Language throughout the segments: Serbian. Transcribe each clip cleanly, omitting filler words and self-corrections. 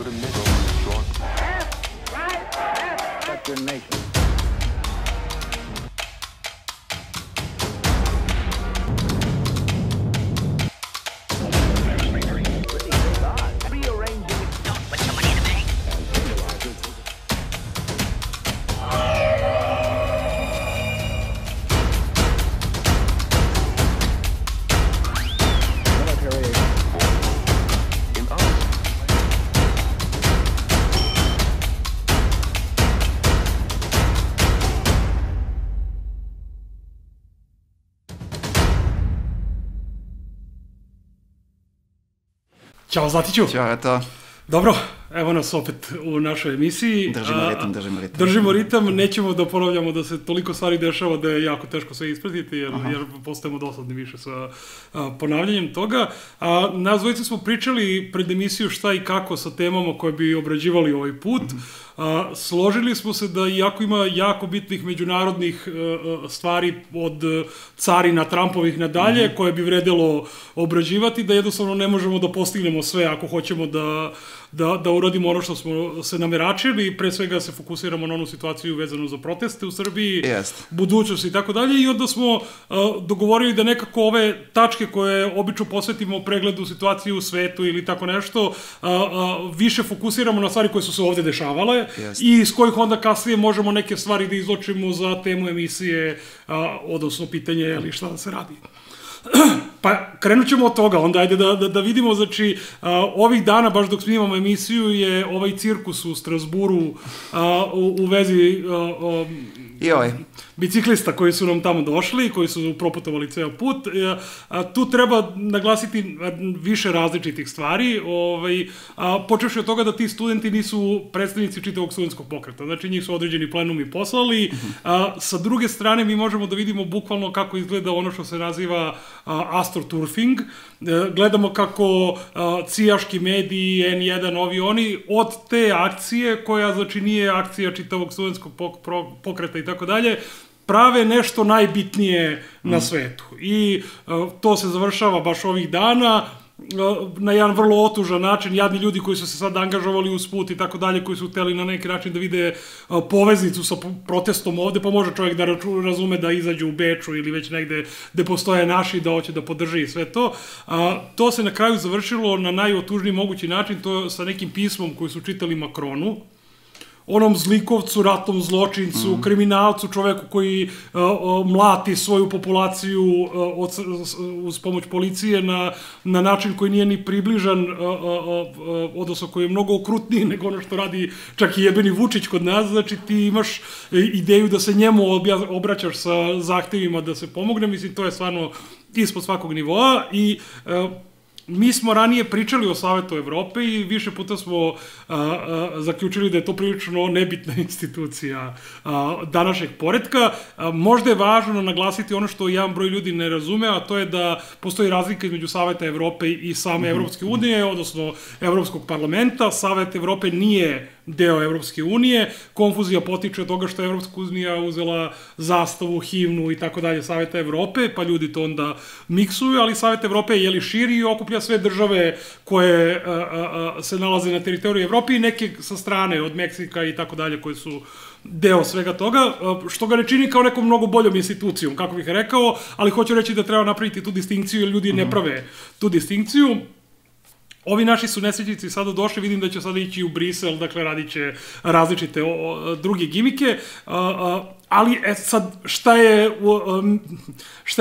put a nickel in the short. That's your nation. Ćao Zlatiću. Ćao, eto. Dobro, evo nas opet u našoj emisiji. Držimo ritam. Držimo ritam, nećemo da ponavljamo da se toliko stvari dešava da je jako teško sve ispratiti, jer postajemo dosadni više sa ponavljanjem toga. Nas dvojice smo pričali pred emisiju šta i kako sa temama koje bi obrađivali ovaj put. Složili smo se da iako ima jako bitnih međunarodnih stvari od carina Trumpovih nadalje, koje bi vredelo obrađivati, da jednostavno ne možemo da postignemo sve ako hoćemo da uradimo ono što smo se nameračili, pre svega se fokusiramo na onu situaciju vezanu za proteste u Srbiji, budućnost i tako dalje, i onda smo dogovorili da nekako ove tačke koje obično posvetimo pregledu situacije u svetu ili tako nešto, više fokusiramo na stvari koje su se ovde dešavale i iz kojih onda kasnije možemo neke stvari da izločimo za temu emisije, odnosno pitanje ili šta da se radi. Pa krenut ćemo od toga, onda ajde da vidimo, znači, ovih dana, baš dok snimamo emisiju, je ovaj cirkus u Strasburu u vezi biciklista koji su nam tamo došli, koji su proputovali ceo put. Tu treba naglasiti više različitih stvari, počevši od toga da ti studenti nisu predstavnici čitavog studentskog pokreta, znači njih su određeni plenumi poslali. Sa druge strane, mi možemo da vidimo bukvalno kako izgleda ono što se naziva astroturfing. Gledamo kako cijaški mediji, N1, ovi oni, od te akcije, koja znači nije akcija čitavog studentskog pokreta i tako dalje, prave nešto najbitnije na svetu. I to se završava baš ovih dana na jedan vrlo otužan način. Jadni ljudi koji su se sad angažovali uz put i tako dalje, koji su hteli na neki način da vide poveznicu sa protestom ovde, pa može čovjek da razume da izađu u Beču ili već negde gde postoje naši, da hoće da podrži i sve to. To se na kraju završilo na najotužniji mogući način, to sa nekim pismom koji su čitali Makronu, onom zlikovcu, ratnom zločincu, kriminalcu, čoveku koji mlati svoju populaciju uz pomoć policije na način koji nije ni približan, odnosno koji je mnogo okrutniji nego ono što radi čak i jebeni Vučić kod nas. Znači ti imaš ideju da se njemu obraćaš sa zahtevima da se pomogne, mislim to je stvarno ispod svakog nivoa. I mi smo ranije pričali o Savetu Evrope i više puta smo zaključili da je to prilično nebitna institucija današnjeg poretka. Možda je važno naglasiti ono što jedan broj ljudi ne razume, a to je da postoji razlika između Saveta Evrope i same Evropske unije, odnosno Evropskog parlamenta. Savet Evrope nije deo Evropske unije. Konfuzija potiče od toga što je Evropska unija uzela zastavu, himnu i tako dalje Saveta Evrope, pa ljudi to onda miksuju, ali Savet Evrope je širi i okuplja sve države koje se nalaze na teritoriji Evrope i neke sa strane, od Meksika i tako dalje, koje su deo svega toga, što ga ne čini kao nekom mnogo boljom institucijom, kako bih rekao, ali hoću reći da treba napraviti tu distinkciju, jer ljudi ne prave tu distinkciju. Ovi naši su nesrećnici sada došli, vidim da će sada ići u Brisel, dakle radit će različite druge gimike, ali sad šta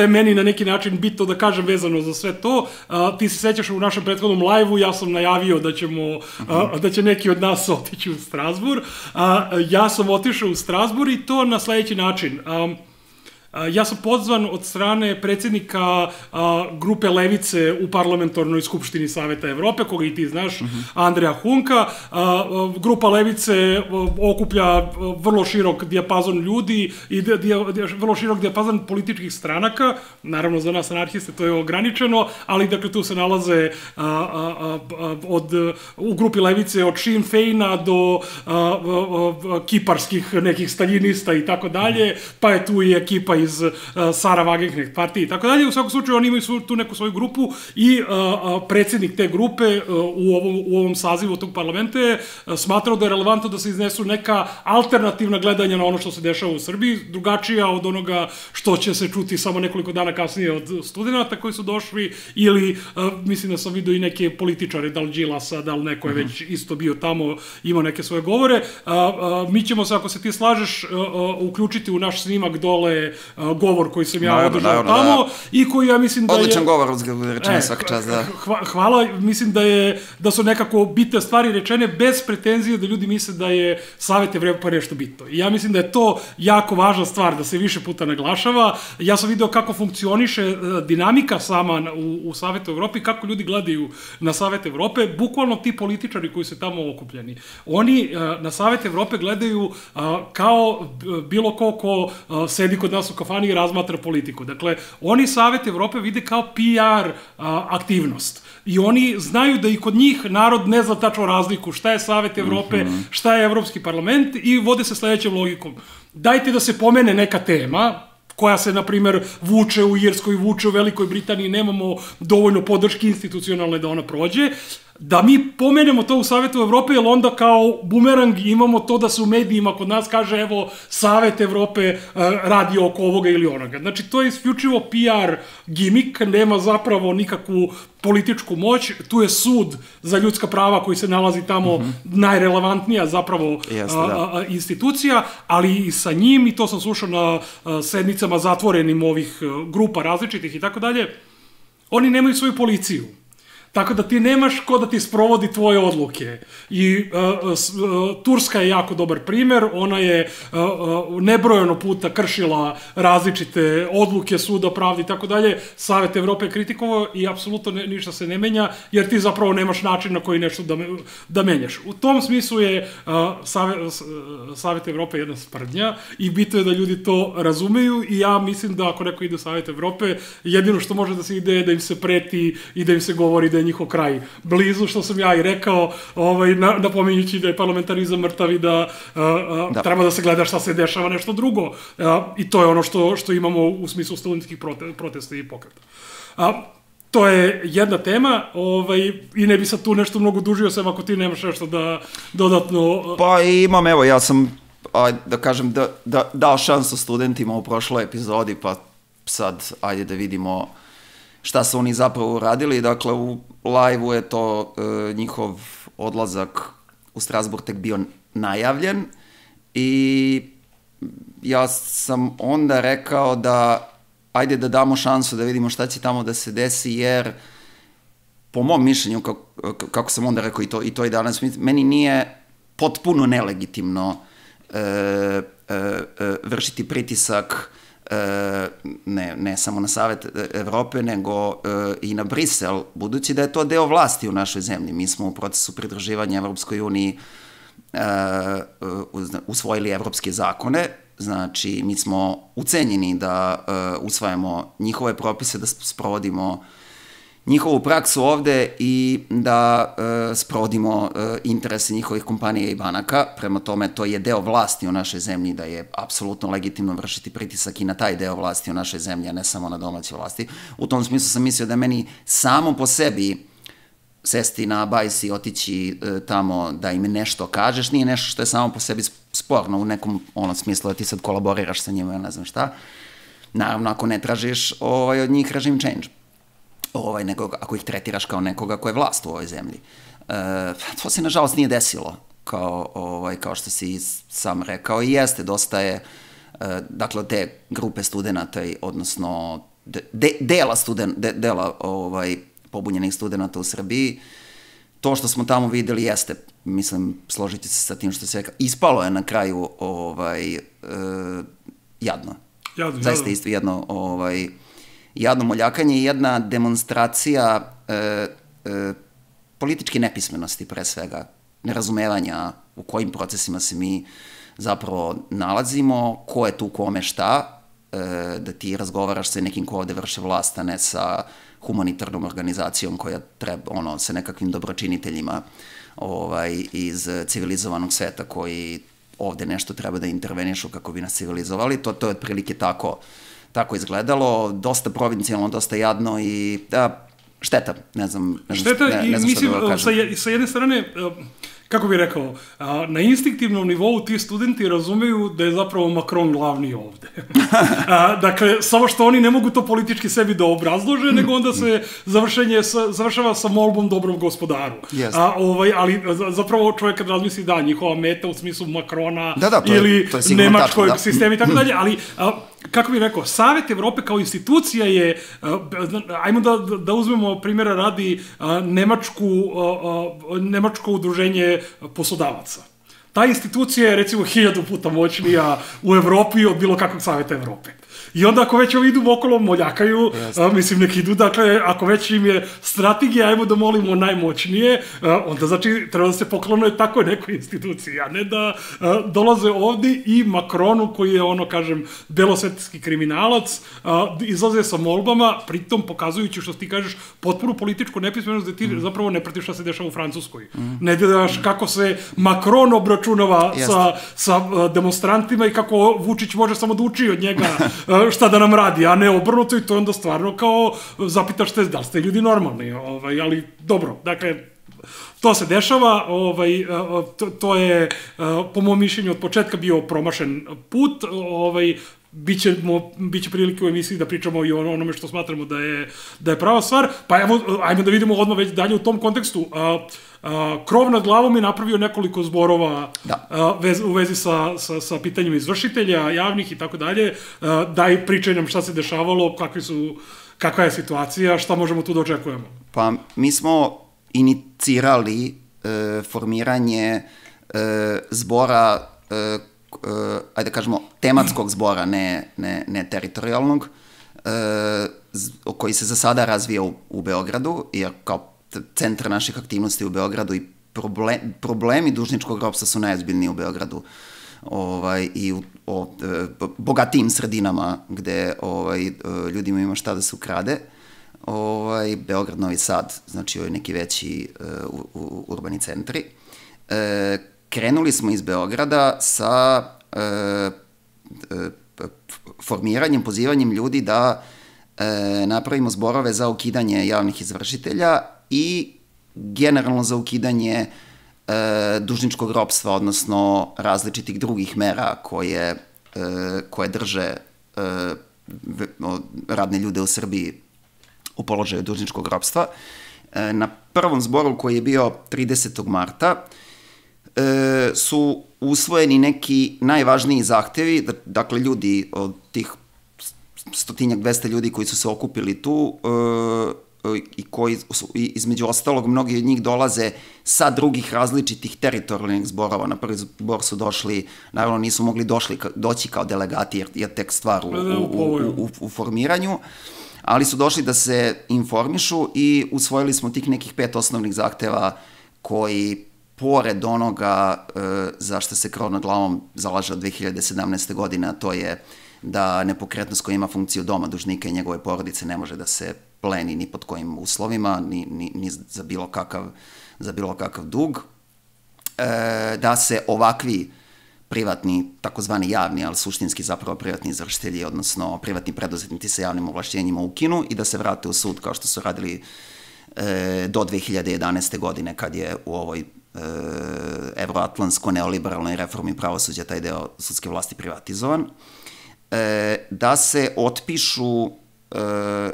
je meni na neki način bitno da kažem vezano za sve to, ti se sećaš u našem prethodnom live-u, ja sam najavio da će neki od nas otići u Strasbourg, ja sam otišao u Strasbourg i to na sledeći način. Ja sam pozvan od strane predsjednika grupe Levice u parlamentarnoj skupštini Saveta Evrope, koga i ti znaš, Andreja Hunka. Grupa Levice okuplja vrlo širok dijapazon ljudi i vrlo širok dijapazon političkih stranaka. Naravno, za nas anarhiste to je ograničeno, ali dakle tu se nalaze u grupi Levice od Sinn Feina do kiparskih nekih staljinista i tako dalje, pa je tu i ekipa iz iz Sara Wagenknecht partije i tako dalje. U svakom slučaju oni imaju tu neku svoju grupu i predsjednik te grupe u ovom sazivu tog parlamenta je smatrao da je relevantno da se iznesu neka alternativna gledanja na ono što se dešava u Srbiji, drugačija od onoga što će se čuti samo nekoliko dana kasnije od studenta koji su došli, ili mislim da sam vidio i neke političare, da li Đilasa, da li neko je već isto bio tamo, imao neke svoje govore. Mi ćemo se, ako se ti slažeš, uključiti u naš snimak dole govor koji sam ja održao tamo i koji ja mislim da je... Odličan govor, rečeni svaka čast, da. Hvala, mislim da su nekako bitne stvari rečene bez pretenzije da ljudi misle da je Savet Evrope nešto bitno. I ja mislim da je to jako važna stvar, da se više puta naglašava. Ja sam video kako funkcioniše dinamika sama u Savetu Evrope i kako ljudi gledaju na Savet Evrope. Bukvalno ti političari koji su tamo okupljeni. Oni na Savet Evrope gledaju kao bilo ko sedi kod nas u kafani i razmatra politiku. Dakle, oni Savet Evrope vide kao PR aktivnost. I oni znaju da i kod njih narod ne zna tačno razliku šta je Savet Evrope, šta je Evropski parlament i vode se sledećom logikom. Dajte da se pomene neka tema koja se, na primer, vuče u Irskoj, vuče u Velikoj Britaniji, nemamo dovoljno podrške institucionalne da ona prođe, da mi pomenemo to u Savetu Evrope, jer onda kao bumerang imamo to da se u medijima kod nas kaže, evo, Savet Evrope radi oko ovoga ili onoga. Znači, to je isključivo PR gimik, nema zapravo nikakvu političku moć, tu je sud za ljudska prava koji se nalazi tamo najrelevantnija zapravo institucija, ali i sa njim, i to sam slušao na sednicama zatvorenim ovih grupa različitih i tako dalje, oni nemaju svoju policiju. Tako da ti nemaš ko da ti sprovodi tvoje odluke. I Turska je jako dobar primer, ona je nebrojeno puta kršila različite odluke suda, pravde i tako dalje. Savet Evrope je kritikovao i apsolutno ništa se ne menja, jer ti zapravo nemaš način na koji nešto da menjaš. U tom smislu je Savet Evrope jedna sprdnja i bitno je da ljudi to razumeju i ja mislim da ako neko ide u Savet Evrope, jedino što može da se ide je da im se preti i da im se govori da je njihov kraj blizu, što sam ja i rekao, napominjući da je parlamentarizam mrtav i da treba da se gleda šta se dešava nešto drugo. I to je ono što imamo u smislu studentskih protesta i pokreta. To je jedna tema i ne bi sad tu nešto mnogo dužio, sem ako ti nemaš nešto da dodatno... Pa imam, evo, ja sam, da kažem, dao šansu studentima u prošloj epizodi, pa sad, ajde da vidimo šta su oni zapravo uradili. Dakle, u live-u je to njihov odlazak u Strasbourg tek bio najavljen i ja sam onda rekao da ajde da damo šansu da vidimo šta će tamo da se desi, jer po mom mišljenju, kako sam onda rekao i to i danas, meni nije potpuno nelegitimno vršiti pritisak ne samo na Savet Evrope, nego i na Brisel, budući da je to deo vlasti u našoj zemlji. Mi smo u procesu pridruživanja Evropskoj uniji usvojili evropske zakone, znači mi smo ucenjeni da usvajamo njihove propise, da sprovodimo njihovu praksu ovde i da sprovodimo interese njihovih kompanija i banaka. Prema tome, to je deo vlasti u našoj zemlji, da je apsolutno legitimno vršiti pritisak i na taj deo vlasti u našoj zemlji, a ne samo na domaće vlasti. U tom smislu sam mislio da je meni samo po sebi sesti na bajs i otići tamo da im nešto kažeš, nije nešto što je samo po sebi sporno u nekom smislu da ti sad kolaboriraš sa njima, ne znam šta. Naravno, ako ne tražiš od njih režim change. Nego ako ih tretiraš kao nekoga ko je vlast u ovoj zemlji. To se, nažalost, nije desilo, kao što si sam rekao, i jeste, dosta je, dakle, te grupe studenta, odnosno dela pobunjenih studenta u Srbiji, to što smo tamo videli jeste, mislim, složiti se sa tim što se rekao, ispalo je na kraju jadno. Zaista isto jadno moljakanje i jedna demonstracija političke nepismenosti, pre svega, nerazumevanja u kojim procesima se mi zapravo nalazimo, ko je tu kome šta, da ti razgovaraš sa nekim ko ovde vrše vlast, a ne sa humanitarnom organizacijom koja treba, sa nekakvim dobročiniteljima iz civilizovanog sveta koji ovde nešto treba da intervenišu kako bi nas civilizovali. To je otprilike tako tako izgledalo, dosta provincijalno, dosta jadno i šteta, ne znam šta da kažem. Sa jedne strane, kako bih rekao, na instinktivnom nivou ti studenti razumeju da je zapravo Macron glavni ovde. Dakle, samo što oni ne mogu to politički sebi da obrazlože, nego onda se završava sa molbom dobrom gospodaru. Ali zapravo čovjek kad razmisli da, njihova meta u smislu Macrona ili nemačkog sistema i tako dalje, ali kako bih rekao, Savet Evrope kao institucija je, ajmo da uzmemo primjera radi nemačko udruženje poslodavaca. Ta institucija je recimo 1000 puta moćnija u Evropi od bilo kakvog Saveta Evrope. I onda ako već ovi idu okolo moljakaju, mislim nek idu, dakle, ako već im je strategija, ajmo da molimo najmoćnije, onda znači treba da se poklonuje takoj nekoj instituciji, a ne da dolaze ovde i Macronu koji je kažem, belosvetski kriminalac, izlaze sa molbama, pritom pokazujući što ti kažeš potpunu političku nepismenost da ti zapravo ne pratiš šta se dešava u Francuskoj. Ne gledaš kako se Macron obračunava sa demonstrantima i kako Vučić može samo da uči od njega šta da nam radi, a ne obrnuto i to onda stvarno kao zapitaš te da li ste ljudi normalni, ali dobro, dakle, to se dešava, to je po mom mišljenju od početka bio promašen put, biće prilike u emisiji da pričamo i o onome što smatramo da je prava stvar, pa evo, ajmo da vidimo odmah već dalje u tom kontekstu. Krov nad glavom je napravio nekoliko zborova u vezi sa pitanjima izvršitelja, javnih i tako dalje, daj pričaj nam šta se dešavalo, kakva je situacija, šta možemo tu da očekujemo. Pa mi smo inicirali formiranje zbora, ajde kažemo, tematskog zbora, ne teritorijalnog, koji se za sada razvija u Beogradu, jer kao centar naših aktivnosti u Beogradu i problemi dužničkog ropstva su najozbiljniji u Beogradu i u bogatijim sredinama gde ljudima ima šta da se ukrade. Beograd, Novi Sad, znači neki veći urbani centri. Krenuli smo iz Beograda sa formiranjem, pozivanjem ljudi da napravimo zborove za ukidanje javnih izvršitelja i generalno za ukidanje dužničkog ropstva, odnosno različitih drugih mera koje drže radne ljude u Srbiji u položaju dužničkog ropstva. Na prvom zboru koji je bio 30. marta su usvojeni neki najvažniji zahtevi, dakle ljudi od tih 100-200 ljudi koji su se okupili tu i koji, između ostalog, mnogi od njih dolaze sa drugih različitih teritorijalnih zborova. Na prvi zbor su došli, naravno nisu mogli doći kao delegati jer je tek stvar u formiranju, ali su došli da se informišu i usvojili smo tih nekih 5 osnovnih zahteva koji, pored onoga za što se krov nad glavom zalaže od 2017. godine, a to je da nepokretnost koja ima funkciju doma dužnika i njegove porodice ne može da se pleni ni pod kojim uslovima, ni za bilo kakav dug, da se ovakvi privatni, takozvani javni, ali suštinski zapravo privatni izvršitelji, odnosno privatni preduzetnici sa javnim ovlašćenjima ukinu i da se vrate u sud kao što su radili do 2011. godine kad je u ovoj evroatlantsko-neoliberalnoj reformi pravosuđa taj deo sudske vlasti privatizovan, da se otpišu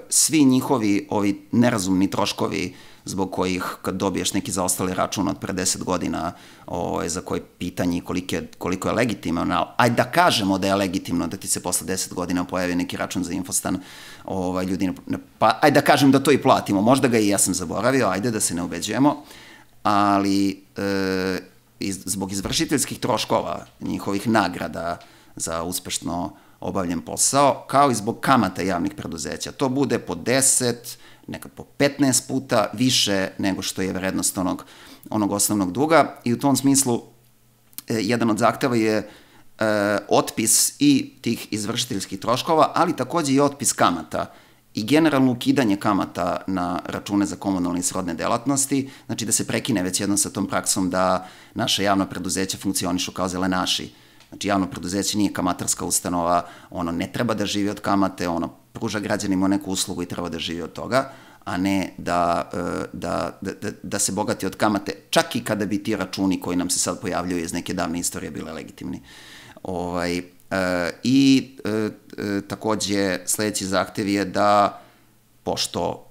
svi njihovi ovi nerazumni troškovi zbog kojih kad dobiješ neki zaostali račun od pre 10 godina za koje pitanje koliko je legitimno, ajde da kažemo da je legitimno da ti se posle 10 godina pojavi neki račun za Infostan, ljudi, pa ajde da kažem da to i platimo, možda ga i ja sam zaboravio, ajde da se ne ubeđujemo, ali zbog izvršiteljskih troškova, njihovih nagrada za uspešno obavljen posao, kao i zbog kamata javnih preduzeća. To bude po 10, nekad po 15 puta više nego što je vrednost onog osnovnog duga i u tom smislu jedan od zahteva je otpis i tih izvršiteljskih troškova, ali takođe i otpis kamata i generalno ukidanje kamata na račune za komunalne i srodne delatnosti, znači da se prekine već jednom sa tom praksom da naša javna preduzeća funkcionišu kao zelenaši Znači, javno preduzeće nije kamatarska ustanova, ono ne treba da živi od kamate, ono pruža građanima neku uslugu i treba da živi od toga, a ne da se bogati od kamate, čak i kada bi ti računi koji nam se sad pojavljaju iz neke davne istorije bile legitimni. I takođe sledeći zahtev je da, pošto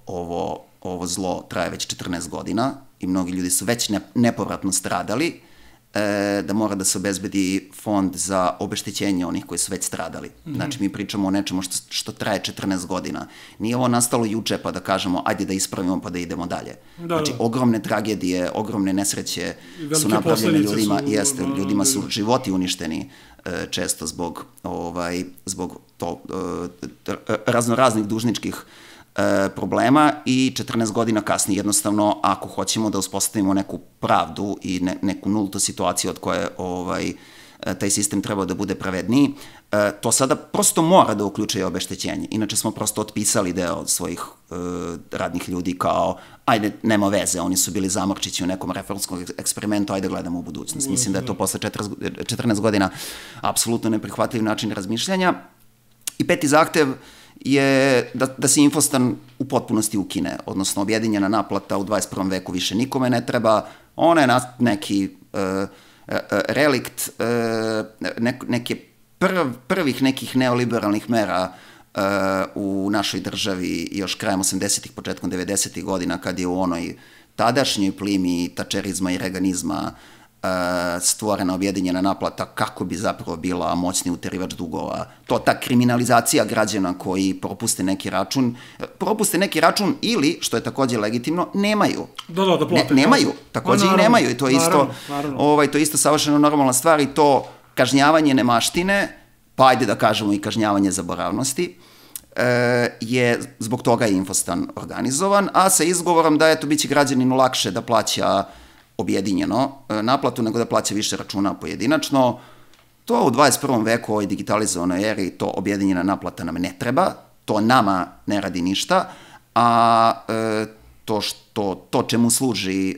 ovo zlo traje već 14 godina i mnogi ljudi su već nepovratno stradali, da mora da se obezbedi fond za obeštećenje onih koji su već stradali. Znači, mi pričamo o nečemu što traje 14 godina. Nije ovo nastalo juče pa da kažemo ajde da ispravimo pa da idemo dalje. Znači, ogromne tragedije, ogromne nesreće su napravljene ljudima, ljudima su životi uništeni često zbog raznoraznih dužničkih problema i 14 godina kasnije jednostavno ako hoćemo da uspostavimo neku pravdu i neku nultu situaciju od koje taj sistem treba da bude pravedniji, to sada prosto mora da uključuje obeštećenje. Inače smo prosto otpisali deo svojih radnih ljudi kao ajde, nema veze, oni su bili zamorčići u nekom reformskom eksperimentu, ajde gledamo u budućnost. Mislim da je to posle 14 godina apsolutno neprihvatljiv način razmišljanja. I peti zahtev je da se Infostan u potpunosti ukine, odnosno objedinjena naplata u 21. veku više nikome ne treba, ona je neki relikt prvih nekih neoliberalnih mera u našoj državi još krajem 80-ih, početkom 90-ih godina, kad je u onoj tadašnjoj plimi tačerizma i reganizma stvorena objedinjena naplata kako bi zapravo bila moćni uterivač dugova. Ta kriminalizacija građana koji propuste neki račun ili, što je takođe legitimno, nemaju. Da plate. Nemaju, takođe i nemaju i to je isto savršeno normalna stvar i to kažnjavanje nemaštine, pa ajde da kažemo i kažnjavanje zaboravnosti, je zbog toga je Infostan organizovan, a sa izgovorom da eto biće građaninu lakše da plaća objedinjeno naplatu nego da plaća više računa pojedinačno. To u 21. veku, u ovoj digitalizovanoj eri, to objedinjena naplata nam ne treba, to nama ne radi ništa, a to čemu služi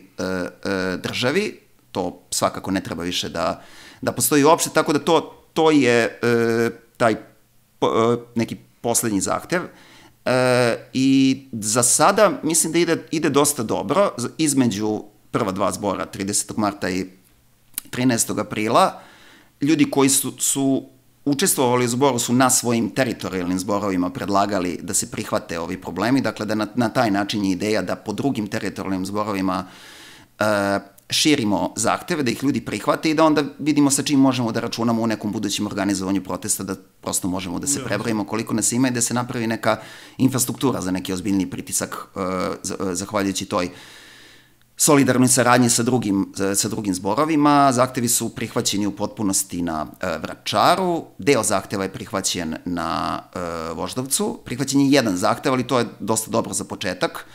državi, to svakako ne treba više da postoji uopšte, tako da to je taj neki poslednji zahtev. I za sada mislim da ide dosta dobro između prva dva zbora, 30. marta i 13. aprila. Ljudi koji su učestvovali u zboru su na svojim teritorijalnim zborovima predlagali da se prihvate ovi problemi, dakle da na taj način je ideja da po drugim teritorijalnim zborovima širimo zahteve, da ih ljudi prihvate i da onda vidimo sa čim možemo da računamo u nekom budućem organizovanju protesta, da prosto možemo da se prebrojimo koliko nas ima i da se napravi neka infrastruktura za neki ozbiljni pritisak zahvaljujući toj solidarnoj saradnji sa drugim zborovima. Zahtevi su prihvaćeni u potpunosti na Vračaru, deo zahteva je prihvaćen na Voždovcu, prihvaćen je jedan zahtev, ali to je dosta dobro za početak,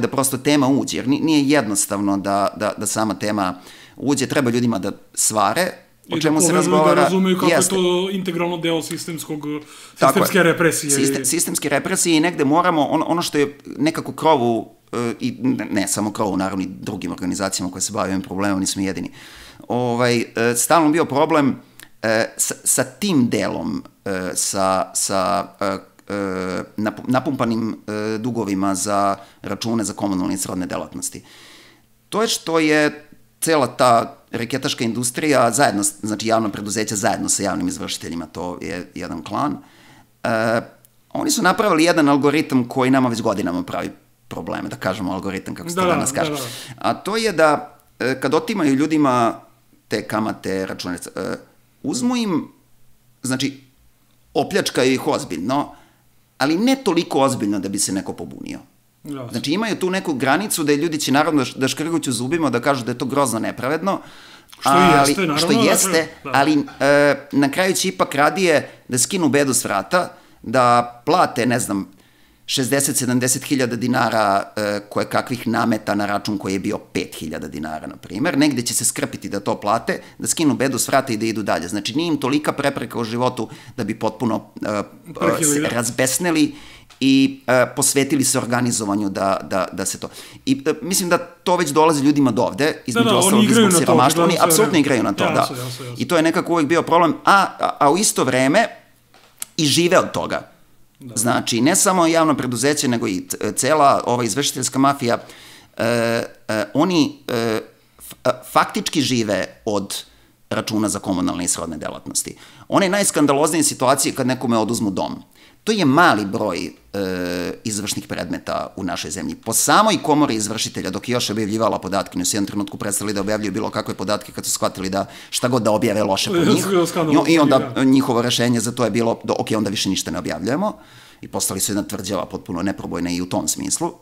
da prosto tema uđe, jer nije jednostavno da sama tema uđe, treba ljudima da svare o čemu se razgovara. I da razumeju kako je to integralno deo sistemske represije. Sistemske represije i negde moramo, ono što je nekako krovu, i ne samo krovu, naravno i drugim organizacijama koje se bave ovim problemom, nismo jedini, stalno bio problem sa tim delom, sa napumpanim dugovima za račune za komunalne i srodne delatnosti. To je što je cela ta reketaška industrija zajedno, znači javno preduzeća zajedno sa javnim izvršiteljima, to je jedan klan, oni su napravili jedan algoritam koji nama već godinama pravi probleme, da kažemo algoritam, kako se to danas kaže. A to je da kad otimaju ljudima te kamate, račune, uzmu im, znači, opljačkaju ih ozbiljno, ali ne toliko ozbiljno da bi se neko pobunio. Znači, imaju tu neku granicu da ljudi će naravno da škrguću zubima, da kažu da je to grozno nepravedno, što jeste, ali na kraju će ipak radije da skinu bedu s vrata, da plate, ne znam, 60-70 hiljada dinara koje kakvih nameta na račun koji je bio 5 hiljada dinara, na primer. Negde će se skrpiti da to plate, da skinu bedu s vrata i da idu dalje. Znači, nije im tolika prepreka u životu da bi potpuno razbesneli i posvetili se organizovanju da se to... I mislim da to već dolazi ljudima od ovde, između ostalog zbog siromaštva. Oni apsolutno igraju na to, da. I to je nekako uvek bio problem, a u isto vreme i žive od toga. Znači, ne samo javno preduzeće, nego i cela ova izvršiteljska mafija, oni faktički žive od računa za komunalne i srodne delatnosti. One najskandaloznije situacije kad nekome oduzmu dom. To je mali broj izvršnih predmeta u našoj zemlji. Po samoj komori izvršitelja, dok je još objavljivala podatke, ne su jednom trenutku prestali da objavljuju bilo kakve podatke kad su shvatili da šta god da objave loše po njih. I onda njihovo rešenje za to je bilo da ok, onda više ništa ne objavljujemo. I postali su jedna tvrđava potpuno neprobojna i u tom smislu.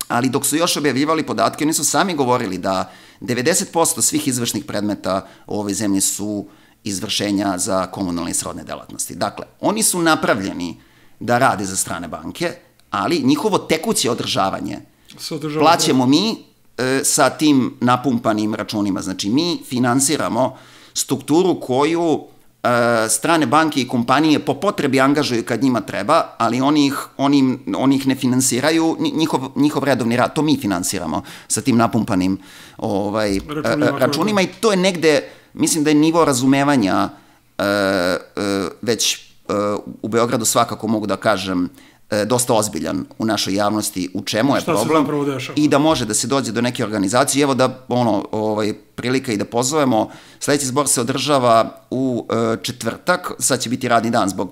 Ali dok su još objavljivali podatke, oni su sami govorili da 90% svih izvršnih predmeta u ovoj zemlji su izvršenja za komunalne i srodne delatnosti. Dakle, oni su napravljeni da rade za strane banke, ali njihovo tekuće održavanje plaćamo mi sa tim napumpanim računima. Znači, mi finansiramo strukturu koju strane banke i kompanije po potrebi angažuju kad njima treba, ali oni ih ne finansiraju, njihov redovni rad, to mi finansiramo sa tim napumpanim računima i to je negde, mislim da je nivo razumevanja već u Beogradu svakako mogu da kažem dosta ozbiljan u našoj javnosti u čemu je problem i da može da se dođe do neke organizacije. Evo da prilika i da pozovemo, sledeći zbor se održava u četvrtak, sad će biti radni dan zbog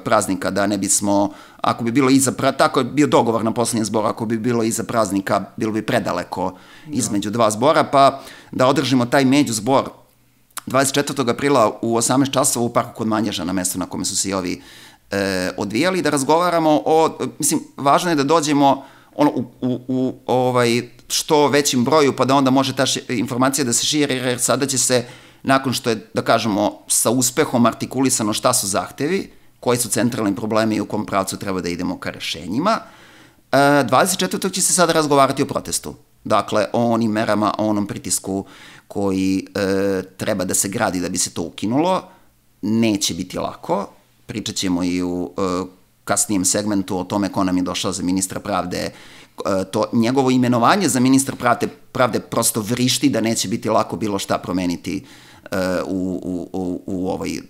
praznika, da ne bismo, ako bi bilo tako je bio dogovor na poslednjem zboru, ako bi bilo iza praznika, bilo bi predaleko između dva zbora, pa da održimo taj međuzbor 24. aprila u 18 časova u parku kod Manježa, na mestu na kome su se i ovi odvijali, da razgovaramo o, mislim, važno je da dođemo u što većim broju, pa da onda može ta informacija da se širi, jer sada će se, nakon što je, da kažemo, sa uspehom artikulisano šta su zahtevi, koji su centralni problemi i u kom pravcu treba da idemo ka rešenjima, 24. će se sada razgovarati o protestu. Dakle, o onim merama, o onom pritisku koji treba da se gradi da bi se to ukinulo. Neće biti lako. Pričat ćemo i u kasnijem segmentu o tome ko nam je došao za ministra pravde. To njegovo imenovanje za ministra pravde prosto vrišti da neće biti lako bilo šta promeniti u ovoj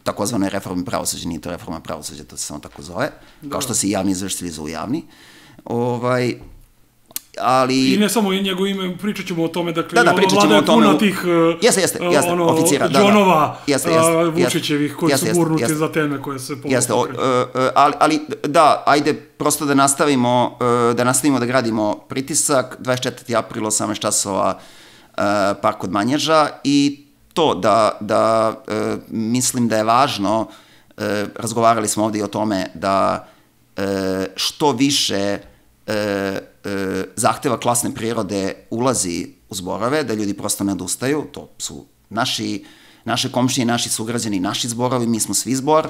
takozvanoj reformi pravosuđa. Nije to reforma pravosuđa, to se samo tako zove, kao što se i javni izvršitelji zovu javni. Ali... I ne samo njegovo ime, pričat ćemo o tome, dakle, vlada je puno tih oficira, džonova Vučićevih koji su gurnuti za teme koje se povijek. Ali da, ajde prosto da nastavimo da gradimo pritisak, 24. april, 18 časova, park kod Manježa, i to da mislim da je važno, razgovarali smo ovde i o tome, da što više zahteva klasne prirode ulazi u zborove, da ljudi prosto ne odustaju. To su naše komšije, naši sugrađani, naši zborovi, mi smo svi zbor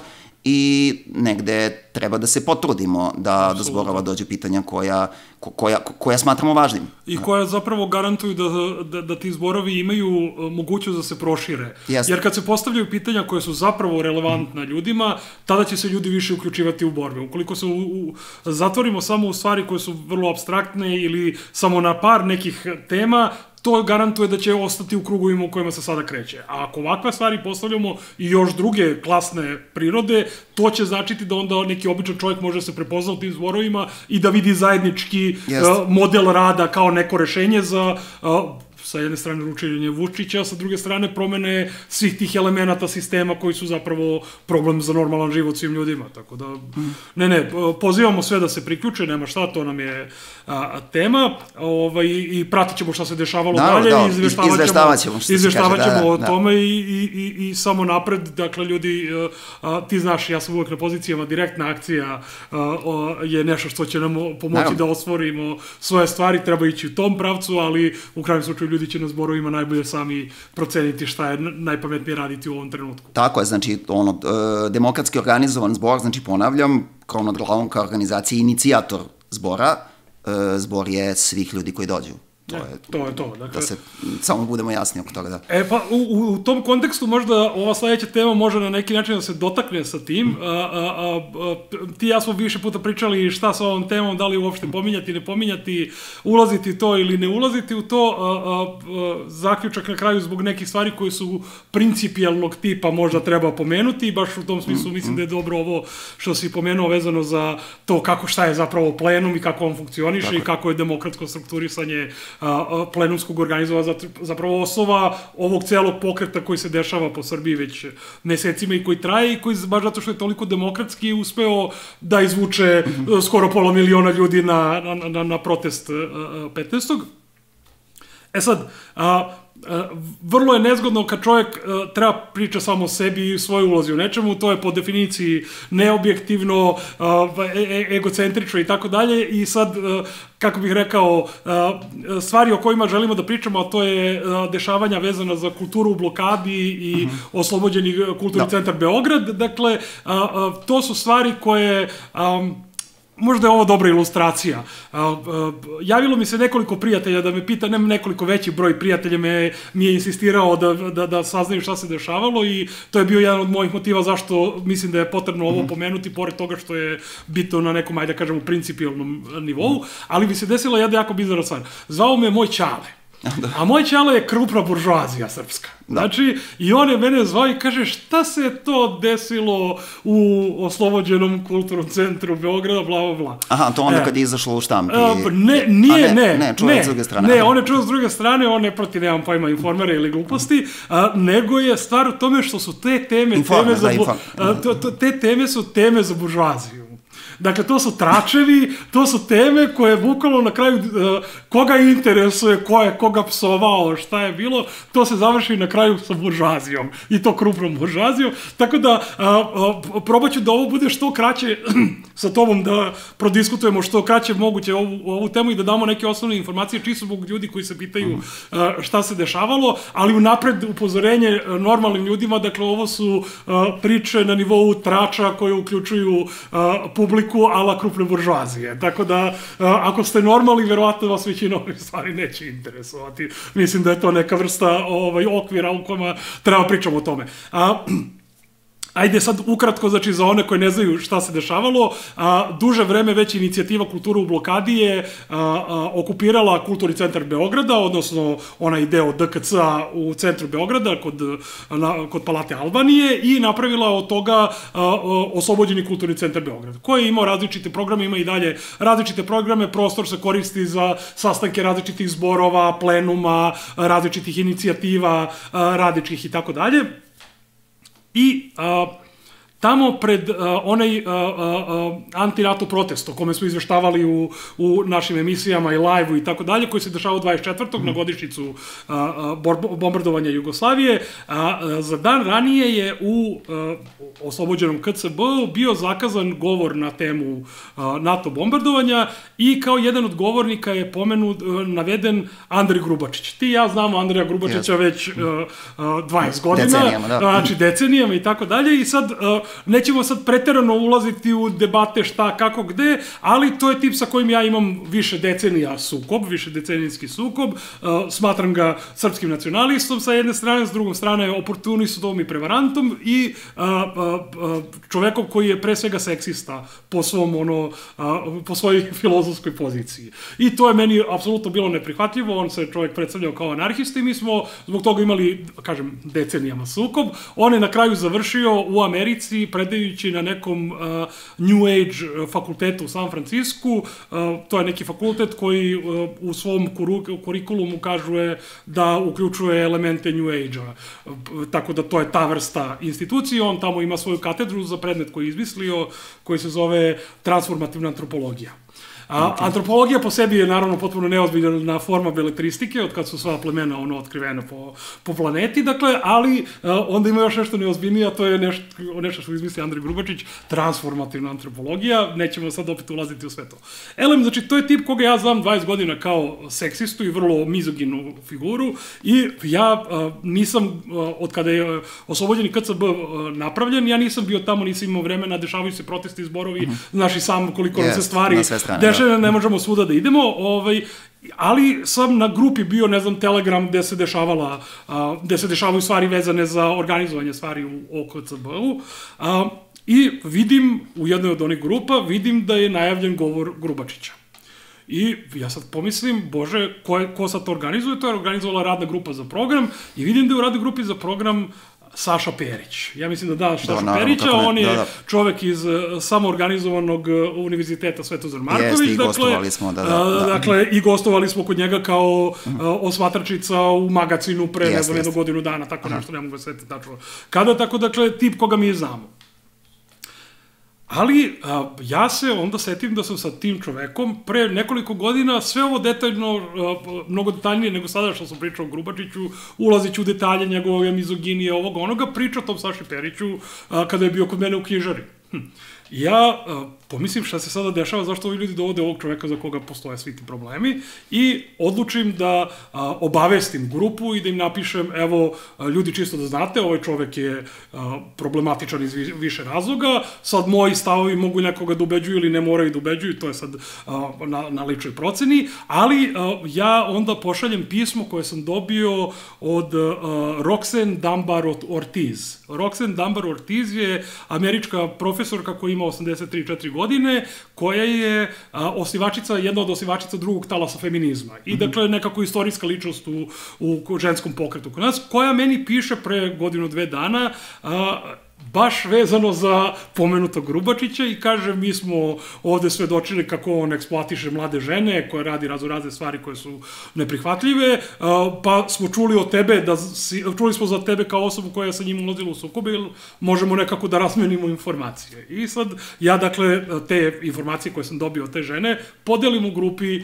i negde treba da se potrudimo da do zborova dođu pitanja koja smatramo važnim. I koja zapravo garantuju da ti zborovi imaju mogućnost da se prošire. Jer kad se postavljaju pitanja koje su zapravo relevantna ljudima, tada će se ljudi više uključivati u borbe. Ukoliko se zatvorimo samo u stvari koje su vrlo apstraktne ili samo na par nekih tema, to garantuje da će ostati u krugovima u kojima se sada kreće. A ako ovakve stvari postavljamo i još druge klasne prirode, to će značiti da onda neki običan čovjek može se prepozna u tim zborovima i da vidi zajednički model rada kao neko rešenje za sa jedne strane ručenje Vučića, a sa druge strane promene svih tih elemenata sistema koji su zapravo problem za normalan život svim ljudima. Tako da, pozivamo sve da se priključe, nema šta, to nam je tema, i pratit ćemo šta se dešavalo dalje, i izveštavat ćemo o tome i samo napred. Dakle, ljudi, ti znaš, ja sam uvek na pozicijama, direktna akcija je nešto što će nam pomoći da osvorimo svoje stvari, treba ići u tom pravcu, ali u krajnjem slučaju ljudi će na zborovima najbolje sami proceniti šta je najpametnije raditi u ovom trenutku. Tako je, znači, demokratski organizovan zbor, znači, ponavljam, krov nad glavom kao organizacija, inicijator zbora, zbor je svih ljudi koji dođu. To je to. Dakle, da se samo budemo jasni oko toga, da. Pa u tom kontekstu možda ova sledeća tema može na neki način da se dotakne sa tim. Ti i ja smo više puta pričali šta sa ovom temom, da li uopšte pominjati, ne pominjati, ulaziti u to ili ne ulaziti u to. Zaključak na kraju zbog nekih stvari koje su principijalnog tipa možda treba pomenuti i baš u tom smislu mislim da je dobro ovo što si pomenuo vezano za to šta je zapravo plenum i kako on funkcioniše i kako je demokratsko strukturisanje plenumskog organizova zapravo osnova ovog celog pokreta koji se dešava po Srbiji već mesecima i koji traje i koji baš zato što je toliko demokratski uspeo da izvuče skoro 500.000 ljudi na protest 15. Sad, vrlo je nezgodno kad čovjek treba priča samo o sebi i svoj ulozi u nečemu, to je po definiciji neobjektivno, egocentrično i tako dalje i sad, kako bih rekao, stvari o kojima želimo da pričamo, a to je dešavanja vezana za kulturu u blokadi i oslobođeni kulturni centar Beograd, dakle, to su stvari koje... Možda je ovo dobra ilustracija. Javilo mi se nekoliko prijatelja da me pita, nekoliko veći broj prijatelja mi je insistirao da saznaju šta se dešavalo i to je bio jedan od mojih motiva zašto mislim da je potrebno ovo pomenuti, pored toga što je bitno na nekom, ajde da kažemo, principijalnom nivou, ali bi se desila jedna jako bizarna stvar. Zvao me moj ćale. A moj ćale je krupna buržoazija srpska. Znači, i on je mene zvao i kaže šta se to desilo u oslobođenom kulturnom centru Beograda, bla, bla, bla. Aha, to onda kad je izašlo u štampi. Ne, čovjek s druge strane. Ne, on je čovjek s druge strane, on ne proti, nemam pojma, informera ili gluposti, nego je stvar u tome što su te teme su teme za buržoaziju. Dakle, to su tračevi, to su teme koje bukvalno na kraju koga interesuje, ko je koga psovao, šta je bilo, to se završi na kraju sa buržoazijom i to krupnom buržoazijom. Tako da, probat ću da ovo bude što kraće sa tobom, da prodiskutujemo što kraće moguće ovu temu i da damo neke osnovne informacije, čisto zbog ljudi koji se pitaju šta se dešavalo, ali unapred upozorenje normalnim ljudima, dakle, ovo su priče na nivou trača koje uključuju publiku ala krupne buržoazije. Tako da, ako ste normalni, verovatno vas većina ovih stvari neće interesovati. Mislim da je to neka vrsta okvira u kojima treba pričamo o tome. Ajde sad ukratko, znači za one koji ne znaju šta se dešavalo, duže vreme već inicijativa Kultura u blokadi je okupirala Kulturni centar Beograda, odnosno onaj deo DKC-a u centru Beograda kod Palate Albanije i napravila od toga oslobođeni Kulturni centar Beograda, koji je imao različite programe, ima i dalje različite programe, prostor se koristi za sastanke različitih zborova, plenuma, različitih inicijativa, radničkih i tako dalje. I tamo pred onaj anti-NATO protest o kome smo izveštavali u našim emisijama i live-u i tako dalje, koji se dešavao 24. na godišnjicu bombardovanja Jugoslavije, za dan ranije je u oslobođenom KCB-u bio zakazan govor na temu NATO bombardovanja i kao jedan od govornika je naveden Andrej Grubačić. Ti i ja znamo Andreja Grubačića već 20 godina, znači decenijama i tako dalje i sad nećemo sad preterano ulaziti u debate šta, kako, gde, ali to je tip sa kojim ja imam više decenija sukob, više decenijski sukob, smatram ga srpskim nacionalistom sa jedne strane, s drugom strane oportunistom i prevarantom i čovekom koji je pre svega seksista po svojoj filozofskoj poziciji. I to je meni apsolutno bilo neprihvatljivo, on se čovek predstavljao kao anarhista i mi smo zbog toga imali, kažem, decenijama sukob. On je na kraju završio u Americi predajući na nekom New Age fakultetu u San Francisku. To je neki fakultet koji u svom kurikulumu kaže da uključuje elemente New Age-a. Tako da to je ta vrsta institucije. On tamo ima svoju katedru za predmet koji je izmislio, koji se zove transformativna antropologija. Antropologija po sebi je naravno potpuno neozbiljna forma beletristike, od kad su sva plemena otkrivena po planeti, dakle, ali onda ima još nešto neozbiljnije, a to je nešto što izmisli Andrej Grubačić, transformativna antropologija, nećemo sad opet ulaziti u sve to. Elem, znači, to je tip koga ja znam 20 godina kao seksistu i vrlo mizoginu figuru i ja nisam, od kada je oslobođeni KCB napravljen, ja nisam bio tamo, nisam imao vremena, dešavaju se protesti, zborovi, znaš i sam koliko nam se stvari više ne možemo svuda da idemo, ali sam na grupi bio, ne znam, Telegram gde se dešavaju stvari vezane za organizovanje stvari u OKCB-u i vidim, u jednoj od onih grupa, vidim da je najavljen govor Grubačića. I ja sad pomislim, bože, ko sad to organizuje? To je organizovala radna grupa za program i vidim da je u radnoj grupi za program Saša Perić. Ja mislim da Saša Perića, on je čovek iz samoorganizovanog univerziteta Svetozar Marković. Jeste, i gostovali smo, Dakle, i gostovali smo kod njega kao osmatračica u magazinu pre, ne znam, jednu godinu dana, tako nešto, ne mogu setiti tačno kada, tako, dakle, tip koga mi znamo. Ali ja se onda setim da sam sa tim čovekom pre nekoliko godina sve ovo detaljno, mnogo detaljnije nego sada što sam pričao o Grubačiću, ulaziću u detalje njegove mizoginije, ovog onoga, pričao tom Saši Periću kada je bio kod mene u knjižari. Ja pomislim šta se sada dešava, zašto ovi ljudi dovode ovog čoveka za koga postoje svi ti problemi i odlučim da obavestim grupu i da im napišem, evo, ljudi, čisto da znate, ovaj čovek je problematičan iz više razloga, sad moji stavovi mogu nekoga da ubeđuju ili ne moraju da ubeđuju, to je sad na ličnoj proceni, ali ja onda pošaljem pismo koje sam dobio od Roxanne Dunbar Ortiz. Roxanne Dunbar Ortiz je američka profesorka koja ima 83-4 godine, koja je jedna od osnivačica drugog talasa feminizma. I dakle, nekako istorijska ličnost u ženskom pokretu kod nas, koja meni piše pre godinu, 2 dana, baš vezano za pomenutog Grubačića i kaže, mi smo ovde svedočili kako on eksploatiše mlade žene, koje radi razne stvari koje su neprihvatljive, pa smo čuli od tebe, čuli smo za tebe kao osobu koja je sa njim ulazila u sukobe, ili možemo nekako da razmenimo informacije. I sad, ja, dakle, te informacije koje sam dobio od te žene, podelim u grupi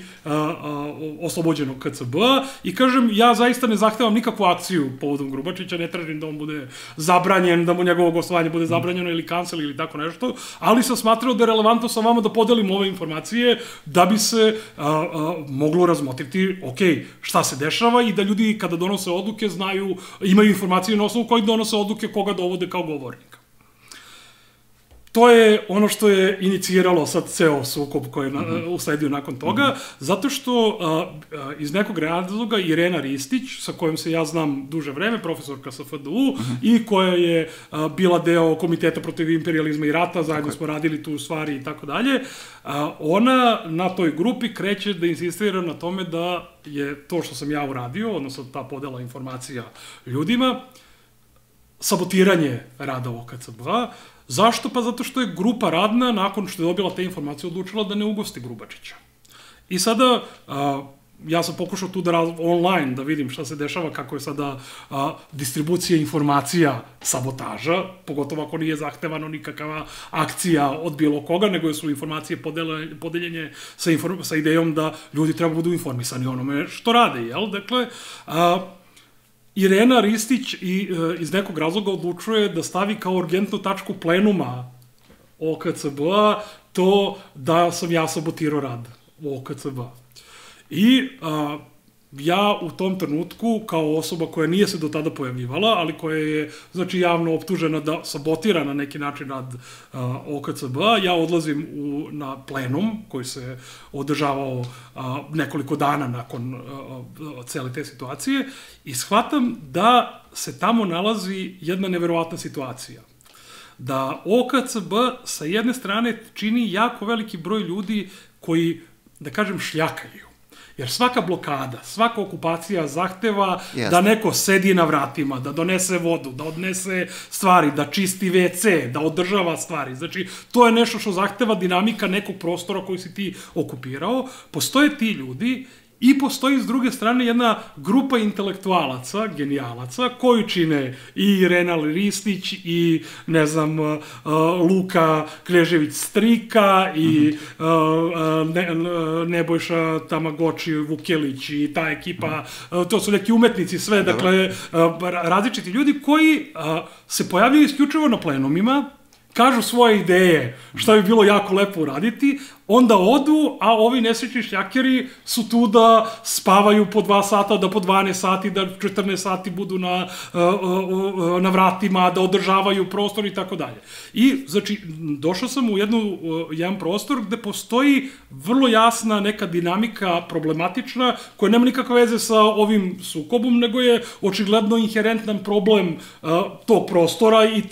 oslobođenog KCB-a i kažem, ja zaista ne zahtevam nikakvu akciju povodom Grubačića, ne tražim da on bude zabranjen, da mu njegovog gostovanje bude zabranjeno ili cancel ili tako nešto, ali sam smatrao da je relevantno sa vama da podelim ove informacije da bi se moglo razmotriti, ok, šta se dešava i da ljudi kada donose odluke znaju, imaju informacije na osnovu kojih donose odluke koga dovode kao govornika. To je ono što je iniciralo sad ceo sukob koji je usledio nakon toga, zato što iz nekog razloga Irena Ristić, sa kojom se ja znam duže vreme, profesorka sa FDU, i koja je bila deo Komiteta protiv imperializma i rata, zajedno smo radili tu stvari i tako dalje, ona na toj grupi kreće da insistira na tome da je to što sam ja uradio, odnosno ta podela informacija ljudima, sabotiranje rada OKCB-a. Zašto? Pa zato što je grupa radna, nakon što je dobila te informacije, odlučila da ne ugosti Grubačića. I sada, ja sam pokušao tu da online da vidim šta se dešava, kako je sada distribucija informacija sabotaža, pogotovo ako nije zahtevano nikakva akcija od bilo koga, nego su informacije podeljenje sa idejom da ljudi treba budu informisani onome što rade, jel? Dakle, Irena Ristić iz nekog razloga odlučuje da stavi kao urgentnu tačku plenuma OKCB-a to da sam ja sabotirao rad OKCB-a. I ja u tom trenutku, kao osoba koja nije se do tada pojavljivala, ali koja je, znači, javno optužena da sabotira na neki način rad OKCB-a, ja odlazim na plenum koji se održavao nekoliko dana nakon cele te situacije i shvatam da se tamo nalazi jedna neverovatna situacija. Da OKCB sa jedne strane čini jako veliki broj ljudi koji, da kažem, šljakaju. Jer svaka blokada, svaka okupacija zahteva da neko sedi na vratima, da donese vodu, da odnese stvari, da čisti WC, da održava stvari. Znači, to je nešto što zahteva dinamika nekog prostora koji si ti okupirao. Postoje ti ljudi i postoji s druge strane jedna grupa intelektualaca, genijalaca, koju čine i Irena Ristić i, ne znam, Luka Knežević-Strika i Nebojša Tamagoči Vukelić i ta ekipa, to su neki umetnici sve, dakle, različiti ljudi koji se pojavljaju isključivo na plenumima, kažu svoje ideje, šta bi bilo jako lepo uraditi, onda odu, a ovi nesrećni šljakeri su tu da spavaju po 2 sata, da po 12 sati, da 14 sati budu na vratima, da održavaju prostor i tako dalje. I, znači, došao sam u jedan prostor gde postoji vrlo jasna neka dinamika problematična, koja nema nikakve veze sa ovim sukobom, nego je očigledno inherentan problem tog prostora i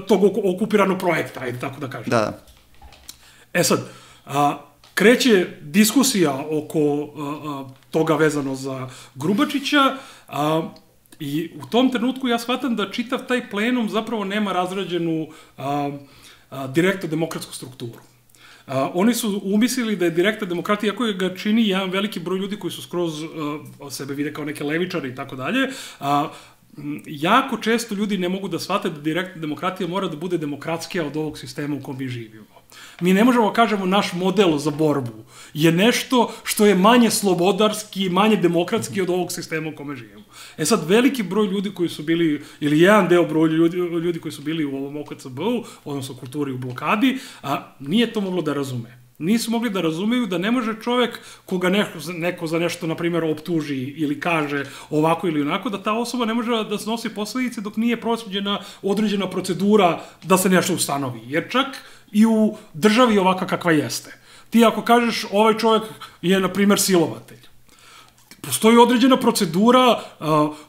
tog okupiranog projekta, ajde tako da kažem. Da. Sad, kreće diskusija oko toga vezano za Grubačića i u tom trenutku ja shvatam da čitav taj plenum zapravo nema razrađenu direktno demokratsku strukturu. Oni su umislili da je direktna demokratija, iako ga čini jedan veliki broj ljudi koji su skroz sebe vide kao neke levičare i tako dalje, jako često ljudi ne mogu da shvate da direktna demokratija mora da bude demokratskija od ovog sistema u kom mi živimo. Mi ne možemo da kažemo naš model za borbu je nešto što je manje slobodarski, manje demokratski od ovog sistema u kome živimo. Sad, veliki broj ljudi koji su bili, ili jedan deo broj ljudi koji su bili u ovom OKCB-u, odnosno kulturi u blokadi, nije to moglo da razume. Nisu mogli da razumeju da ne može čovek koga neko za nešto, na primjer, optuži ili kaže ovako ili onako, da ta osoba ne može da snosi posledice dok nije prosuđena određena procedura da se nešto ustanovi. Jer čak i u državi ovaka kakva jeste. Ti ako kažeš ovaj čovek je, na primjer, silovatelj, postoji određena procedura,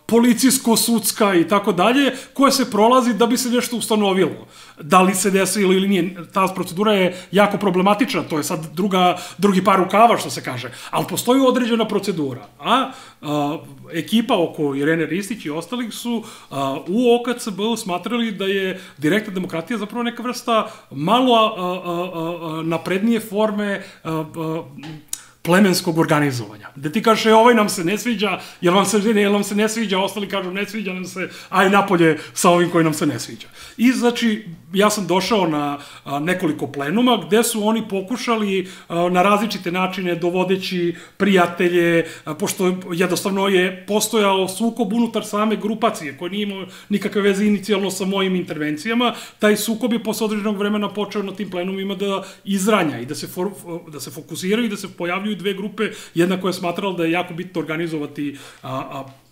policijsko-sudska i tako dalje, koja se prolazi da bi se nešto ustanovilo. Da li se desilo ili nije, ta procedura je jako problematična, to je sad drugi par rukava, što se kaže, ali postoji određena procedura. A ekipa oko Irene Ristić i ostalih su u OKCB-u smatrali da je direktna demokratija zapravo neka vrsta malo naprednije forme plemenskog organizovanja. Gde ti kažeš, ovaj nam se ne sviđa, jel vam se ne sviđa, ostali kažu ne sviđa nam se, aj napolje sa ovim koji nam se ne sviđa. I znači, ja sam došao na nekoliko plenuma gde su oni pokušali na različite načine, dovodeći prijatelje, pošto jednostavno je postojao sukob unutar same grupacije, koji nije imao nikakve veze inicijalno sa mojim intervencijama, taj sukob je posle određenog vremena počeo na tim plenumima da izranja i da se fokusiraju i da se pojavljuju dve grupe, jedna koja je smatrala da je jako bitno organizovati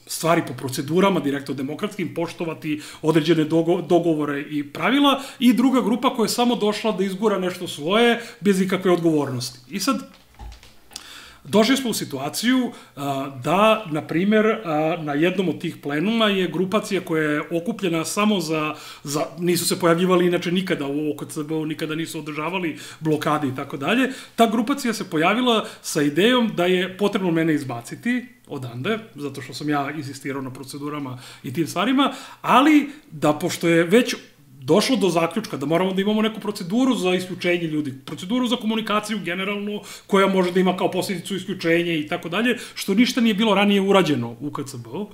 stvari po procedurama, direktno demokratskim, poštovati određene dogovore i pravila, i druga grupa koja je samo došla da izgura nešto svoje bez ikakve odgovornosti. I sad, došli smo u situaciju da, na primjer, na jednom od tih plenuma je grupacija koja je okupljena samo nisu se pojavljivali inače nikada u OKCB-u, nikada nisu održavali blokade i tako dalje. Ta grupacija se pojavila sa idejom da je potrebno mene izbaciti odande, zato što sam ja insistirao na procedurama i tim stvarima, ali da, pošto je već došlo do zaključka da moramo da imamo neku proceduru za isključenje ljudi, proceduru za komunikaciju generalno, koja može da ima kao posljedicu isključenje i tako dalje, što ništa nije bilo ranije urađeno u KCB-u.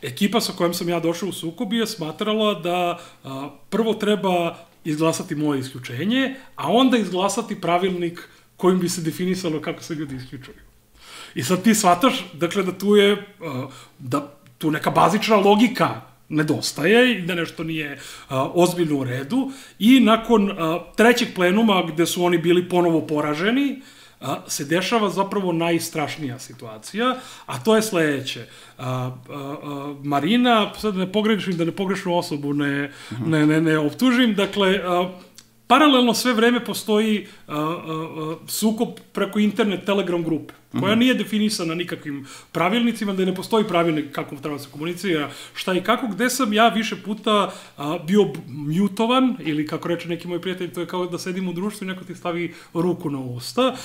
Ekipa sa kojom sam ja došao u sukob je smatrala da prvo treba izglasati moje isključenje, a onda izglasati pravilnik kojim bi se definisalo kako se ljudi isključuju. I sad ti shvataš, dakle, da tu neka bazična logika nedostaje i da nešto nije ozbiljno u redu, i nakon trećeg plenuma gde su oni bili ponovo poraženi, se dešava zapravo najstrašnija situacija, a to je sledeće. Marina, sad ne pogrešim, da ne pogrešnu osobu ne optužim, dakle, paralelno sve vreme postoji sukob preko internet Telegram grupe, koja nije definisana nikakvim pravilnicima, da ne postoji pravilnik kako treba se komunicira, šta i kako, gde sam ja više puta bio mutovan, ili kako reče neki moj prijatelj, to je kao da sedim u društvu i neko ti stavi ruku na usta,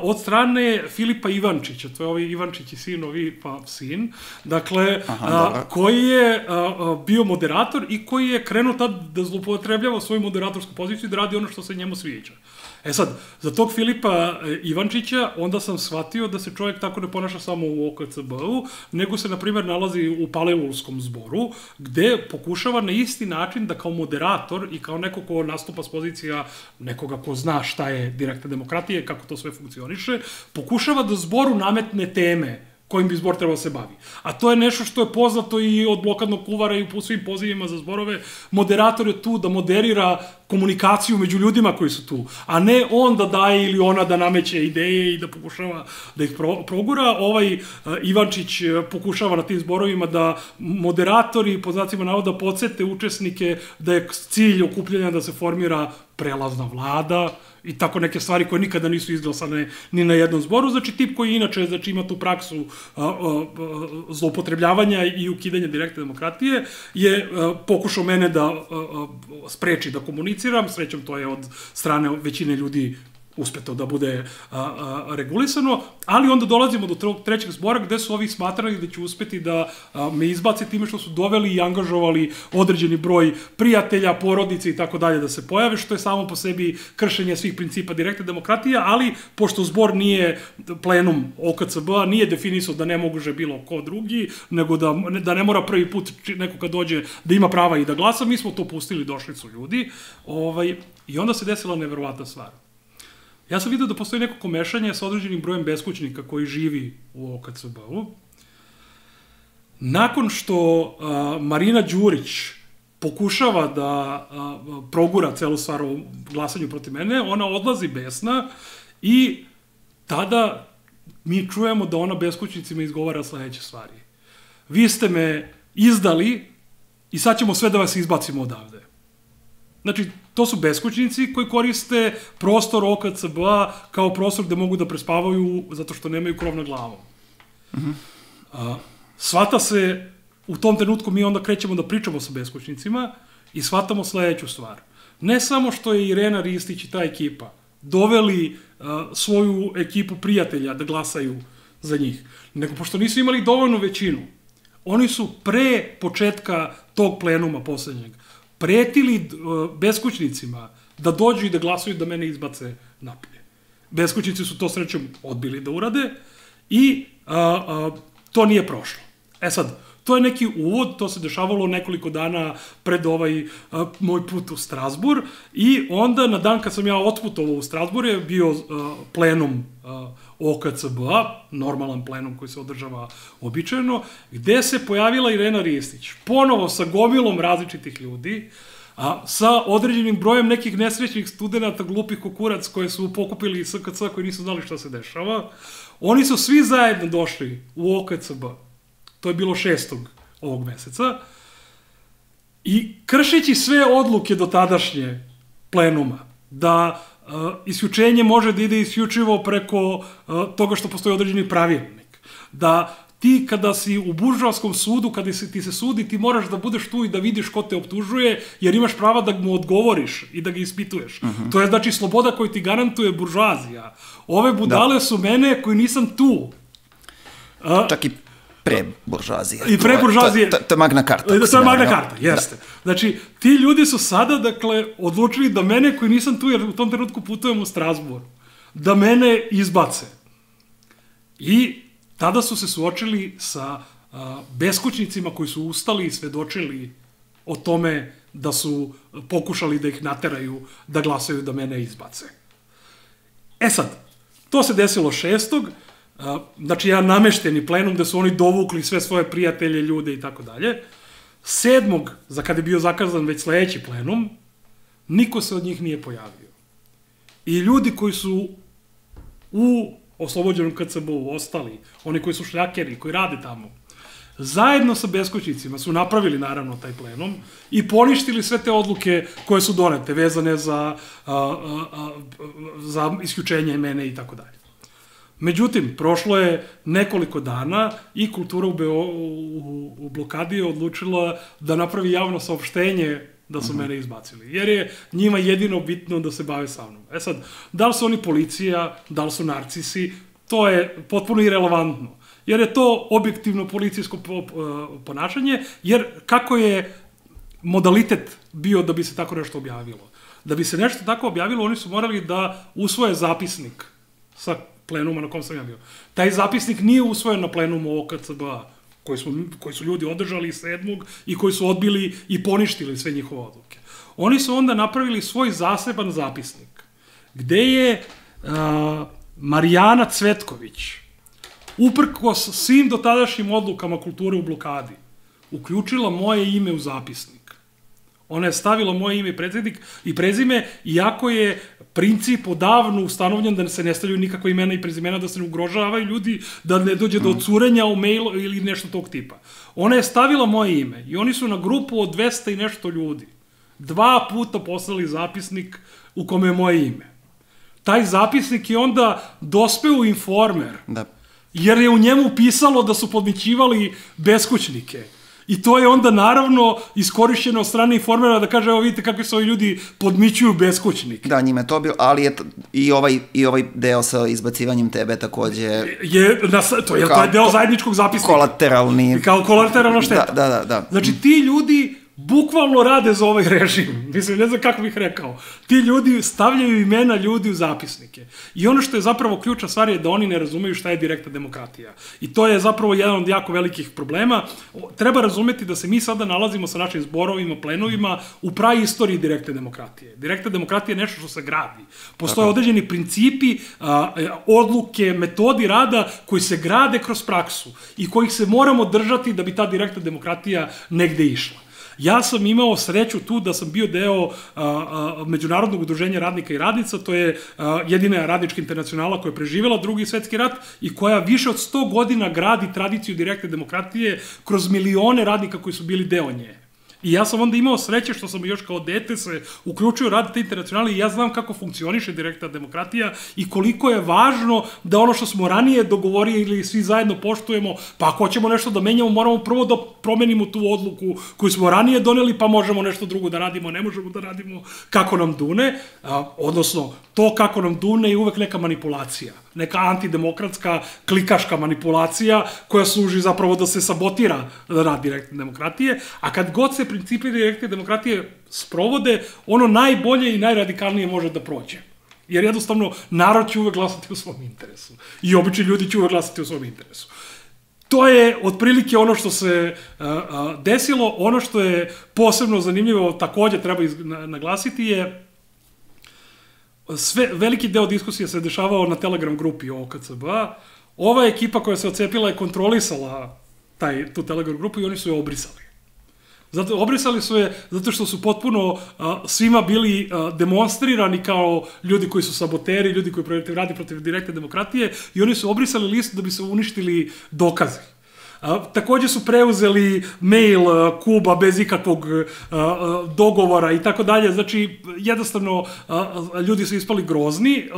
od strane Filipa Ivančića, to je ovaj Ivančić i sinovi, pa sin, dakle, koji je bio moderator i koji je krenuo tad da zloupotrebljava svoju moderatorsku poziciju i da radi ono što se njemu sviđa. Sad, za tog Filipa Ivančića onda sam shvatio da se čovjek tako ne ponaša samo u OKCB-u, nego se, na primjer, nalazi u Palilulskom zboru, gde pokušava na isti način da kao moderator i kao neko ko nastupa s pozicija nekoga ko zna šta je direktna demokratija, kako to sve funkcioniše, pokušava da zboru nametne teme kojim bi zbor trebao se bavi. A to je nešto što je poznato i od blokadnog kuvara i u svim pozivima za zborove. Moderator je tu da moderira komunikaciju među ljudima koji su tu, a ne on da daje ili ona da nameće ideje i da pokušava da ih progura. Ivančić pokušava na tim zborovima da moderatori, po znacima navoda, podsete učesnike da je cilj okupljanja da se formira prelazna vlada i tako neke stvari koje nikada nisu izglasane ni na jednom zboru. Znači, tip koji inače ima tu praksu zloupotrebljavanja i ukidanja direktne demokratije je pokušao mene da spreči da komuniciram. Srećom, to je od strane većine ljudi uspeto da bude regulisano, ali onda dolazimo do trećeg zbora gde su ovi smatrali da će uspeti da me izbace time što su doveli i angažovali određeni broj prijatelja, porodice i tako dalje da se pojave, što je samo po sebi kršenje svih principa direktne demokratije, ali pošto zbor nije plenum OKCB-a, nije definisao da ne može bilo ko drugi, nego da ne mora prvi put neko kad dođe da ima prava i da glasa, mi smo to pustili, došli su ljudi, i onda se desila neverovatna stvar. Ja sam vidio da postoji neko komešanje sa određenim brojem beskućnika koji živi u OKCB-u. Nakon što Marina Đurić pokušava da progura celu stvar o glasanju protiv mene, ona odlazi besna i tada mi čujemo da ona beskućnicima izgovara sledeće stvari. Vi ste me izdali i sad ćemo sve da vas izbacimo odavde. Znači, to su beskućnici koji koriste prostor OKCB-a kao prostor gde mogu da prespavaju zato što nemaju krov nad glavom. Shvata se, u tom trenutku mi onda krećemo da pričamo sa beskućnicima i shvatamo sledeću stvar. Ne samo što je Irena Ristić i ta ekipa doveli svoju ekipu prijatelja da glasaju za njih, nego pošto nisu imali dovoljnu većinu, oni su pre početka tog plenuma poslednjeg pretili beskućnicima da dođu i da glasuju da mene izbace napolje. Beskućnici su to srećom odbili da urade i to nije prošlo. E sad, to je neki uvod, to se dešavalo nekoliko dana pred moj put u Strasbur i onda na dan kad sam ja otputovao u Strasbur je bio plenum OKCB-a, normalan plenum koji se održava običajno, gde se pojavila Irena Ristić, ponovo sa gomilom različitih ljudi, sa određenim brojem nekih nesrećnih studenta, glupih kukurac koje su pokupili iz SKC koji nisu znali šta se dešava. Oni su svi zajedno došli u OKCB. To je bilo 6. ovog meseca. I kršeći sve odluke do tadašnje plenuma, da isključenje može da ide isključivo preko toga što postoji određeni pravilnik, da ti kada si u buržoaskom sudu, kada ti se sudi, ti moraš da budeš tu i da vidiš ko te optužuje, jer imaš prava da mu odgovoriš i da ga ispituješ. To je znači sloboda koju ti garantuje buržoazija. Ove budale su mene koji nisam tu. Čak i pre buržoazije. I pre buržoazije. To je Magna Carta. To je Magna Carta, jeste. Znači, ti ljudi su sada, dakle, odlučili da mene koji nisam tu, jer u tom trenutku putujem u Strasbur, da mene izbace. I tada su se suočili sa beskućnicima koji su ustali i svedočili o tome da su pokušali da ih nateraju da glasaju da mene izbace. E sad, to se desilo 6. Znači, jedan namešteni plenum gde su oni dovukli sve svoje prijatelje, ljude i tako dalje. 7. za kada je bio zakazan već sledeći plenum, niko se od njih nije pojavio. I ljudi koji su u oslobođenom KCB-u ostali, oni koji su šljakeri, koji rade tamo, zajedno sa beskućnicima su napravili naravno taj plenum i poništili sve te odluke koje su donete, vezane za isključenje mene i tako dalje. Međutim, prošlo je nekoliko dana i kultura u blokadi je odlučila da napravi javno saopštenje da su mene izbacili. Jer je njima jedino bitno da se bave sa mnom. E sad, da li su oni policija, da li su narcisi, to je potpuno irelevantno. Jer je to objektivno policijsko ponašanje, jer kako je modalitet bio da bi se tako nešto objavilo? Da bi se nešto tako objavilo, oni su morali da usvoje zapisnik sa plenuma na kom sam ja bio. Taj zapisnik nije usvojen na plenumu OKCB-a, koji su ljudi održali 7. i koji su odbili i poništili sve njihove odluke. Oni su onda napravili svoj zaseban zapisnik, gde je Marijana Cvetković uprkos svim dotadašnjim odlukama kulture u blokadi, uključila moje ime u zapisnik. Ona je stavila moje ime i prezime, iako je princip odavno ustanovljen da se ne stavljaju nikakva imena i prezimena, da se ne ugrožavaju ljudi, da ne dođe do curenja u mailu ili nešto tog tipa. Ona je stavila moje ime i oni su na grupu od 200 i nešto ljudi 2 puta poslali zapisnik u kome je moje ime. Taj zapisnik je onda dospeo u Informer, jer je u njemu pisalo da su podmićivali beskućnike. I to je onda naravno iskorišćeno od strane Informera da kaže, evo vidite kakvi su ovi ljudi podmićuju beskućnike. Da, njima je to bilo, ali je i ovaj deo sa izbacivanjem tebe takođe... To je taj deo zajedničkog zapisnika. Kolateralni... Kao kolateralna šteta. Da. Znači, ti ljudi bukvalno rade za ovaj režim. Mislim, ne znam kako bih rekao. Ti ljudi stavljaju imena ljudi u zapisnike. I ono što je zapravo ključna stvar je da oni ne razumeju šta je direktna demokratija. I to je zapravo jedan od jako velikih problema. Treba razumeti da se mi sada nalazimo sa našim zborovima, plenovima u praistoriji direktne demokratije. Direktna demokratija je nešto što se gradi. Postoje određeni principi, odluke, metodi rada koji se grade kroz praksu i kojih se moramo držati da bi ta direktna demokratija negde išla. Ja sam imao sreću tu da sam bio deo Međunarodnog udruženja radnika i radnica, to je jedina radnička internacionala koja je preživela Drugi svetski rat i koja više od 100 godina gradi tradiciju direktne demokratije kroz milione radnika koji su bili deo nje. I ja sam onda imao sreće što sam još kao dete se uključio u rad te internacionale i ja znam kako funkcioniše direktna demokratija i koliko je važno da ono što smo ranije dogovorili ili svi zajedno poštujemo, pa ako hoćemo nešto da menjamo, moramo prvo da promenimo tu odluku koju smo ranije doneli, pa možemo nešto drugo da radimo, ne možemo da radimo kako nam dune, odnosno to kako nam dune je uvek neka manipulacija. Neka antidemokratska, klikaška manipulacija koja služi zapravo da se sabotira rad direktne demokratije, a kad god se principi direktne demokratije sprovode, ono najbolje i najradikalnije može da prođe. Jer jednostavno narod će uvek glasati u svom interesu. I obični ljudi će uvek glasati u svom interesu. To je otprilike ono što se desilo. Ono što je posebno zanimljivo, takođe treba naglasiti je veliki deo diskusije se dešavao na Telegram grupi OKCB-a. Ova ekipa koja se ocepila je kontrolisala tu Telegram grupu i oni su je obrisali. Obrisali su je zato što su potpuno svima bili demonstrirani kao ljudi koji su saboteri, ljudi koji radi protiv direktne demokratije i oni su obrisali listu da bi se uništili dokazi. Takođe su preuzeli mail Kuba bez ikakvog dogovora i tako dalje, znači jednostavno ljudi su ispali grozni,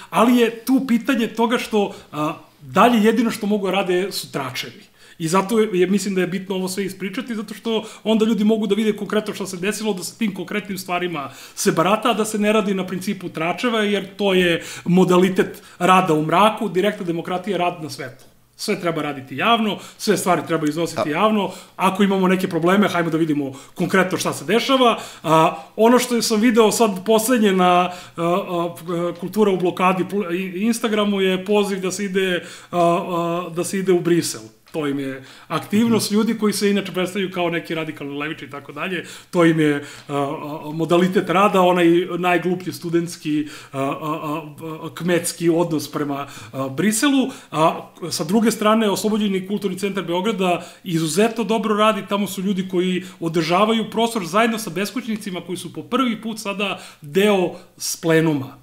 ali je tu pitanje toga što dalje jedino što mogu rade su tračevi. I zato mislim da je bitno ovo sve ispričati, zato što onda ljudi mogu da vide konkretno šta se desilo, da se tim konkretnim stvarima se barata, da se ne radi na principu tračeva, jer to je modalitet rada u mraku, direktna demokratija je rad na svetlu. Sve treba raditi javno, sve stvari treba iznositi javno. Ako imamo neke probleme, hajmo da vidimo konkretno šta se dešava. Ono što sam video sad poslednje na Kultura u blokadi Instagramu je poziv da se ide u Brisel. To im je aktivnost ljudi koji se inače predstavljaju kao neki radikalni leviči i tako dalje. To im je modalitet rada, onaj najgluplji studentski kmetski odnos prema Briselu. Sa druge strane, Oslobođeni kulturni centar Beograda izuzetno dobro radi. Tamo su ljudi koji održavaju prostor zajedno sa beskućnicima koji su po prvi put sada deo plenuma.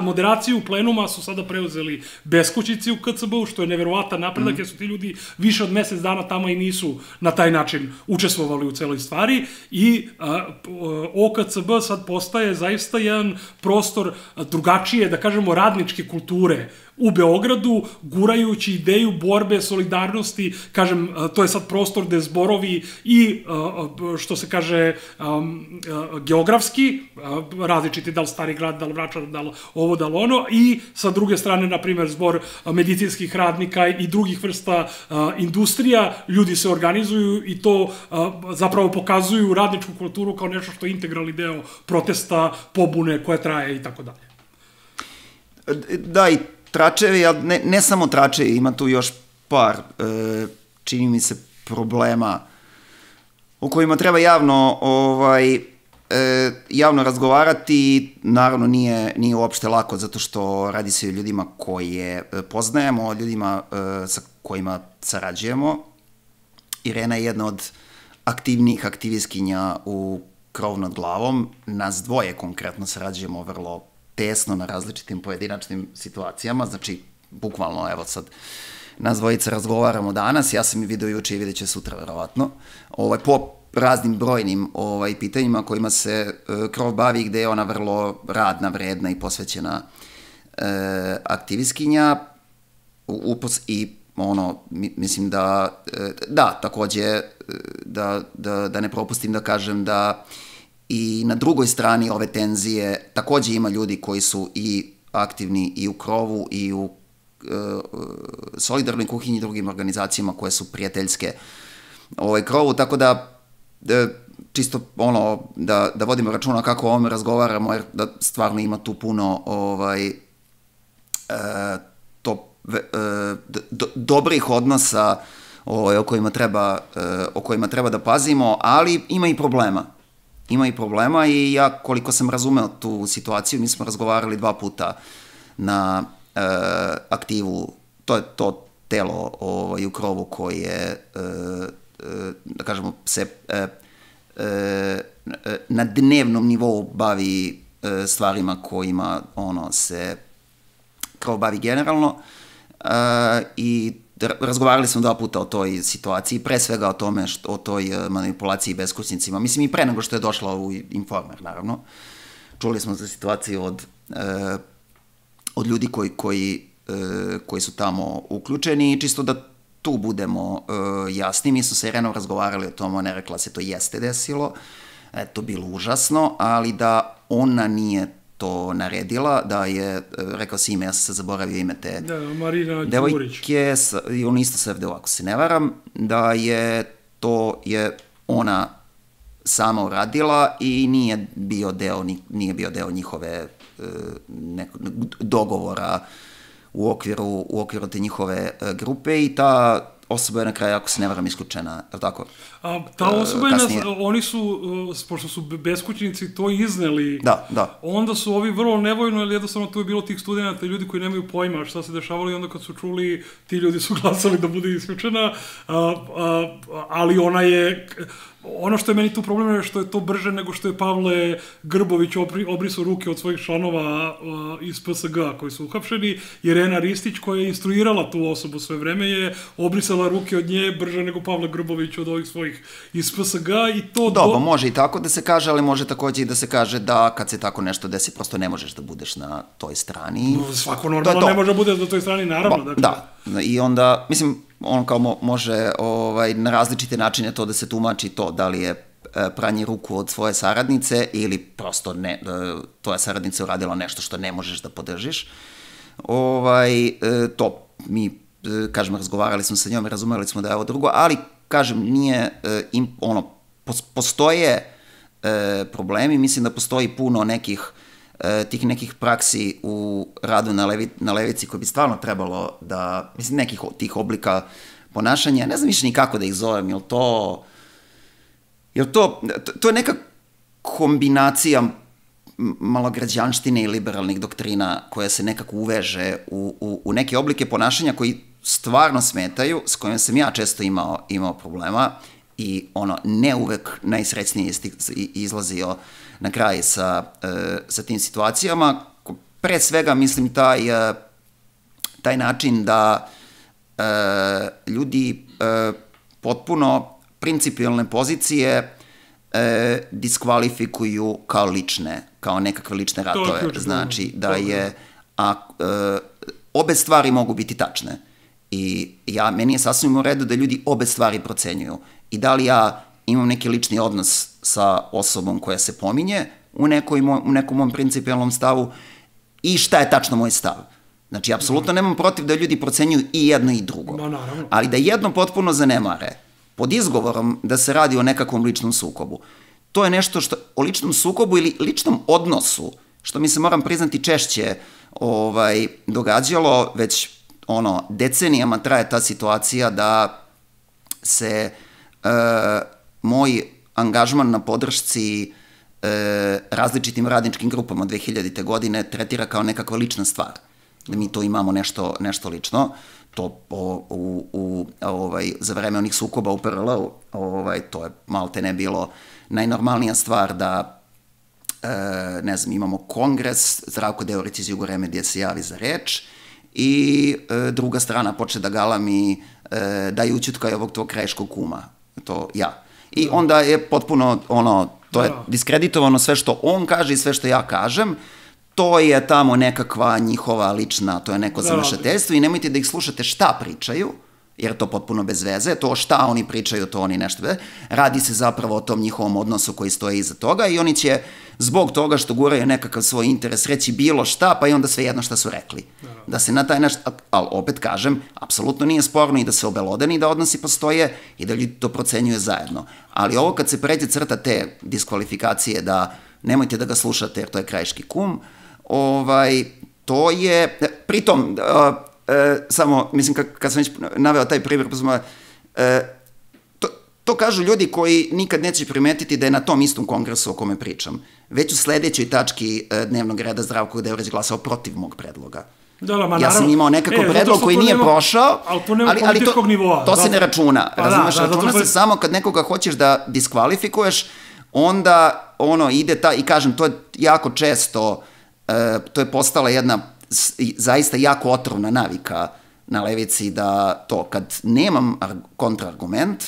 Moderaciju plenuma su sada preuzeli beskućnici u KCB-u, što je neverovatan napredak, jer su ti ljudi više od mesec dana tamo i nisu na taj način učestvovali u celoj stvari i OKCB sad postaje zaista jedan prostor drugačije, da kažemo, radničke kulture u Beogradu, gurajući ideju borbe, solidarnosti, kažem, to je sad prostor gde zborovi i, što se kaže, geografski, različiti, da li Stari grad, da li Vračar, da li ovo, da li ono, i sa druge strane, na primjer, zbor medicinskih radnika i drugih vrsta industrija, ljudi se organizuju i to zapravo pokazuju radničku kulturu kao nešto što je integralni deo protesta, pobune koja traje i tako dalje. Da, i tračevi, ali ne samo tračevi, ima tu još par, čini mi se, problema u kojima treba javno javno razgovarati, naravno nije uopšte lako, zato što radi se o ljudima koje poznajemo, o ljudima sa kojima sarađujemo. Irena je jedna od aktivnijih aktivistkinja u Krov nad glavom. Nas dvoje konkretno sarađujemo vrlo tesno na različitim pojedinačnim situacijama, znači bukvalno evo sad nas dvojice razgovaramo danas, ja sam i video juče i vidjet će sutra verovatno, po raznim brojnim pitanjima kojima se Krov bavi, gde je ona vrlo radna, vredna i posvećena aktivistkinja i mislim da takođe da ne propustim da kažem da i na drugoj strani ove tenzije takođe ima ljudi koji su i aktivni i u Krovu i u Solidarnoj kuhinji i drugim organizacijama koje su prijateljske Krovu, tako da čisto da vodimo računa kako o ovome razgovaramo, jer da stvarno ima tu puno dobrih odnosa o kojima treba da pazimo, ali ima i problema. Ima i problema i ja, koliko sam razumeo tu situaciju, mi smo razgovarali 2 puta na aktivu, to je to telo u Krovu koje, da kažemo, se na dnevnom nivou bavi stvarima kojima se Krov bavi generalno, i razgovarali smo 2 puta o toj situaciji, pre svega o tome, o toj manipulaciji beskućnicima. Mislim, i pre nego što je došla u Informer, naravno. Čuli smo za situaciju od ljudi koji su tamo uključeni, i čisto da tu budemo jasni. Mi smo sa Irenom razgovarali o tom, ona je rekla se to jeste desilo, to bilo užasno, ali da ona nije to naredila, da je, rekao si ime, ja sam se zaboravio ime te devojke, i on isto se ovako se ne varam, da je to ona sama uradila i nije bio deo njihove dogovora u okviru te njihove grupe, i ta osoba je na kraju, ako se ne varam, isključena, je li tako? Ta osoba je, oni su, pošto su beskućnici to izneli, onda su ovi vrlo nevojno, jer jednostavno tu je bilo tih studenta i ljudi koji nemaju pojma šta se dešavalo, i onda kad su čuli, ti ljudi su glasali da bude isključena, ali ona je... Ono što je meni tu problem je što je to brže nego što je Pavle Grbović obrisao ruke od svojih članova iz PSG koji su uhapšeni. Irena Ristić, koja je instruirala tu osobu sve vreme, je obrisala ruke od nje brže nego Pavle Grbović od ovih svojih iz PSG, i to... Dobro, može i tako da se kaže, ali može takođe i da se kaže da kad se tako nešto desi, prosto ne možeš da budeš na toj strani. Svako normalno ne može da bude na toj strani, naravno. Da, i onda, mislim, on kao može na različite načine to da se tumači to, da li je pranje ruku od svoje saradnice ili prosto ne, tvoja saradnica uradila nešto što ne možeš da podržiš. To mi, kažem, razgovarali smo sa njom i razumeli smo da je ovo drugo, ali, kažem, nije, postoje problemi, mislim da postoji puno tih nekih praksi u radu na levici koji bi stvarno trebalo da, mislim, nekih tih oblika ponašanja, ne znam više ni kako da ih zovem, to je neka kombinacija malograđanštine i liberalnih doktrina koja se nekako uveže u neke oblike ponašanja koji stvarno smetaju, s kojima sam ja često imao problema, i ne uvek najsrećnije izlazio na kraj sa tim situacijama. Pre svega, mislim, taj način da ljudi potpuno principijalne pozicije diskvalifikuju kao lične, kao nekakve lične ratove. Znači, da je obe stvari mogu biti tačne. I meni je sasvim u redu da ljudi obe stvari procenjuju. I da li ja imam neki lični odnos sa osobom koja se pominje u nekom mom principijalnom stavu, i šta je tačno moj stav. Znači, apsolutno nemam protiv da ljudi procenjuju i jedno i drugo. Ali da jedno potpuno zanemare, pod izgovorom da se radi o nekakvom ličnom sukobu. To je nešto što, o ličnom sukobu ili ličnom odnosu, što mi se, moram priznati, češće događalo, već decenijama traje ta situacija da se moj angažman na podršci različitim radničkim grupama od 2000. godine tretira kao nekakva lična stvar. Da mi to imamo nešto lično. To za vreme onih sukoba u PRL-u, to je malte ne bilo najnormalnija stvar da, ne znam, imamo kongres, Zdravko Deurić iz Jugoremedije se javi za reč i druga strana počne da galami da je ućutkaj ovog tvog krajiškog kuma. To ja. I onda je potpuno, to je diskreditovano sve što on kaže i sve što ja kažem. To je tamo nekakva njihova lična, to je neko zamešateljstvo i nemojte da ih slušate šta pričaju, jer je to potpuno bez veze, to šta oni pričaju, to oni nešto bez. Radi se zapravo o tom njihovom odnosu koji stoji iza toga i oni će zbog toga što guraju nekakav svoj interes reći bilo šta, pa i onda sve jedno šta su rekli. Da se na taj nešto, ali opet kažem, apsolutno nije sporno i da se obelodeni, da odnosi postoje i da ljudi to procenjuje zajedno. Ali ovo kad se pređe crta te diskvalifikacije da nemojte da ga slušate jer to je krajiški kum, to je, pritom, samo, mislim, kad sam već naveo taj primjer, to kažu ljudi koji nikad neće primetiti da je na tom istom kongresu o kome pričam. Već u sledećoj tački dnevnog reda Zdravko Deurić glasao protiv mog predloga. Ja sam imao nekakav predlog koji nije prošao, ali to se ne računa. Razumeš, računa se samo kad nekoga hoćeš da diskvalifikuješ, onda ide i kažem, to je jako često, to je postala jedna zaista jako otrovna navika na levici da to, kad nemam kontraargument,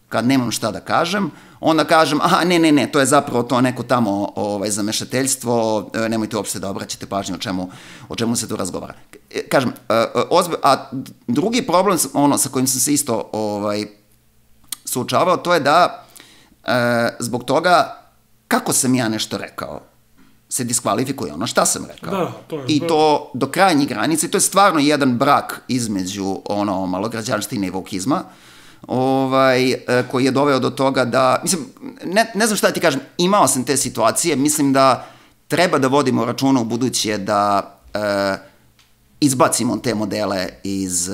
kad nemam šta da kažem, onda kažem, aha, ne, to je zapravo to neko tamo zamešateljstvo, nemojte uopšte da obraćate pažnju o čemu se tu razgovara. Kažem, a drugi problem, sa kojim sam se isto suočavao, to je da zbog toga kako sam ja nešto rekao, se diskvalifikuje šta sam rekao. I to do krajnjih granica, i to je stvarno jedan brak između malograđanština i vokizma, koji je doveo do toga da, mislim, ne znam šta da ti kažem, imao sam te situacije, mislim da treba da vodimo računa u buduće da izbacimo te modele iz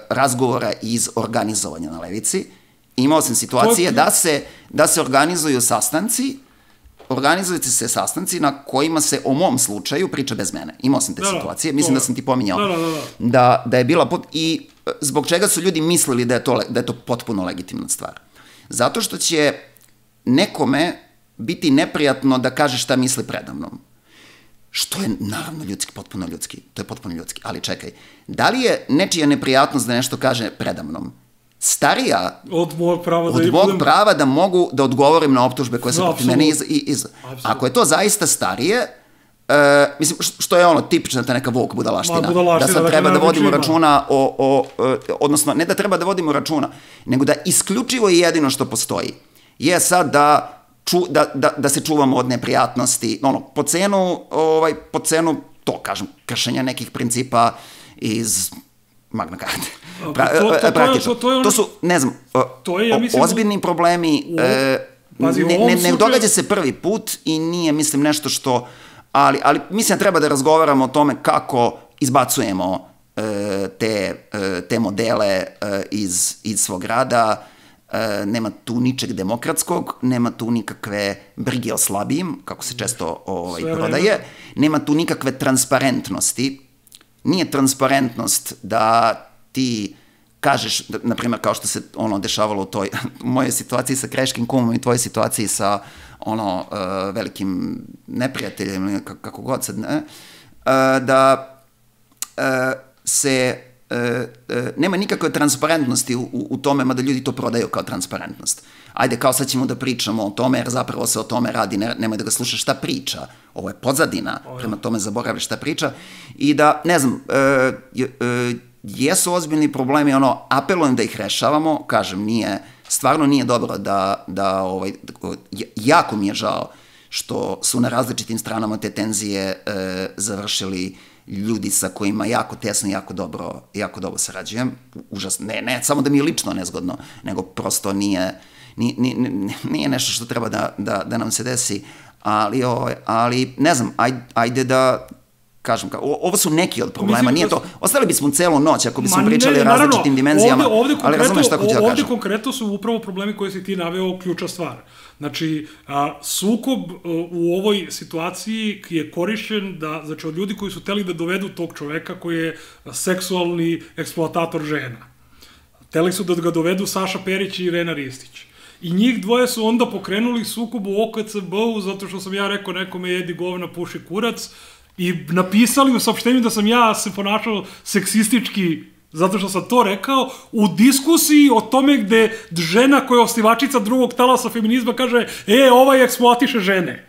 razgovora i iz organizovanja na levici. Imao sam situacije da se organizuju sastanci, na kojima se o mom slučaju priča bez mene. Imao sam te situacije, mislim da sam ti pominjao da je bila, i zbog čega su ljudi mislili da je to potpuno legitimna stvar. Zato što će nekome biti neprijatno da kaže šta misli predamnom. Što je naravno ljudski, potpuno ljudski. To je potpuno ljudski. Ali čekaj, da li je nečija neprijatnost da nešto kaže predamnom starija od mog prava da mogu da odgovorim na optužbe koje se protiv mene ako je to zaista starije, mislim, što je tipična ta neka woke budalaština, da sad treba da vodimo računa odnosno, ne da treba da vodimo računa, nego da isključivo i jedino što postoji je sad da se čuvamo od neprijatnosti, po cenu, to kažem, kršenja nekih principa iz Magna Carte. Praktično. To su, ne znam, ozbiljni problemi, ne događa se prvi put i nije, mislim, nešto što, ali mislim da treba da razgovaramo o tome kako izbacujemo te modele iz svog rada. Nema tu ničeg demokratskog, nema tu nikakve brige o slabijim, kako se često prodaje, nema tu nikakve transparentnosti. Nije transparentnost da ti kažeš, na primjer, kao što se dešavalo u mojoj situaciji sa krajiškim kumom i tvojoj situaciji sa velikim neprijateljem, kako god sad, da se nema nikakve transparentnosti u tome, mada ljudi to prodaju kao transparentnost. Ajde, kao sad ćemo da pričamo o tome, jer zapravo se o tome radi, nemoj da ga slušaš šta priča. Ovo je pozadina, prema tome zaboravljaš šta priča. I da, ne znam, jesu ozbiljni problemi, apelujem da ih rešavamo, kažem, stvarno nije dobro jako mi je žao što su na različitim stranama te tenzije završili ljudi sa kojima jako tesno i jako dobro sarađujem. Užasno, ne samo da mi je lično nezgodno, nego prosto nije nešto što treba da nam se desi, ali ne znam, ajde da kažem, ovo su neki od problema, nije to, ostali bismo celu noć ako bismo pričali o različitim dimenzijama, ali razumeš šta hoću da kažem. Ovde konkretno su upravo problemi koje si ti naveo ključa stvar. Znači, sukob u ovoj situaciji je korišćen da, znači, od ljudi koji su hteli da dovedu tog čoveka koji je seksualni eksploatator žena. Hteli su da ga dovedu Saša Perić i Irena Ristić. I njih dvoje su onda pokrenuli sukob u OKCB-u zato što sam ja rekao nekome jedi govna, puši kurac i napisali u saopštenju da sam ja se ponašao seksistički zato što sam to rekao, u diskusiji o tome gde žena koja je osnivačica drugog talasa feminizma kaže ovaj eksploatiše žene.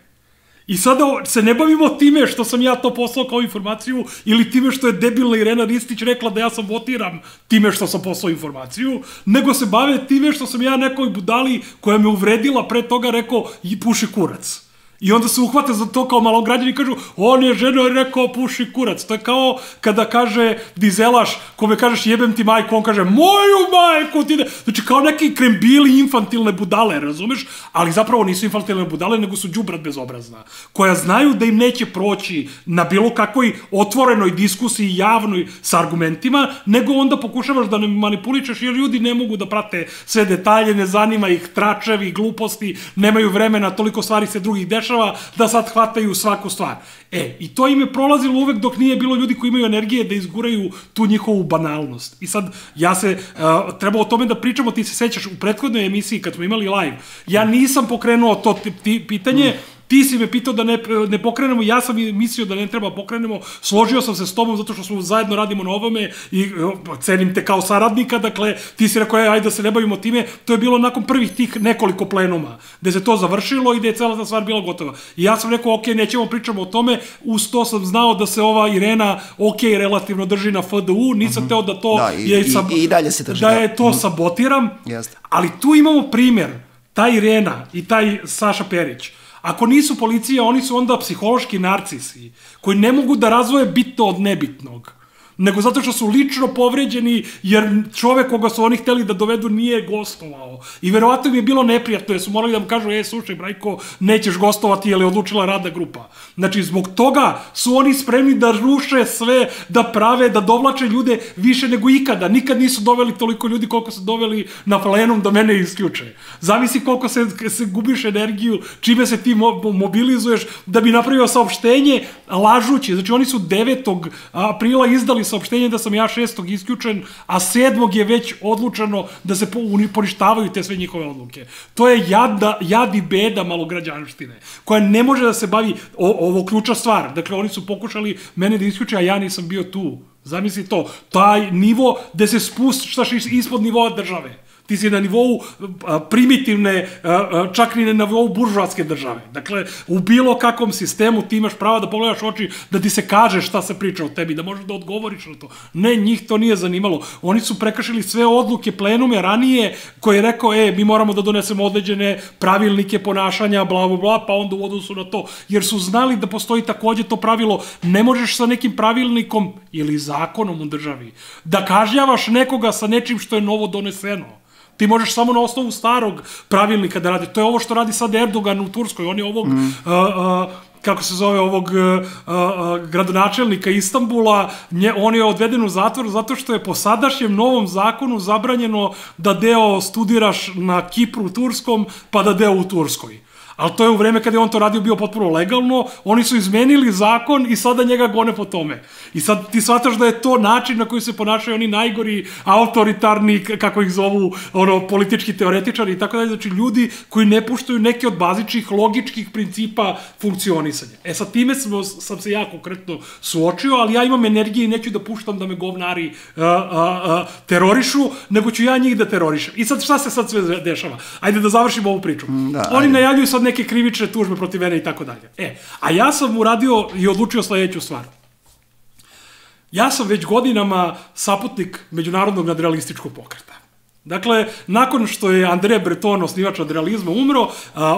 I sada se ne bavimo time što sam ja to poslao kao informaciju ili time što je debilna Irena Ristić rekla da ja sabotiram time što sam poslao informaciju, nego se bave time što sam ja nekoj budali koja me uvredila pre toga rekao i puši kurac. I onda se uhvate za to kao malograđani i kažu on je ženo rekao puši kurac. To je kao kada kaže dizelaš, kome kažeš jebem ti majku, on kaže moju majku ti ne... Znači kao neki krembili infantilne budale, razumeš? Ali zapravo nisu infantilne budale, nego su đubrad bezobrazna. Koja znaju da im neće proći na bilo kakvoj otvorenoj diskusiji javnoj sa argumentima, nego onda pokušavaš da ne manipuličeš jer ljudi ne mogu da prate sve detalje, ne zanima ih tračevi, gluposti, nemaju vremena, toliko stvari se drugih dešava da sad hvataju svaku stvar. I to im je prolazilo uvek dok nije bilo ljudi koji imaju energije da izguraju tu njihovu banalnost. I sad, treba o tome da pričamo, ti se sećaš u prethodnoj emisiji kad smo imali live, ja nisam pokrenuo to pitanje, ti si me pitao da ne pokrenemo, ja sam mislio da ne treba pokrenemo, složio sam se s tobom zato što smo zajedno radimo na ovome i cenim te kao saradnika, dakle, ti si rekao, ajde da se ne bavimo time, to je bilo nakon prvih tih nekoliko plenuma, gde se to završilo i gde je cela ta stvar bila gotova. I ja sam rekao, nećemo pričamo o tome, uz to sam znao da se ova Irena, relativno drži na FDU, nisam teo da to... I dalje se drži. Da je to sabotiram, ali tu imamo primer, ta Irena i taj Saša Perić. Ako nisu policija, oni su onda psihološki narcisi, koji ne mogu da razvoje bitno od nebitnog, nego zato što su lično povređeni, jer čovek koga su oni hteli da dovedu nije gostovao. I verovatno im je bilo neprijatno, jer su morali da mu kažu, slušaj, Brajko, nećeš gostovati, jer je odlučila radna grupa. Znači, zbog toga su oni spremni da ruše sve, da prave, da dovlače ljude više nego ikada. Nikad nisu doveli toliko ljudi koliko su doveli na plenum da mene isključe. Zavisi koliko se gubiš energiju, čime se ti mobilizuješ, da bi napravio saopštenje lažući. Znači, oni su 9. aprila izdali saopštenje da sam ja 6. isključen, a 7. je već odlučeno da se poništavaju te sve njihove odluke. To je jad i beda malograđanštine, koja ne može da se bavi ovo ključa stvar. Dakle, oni su pokušali mene da isključe, a ja nisam bio tu. Zamisli to. Taj nivo gde se spuštaš ispod nivoa države. Ti si na nivou primitivne, čak ni na nivou buržoatske države. Dakle, u bilo kakvom sistemu ti imaš prava da pogledaš oči, da ti se kaže šta se priča o tebi, da možeš da odgovoriš na to. Ne, njih to nije zanimalo. Oni su prekršili sve odluke plenume ranije, koji je rekao, mi moramo da donesemo određene pravilnike ponašanja, bla, bla, bla, pa onda u odnosu na to. Jer su znali da postoji takođe to pravilo, ne možeš sa nekim pravilnikom ili zakonom u državi da kažnjavaš nekoga sa nečim što je novo doneseno. Ti možeš samo na osnovu starog pravilnika da radi. To je ovo što radi sad Erdogan u Turskoj. On je ovog, kako se zove, ovog gradonačelnika Istanbula, on je odveden u zatvor zato što je po sadašnjem novom zakonu zabranjeno da deo studiraš na Kipru turskom, pa da deo u Turskoj. Ali to je u vreme kada je on to radio bio potpuno legalno, oni su izmenili zakon i sada njega gone po tome. I sad ti shvataš da je to način na koji se ponašaju oni najgori autoritarni, kako ih zovu, politički teoretičari i tako dalje, znači ljudi koji ne puštaju neke od bazičnih logičkih principa funkcionisanja. Sa time sam se ja konkretno suočio, ali ja imam energije i neću da puštam da me govnari terorišu, nego ću ja njih da terorišem. I sad šta se sad sve dešava? Ajde da završimo ovu priču. Oni najavljuju sad neke krivične tužbe protiv mene i tako dalje. A ja sam uradio i odlučio sledeću stvar. Ja sam već godinama saputnik međunarodnog nadrealističkog pokreta. Dakle, nakon što je André Breton, osnivač nadrealizma, umro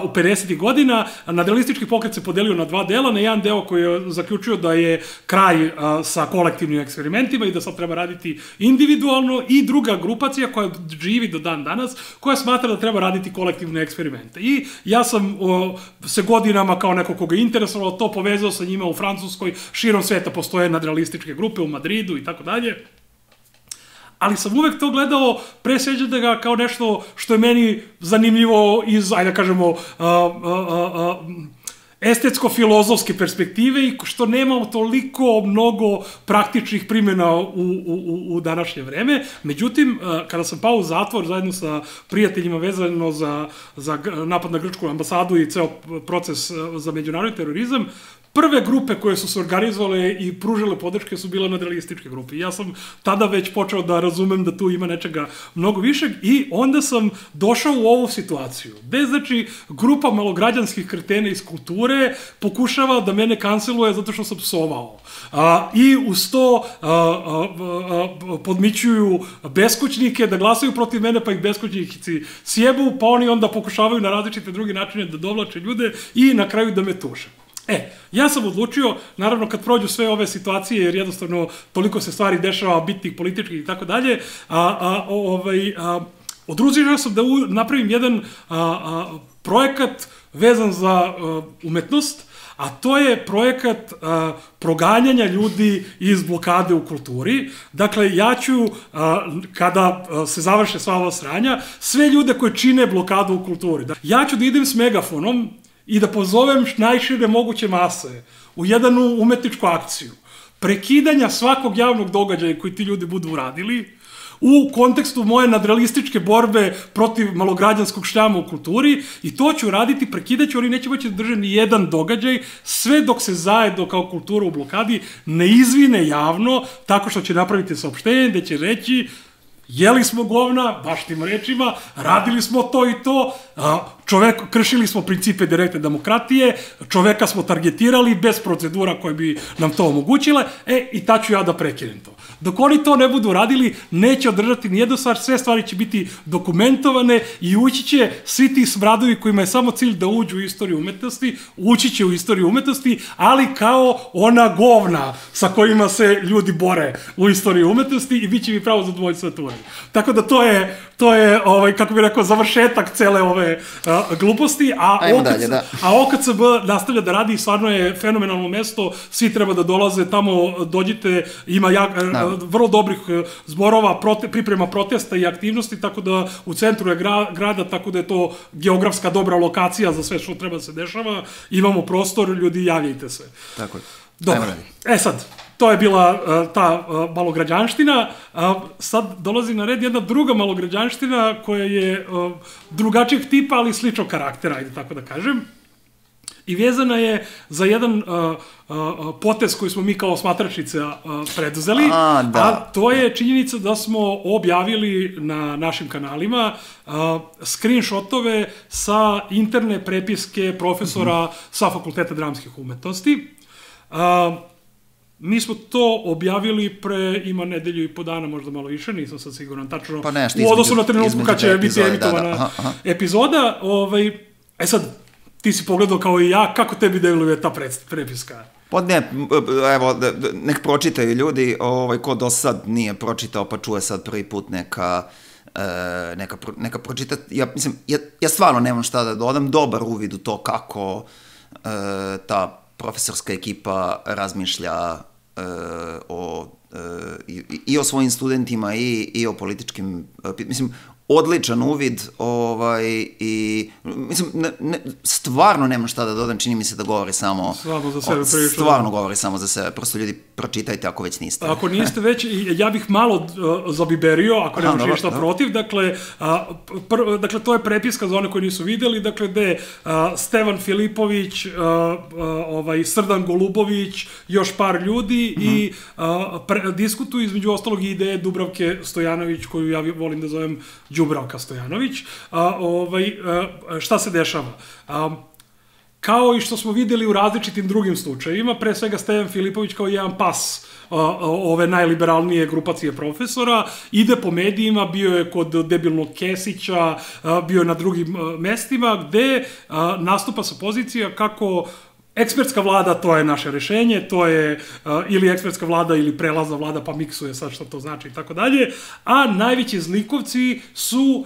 u 50. godina, nadrealistički pokret se podelio na dva dela, na jedan deo koji je zaključio da je kraj sa kolektivnim eksperimentima i da sad treba raditi individualno, i druga grupacija koja živi do dan danas, koja smatra da treba raditi kolektivne eksperimente. I ja sam se godinama kao neko koga je interesovalo to povezao sa njima u Francuskoj, širom sveta postoje nadrealističke grupe u Madridu i tako dalje. Ali sam uvek to gledao pre svega kao nešto što je meni zanimljivo iz, ajde da kažemo, estetsko-filozofske perspektive i što nema toliko mnogo praktičnih primjena u današnje vreme. Međutim, kada sam pao u zatvor zajedno sa prijateljima vezano za napad na grčku ambasadu i ceo proces za međunarodni terorizam, prve grupe koje su se organizovale i pružile podrške su bile nadrealističke grupe. Ja sam tada već počeo da razumem da tu ima nečega mnogo višeg i onda sam došao u ovu situaciju. Gde, znači, grupa malograđanskih kretena iz kulture pokušava da mene kanceluje zato što sam psovao. I uz to podmićuju beskućnike da glasaju protiv mene, pa ih beskućnici sjebu, pa oni onda pokušavaju na različite druge načine da dovlače ljude i na kraju da me tuže. Ja sam odlučio, naravno kad prođu sve ove situacije, jer jednostavno toliko se stvari dešava, bitnih, političkih i tako dalje, odlučio sam da napravim jedan projekat vezan za umetnost, a to je projekat proganjanja ljudi iz blokade u kulturi. Dakle, ja ću, kada se završe sva ova sranja, sve ljude koje čine blokadu u kulturi, ja ću da idem s megafonom i da pozovem najšire moguće mase u jednu umetničku akciju prekidanja svakog javnog događaja koji ti ljudi budu uradili u kontekstu moje nadrealističke borbe protiv malograđanskog šljama u kulturi, i to ću raditi, prekidaću, oni neće moći da drže ni jedan događaj, sve dok se zajedno kao kultura u blokadi ne izvine javno, tako što će napraviti saopštenje gde će reći: jeli smo govna, baš tim rečima, radili smo to i to, kršili smo principe direktne demokratije, čoveka smo targetirali bez procedura koje bi nam to omogućile, i tad ću ja da prekinem to. Dok oni to ne budu radili, neće održati nijednu stvar, sve stvari će biti dokumentovane i ući će svi ti smradovi kojima je samo cilj da uđu u istoriju umetnosti, ući će u istoriju umetnosti, ali kao ona govna sa kojima se ljudi bore u istoriju umetnosti, i bit će mi pravo zadovoljstvo to. Tako da to je, kako bih rekao, završetak cele ove gluposti, a OKCB nastavlja da radi i stvarno je fenomenalno mesto, svi treba da dolaze tamo, dođite, ima vrlo dobrih zborova, priprema protesta i aktivnosti, tako da u centru je grada, tako da je to geografska dobra lokacija za sve što treba da se dešava, imamo prostor, ljudi, javljajte se. Tako je. Dobro, sad, to je bila ta malograđanština. Sad dolazi na red jedna druga malograđanština koja je drugačijeg tipa, ali sličnog karaktera, ajde tako da kažem. I vezana je za jedan potez koji smo mi kao smatračnice preduzeli, a to je činjenica da smo objavili na našim kanalima screenshotove sa interne prepiske profesora sa Fakulteta dramskih umetnosti. Mi smo to objavili pre, ima nedelju i po dana, možda malo više, nisam sad siguran tačno, u odnosu na trenutku kad će biti emitovana epizoda. Sad, ti si pogledao kao i ja, kako tebi deluje ta prepiska? Pa ne, evo, nek pročitaju ljudi, ko do sad nije pročitao pa čuje sad prvi put neka pročitati. Ja stvarno nemam šta da dodam, dobar uvid u to kako ta profesorska ekipa razmišlja i o svojim studentima i o političkim, mislim, odličan uvid i mislim, stvarno nemam šta da dodam, čini mi se da govori samo stvarno govori samo za sebe, prosto ljudi pročitajte ako već niste. Ako niste već, ja bih malo zabiberio, ako nemaš ništa protiv, dakle to je prepiska za one koji nisu videli, dakle gde Stevan Filipović, Srdan Golubović, još par ljudi i diskutuju između ostalog i ideje Dubravke Stojanović, koju ja volim da zovem Đubravka Stojanović. Šta se dešava? kao i što smo videli u različitim drugim slučajevima, pre svega Stevan Filipović kao jedan pas ove najliberalnije grupacije profesora, ide po medijima, bio je kod debilnog Kesića, bio je na drugim mestima, gde nastupa sa pozicija kako ekspertska vlada, to je naše rešenje, to je ili ekspertska vlada ili prelazna vlada, pa miksuje sad što to znači i tako dalje, a najveći zlikovci su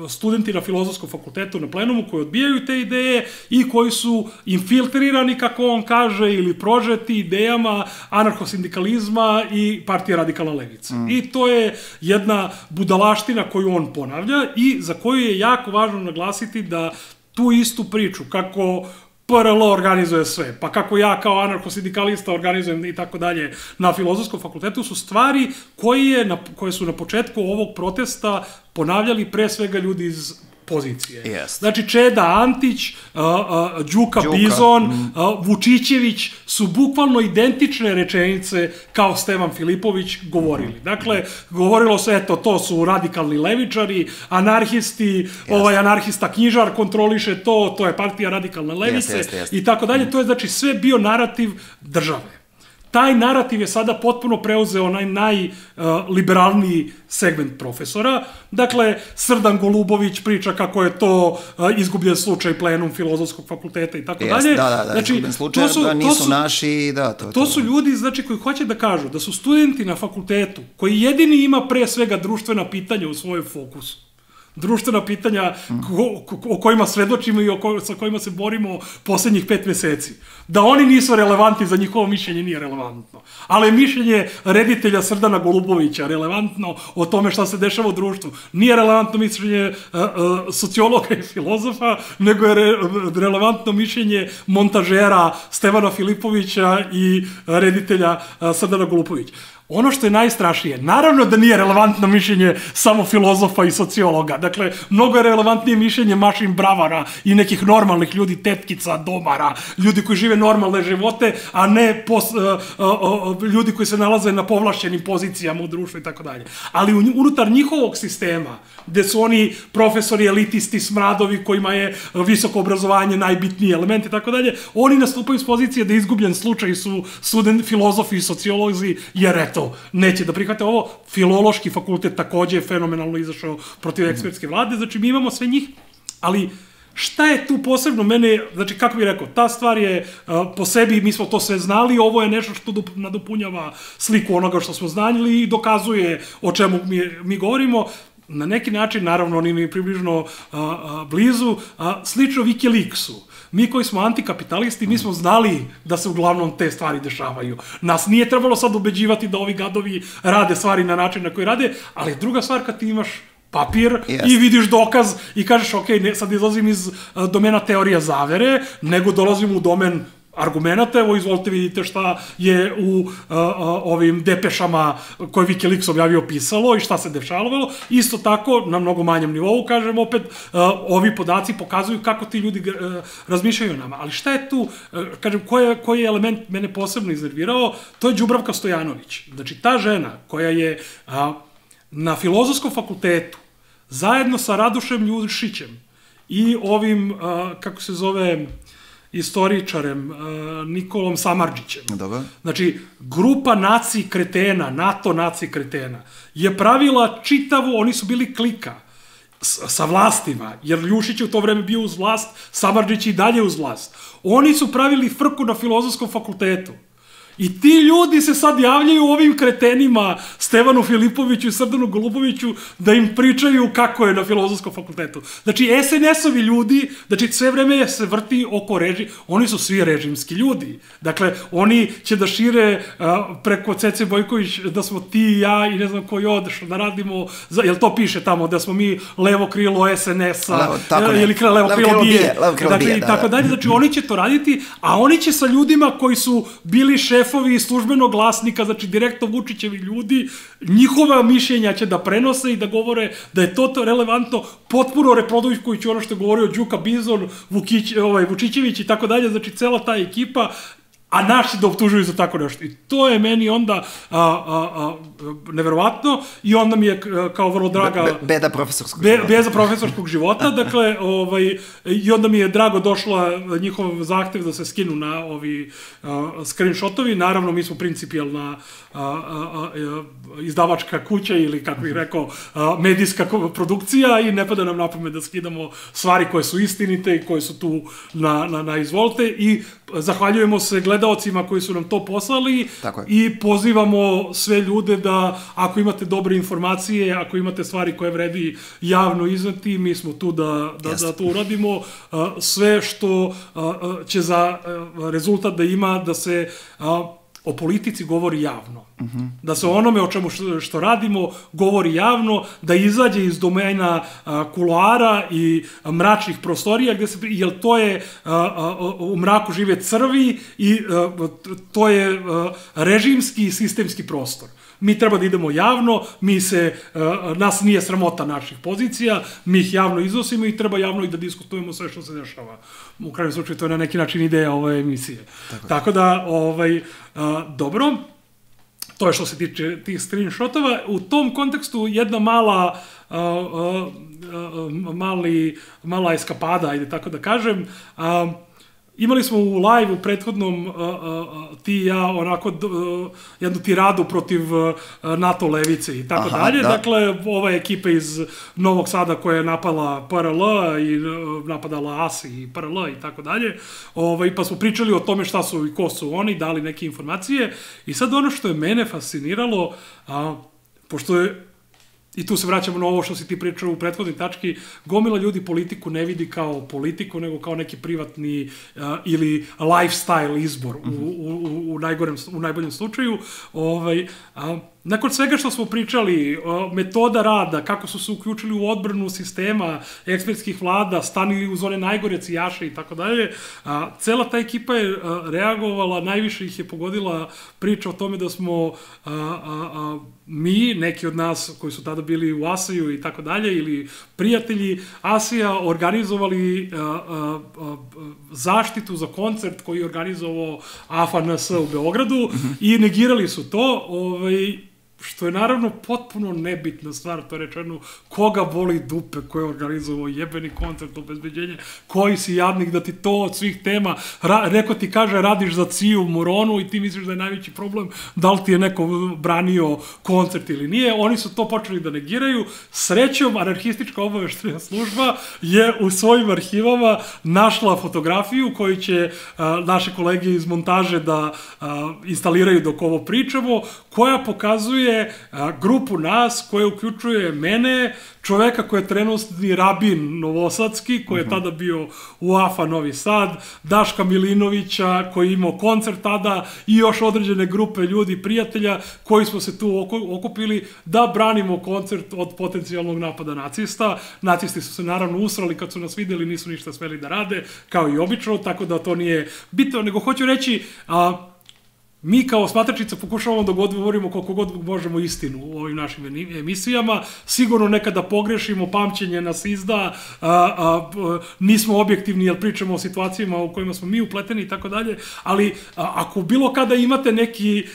studenti na Filozofskom fakultetu na plenumu koji odbijaju te ideje i koji su infiltrirani, kako on kaže, ili prožeti idejama anarhosindikalizma i partije Radikalna levica. I to je jedna budalaština koju on ponavlja i za koju je jako važno naglasiti da tu istu priču, kako PRL organizuje sve, pa kako ja kao anarcho-sindikalista organizujem i tako dalje na Filozofskom fakultetu, su stvari koje su na početku ovog protesta ponavljali pre svega ljudi iz pozicije. Yes. Znači, Čeda Antić, Đuka Bizon, Vučićević su bukvalno identične rečenice kao Stevan Filipović govorili. Dakle, govorilo se, eto, to su radikalni levičari, anarhisti, anarhista knjižar kontroliše to, to je partija Radikalne levice i tako dalje. To je, znači, sve bio narativ države. Taj narativ je sada potpuno preuzeo onaj najliberalniji segment profesora. Dakle, Srdan Golubović priča kako je to izgubljen slučaj plenum Filozofskog fakulteta i tako dalje. Da, izgubljen slučaj, da nisu naši, da. To su ljudi, znači, koji hoće da kažu da su studenti na fakultetu, koji jedini ima pre svega društvena pitanja u svojoj fokusu. Društvena pitanja o kojima svedočimo i sa kojima se borimo poslednjih 5 meseci. Da oni nisu relevantni, za njihovo mišljenje nije relevantno. Ali je mišljenje reditelja Srdana Golubovića relevantno o tome šta se dešava u društvu. Nije relevantno mišljenje sociologa i filozofa, nego je relevantno mišljenje montažera Stevana Filipovića i reditelja Srdana Golubovića. Ono što je najstrašnije, naravno da nije relevantno mišljenje samo filozofa i sociologa. Dakle, mnogo je relevantnije mišljenje mašin bravara i nekih normalnih ljudi, tetkica, domara, ljudi koji žive normalne živote, a ne ljudi koji se nalaze na povlašćenim pozicijama u društvu i tako dalje. Ali unutar njihovog sistema, gde su oni profesori, elitisti, smradovi, kojima je visoko obrazovanje najbitniji element i tako dalje, oni nastupaju s pozicije da izgubljen slučaj su filozofi i sociolozi, jer eto, neće da prihvate ovo. Filološki fakultet takođe je fenomenalno izašao protiv ekspertske vlade, znači mi imamo sve njih, ali šta je tu posebno mene, znači kako bih rekao, ta stvar je po sebi, mi smo to sve znali, ovo je nešto što nadopunjava sliku onoga što smo znali i dokazuje o čemu mi govorimo. Na neki način, naravno, oni mi približno blizu, slično Wikileaksu. Mi koji smo antikapitalisti, mi smo znali da se uglavnom te stvari dešavaju. Nas nije trebalo sad ubeđivati da ovi gadovi rade stvari na način na koji rade, ali druga stvar kad ti imaš papir i vidiš dokaz i kažeš, ok, sad izlazim iz domena teorija zavere, nego dolazim u domen argumenta, evo izvolite vidite šta je u ovim depešama koje Wikileaks objavio pisalo i šta se dešavalo. Isto tako, na mnogo manjem nivou, kažem opet, ovi podaci pokazuju kako ti ljudi razmišljaju o nama. Ali šta je tu, kažem, koji je element mene posebno iznervirao, to je Đubravka Stojanović. Znači, ta žena koja je na Filozofskom fakultetu zajedno sa Radušem Ljušićem i ovim, kako se zove, istoričarem Nikolom Samardžićem. Dobro. Znači, grupa naci kretena, NATO naci kretena, je pravila čitavu, oni su bili klika sa vlastima, jer Ljušić je u to vreme bio uz vlast, Samardžić i dalje uz vlast. Oni su pravili frku na Filozofskom fakultetu. I ti ljudi se sad javljaju ovim kretenima, Stevanu Filipoviću i Srdanu Goluboviću, da im pričaju kako je na Filozofskom fakultetu. Znači, SNS-ovi ljudi, znači, sve vreme se vrti oko oni su svi režimski ljudi. Dakle, oni će da šire preko Cece Bojković da smo ti i ja i ne znam ko je odešao da radimo, jel to piše tamo, da smo mi levo krilo SNS-a, ili levo krilo bije. Dakle, i tako dalje. Znači, oni će to raditi, a oni će sa ljudima koji su bili šefovi službenog glasnika, znači direktno Vučićevi ljudi, njihova mišljenja će da prenose i da govore da je to relevantno, potpuno reprodukujući ono što je govorio Đuka Bizon, Vučićević i tako dalje, znači cela ta ekipa, a naši da optužuju za tako nešto. I to je meni onda neverovatno i onda mi je kao vrlo draga... Beda profesorskog života. Beda profesorskog života, dakle, i onda mi je drago došla njihov zahtev da se skinu na ovi screenshotovi. Naravno, mi smo principijalna izdavačka kuća ili, kako bih rekao, medijska produkcija i ne pada nam na pamet da skidamo stvari koje su istinite i koje su tu na izvolte i zahvaljujemo se gledaocima koji su nam to poslali i pozivamo sve ljude da ako imate dobre informacije, ako imate stvari koje vredi javno izneti, mi smo tu da to uradimo. Sve što će za rezultat da ima da se o politici govori javno. Da se o onome o čemu što radimo govori javno, da izađe iz domena kuloara i mračnih prostorija, jer to je, u mraku žive crvi i to je režimski i sistemski prostor. Mi treba da idemo javno, nas nije sramota naših pozicija, mi ih javno iznosimo i treba javno i da diskutujemo sve što se dešava. U krajnjem slučaju, to je na neki način ideja ove emisije. Tako da, dobro, to je što se tiče tih screenshotova. U tom kontekstu jedna mala eskapada, ajde tako da kažem. Imali smo u live-u prethodnom ti i ja onako jednu tiradu protiv NATO levice i tako dalje. Dakle, ova ekipa iz Novog Sada koja je napala PRL i napadala ASI i PRL i tako dalje. Pa smo pričali o tome šta su i ko su oni, dali neke informacije. I sad ono što je mene fasciniralo, pošto je, i tu se vraćamo na ovo što si ti pričao u prethodnoj tački, gomila ljudi politiku ne vidi kao politiku, nego kao neki privatni ili lifestyle izbor u najboljem slučaju. Nakon svega što smo pričali, metoda rada, kako su se uključili u odbranu sistema, ekspertskih vlada, stanili uz one najgore cijaše i tako dalje, cela ta ekipa je reagovala, najviše ih je pogodila priča o tome da smo mi, neki od nas koji su tada bili u Asiju i tako dalje, ili prijatelji Asija, organizovali zaštitu za koncert koji je organizovao AFNS u Beogradu i negirali su to, što je naravno potpuno nebitna stvar, to je rečeno, koga boli dupe ko je organizovao jebeni koncert, obezbeđenje, koji si jadnik da ti to od svih tema, neko ti kaže radiš za CIA u Moronu i ti misliš da je najveći problem da li ti je neko branio koncert ili nije, oni su to počeli da negiraju. Srećom, anarhistička obaveštena služba je u svojim arhivama našla fotografiju koju će naše kolege iz montaže da instaliraju dok ovo pričamo, koja pokazuje grupu nas koja uključuje mene, čoveka koji je trenutni rabin novosadski, koji je tada bio u AFA Novi Sad, Daška Milinovića, koji je imao koncert tada i još određene grupe ljudi, prijatelja, koji smo se tu okupili da branimo koncert od potencijalnog napada nacista. Nacisti su se naravno usrali kad su nas videli, nisu ništa smeli da rade, kao i obično, tako da to nije bitno, nego hoću reći... Mi kao smatračica pokušavamo da govorimo koliko god možemo istinu u ovim našim emisijama. Sigurno nekada pogrešimo, pamćenje nas izda, nismo objektivni jer pričamo o situacijama u kojima smo mi upleteni i tako dalje, ali ako bilo kada imate neki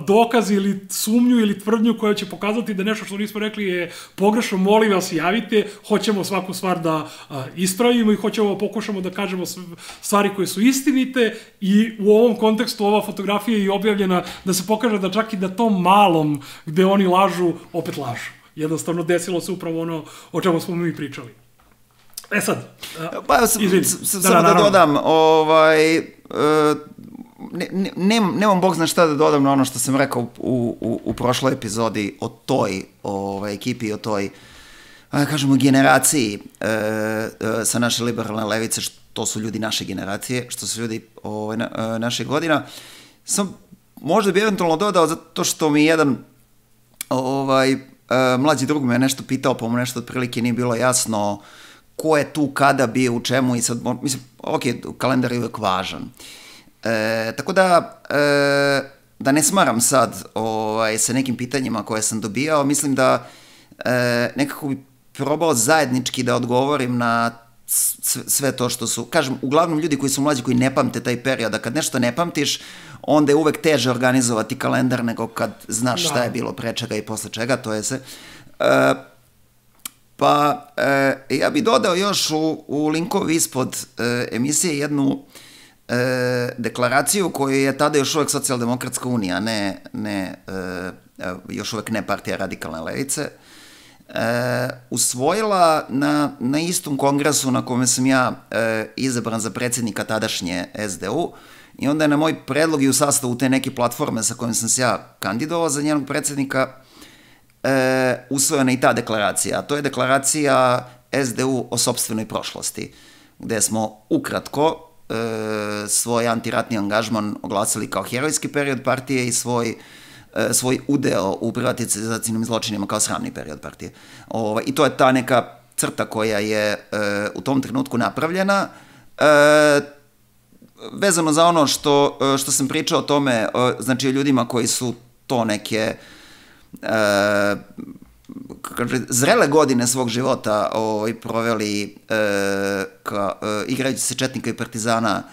dokaz ili sumnju ili tvrdnju koja će pokazati da nešto što nismo rekli je pogrešno, molim vas javite, hoćemo svaku stvar da ispravimo i hoćemo pokušamo da kažemo stvari koje su istinite i u ovom kontekstu ova fotografija je objavljena da se pokaže da čak i da tom malom gde oni lažu, opet lažu. Jednostavno desilo se upravo ono o čemu smo mi pričali. Sad, izvini. Samo da dodam, nemam bog zna šta da dodam na ono što sam rekao u prošloj epizodi o toj ekipi, o toj, kažemo, generaciji sa naše liberalne levice, što su ljudi naše generacije, što su ljudi naših godina. Sam možda bi eventualno dodao zato što mi jedan mlađi drug me nešto pitao, pa mu nešto otprilike nije bilo jasno ko je tu kada bio u čemu i sad, mislim, ok, kalendar je uvek važan. Tako da ne smaram sad sa nekim pitanjima koje sam dobijao, mislim da nekako bi probao zajednički da odgovorim na sve to što su, kažem, uglavnom ljudi koji su mlađi, koji ne pamte taj period, a kad nešto ne pamtiš, onda je uvek teže organizovati kalendar nego kad znaš šta je bilo pre čega i posle čega, to je se. Pa, ja bih dodao još u linkovi ispod emisije jednu deklaraciju koju je tada još uvek Socijaldemokratska unija, još uvek ne Partija radikalne levice, usvojila na istom kongresu na kome sam ja izabran za predsjednika tadašnje SDU, i onda je na moj predlog i u sastavu te neke platforme sa kojom sam se ja kandidovao za njenog predsjednika usvojena i ta deklaracija. A to je deklaracija SDU o sopstvenoj prošlosti, gde smo ukratko svoj antiratni angažman oglasili kao herojski period partije i svoj udeo u privatizacijnim zločinima kao sramni period partije. I to je ta neka crta koja je u tom trenutku napravljena. Vezano za ono što sam pričao o tome, znači o ljudima koji su to neke zrele godine svog života proveli igrajući se četnika i partizana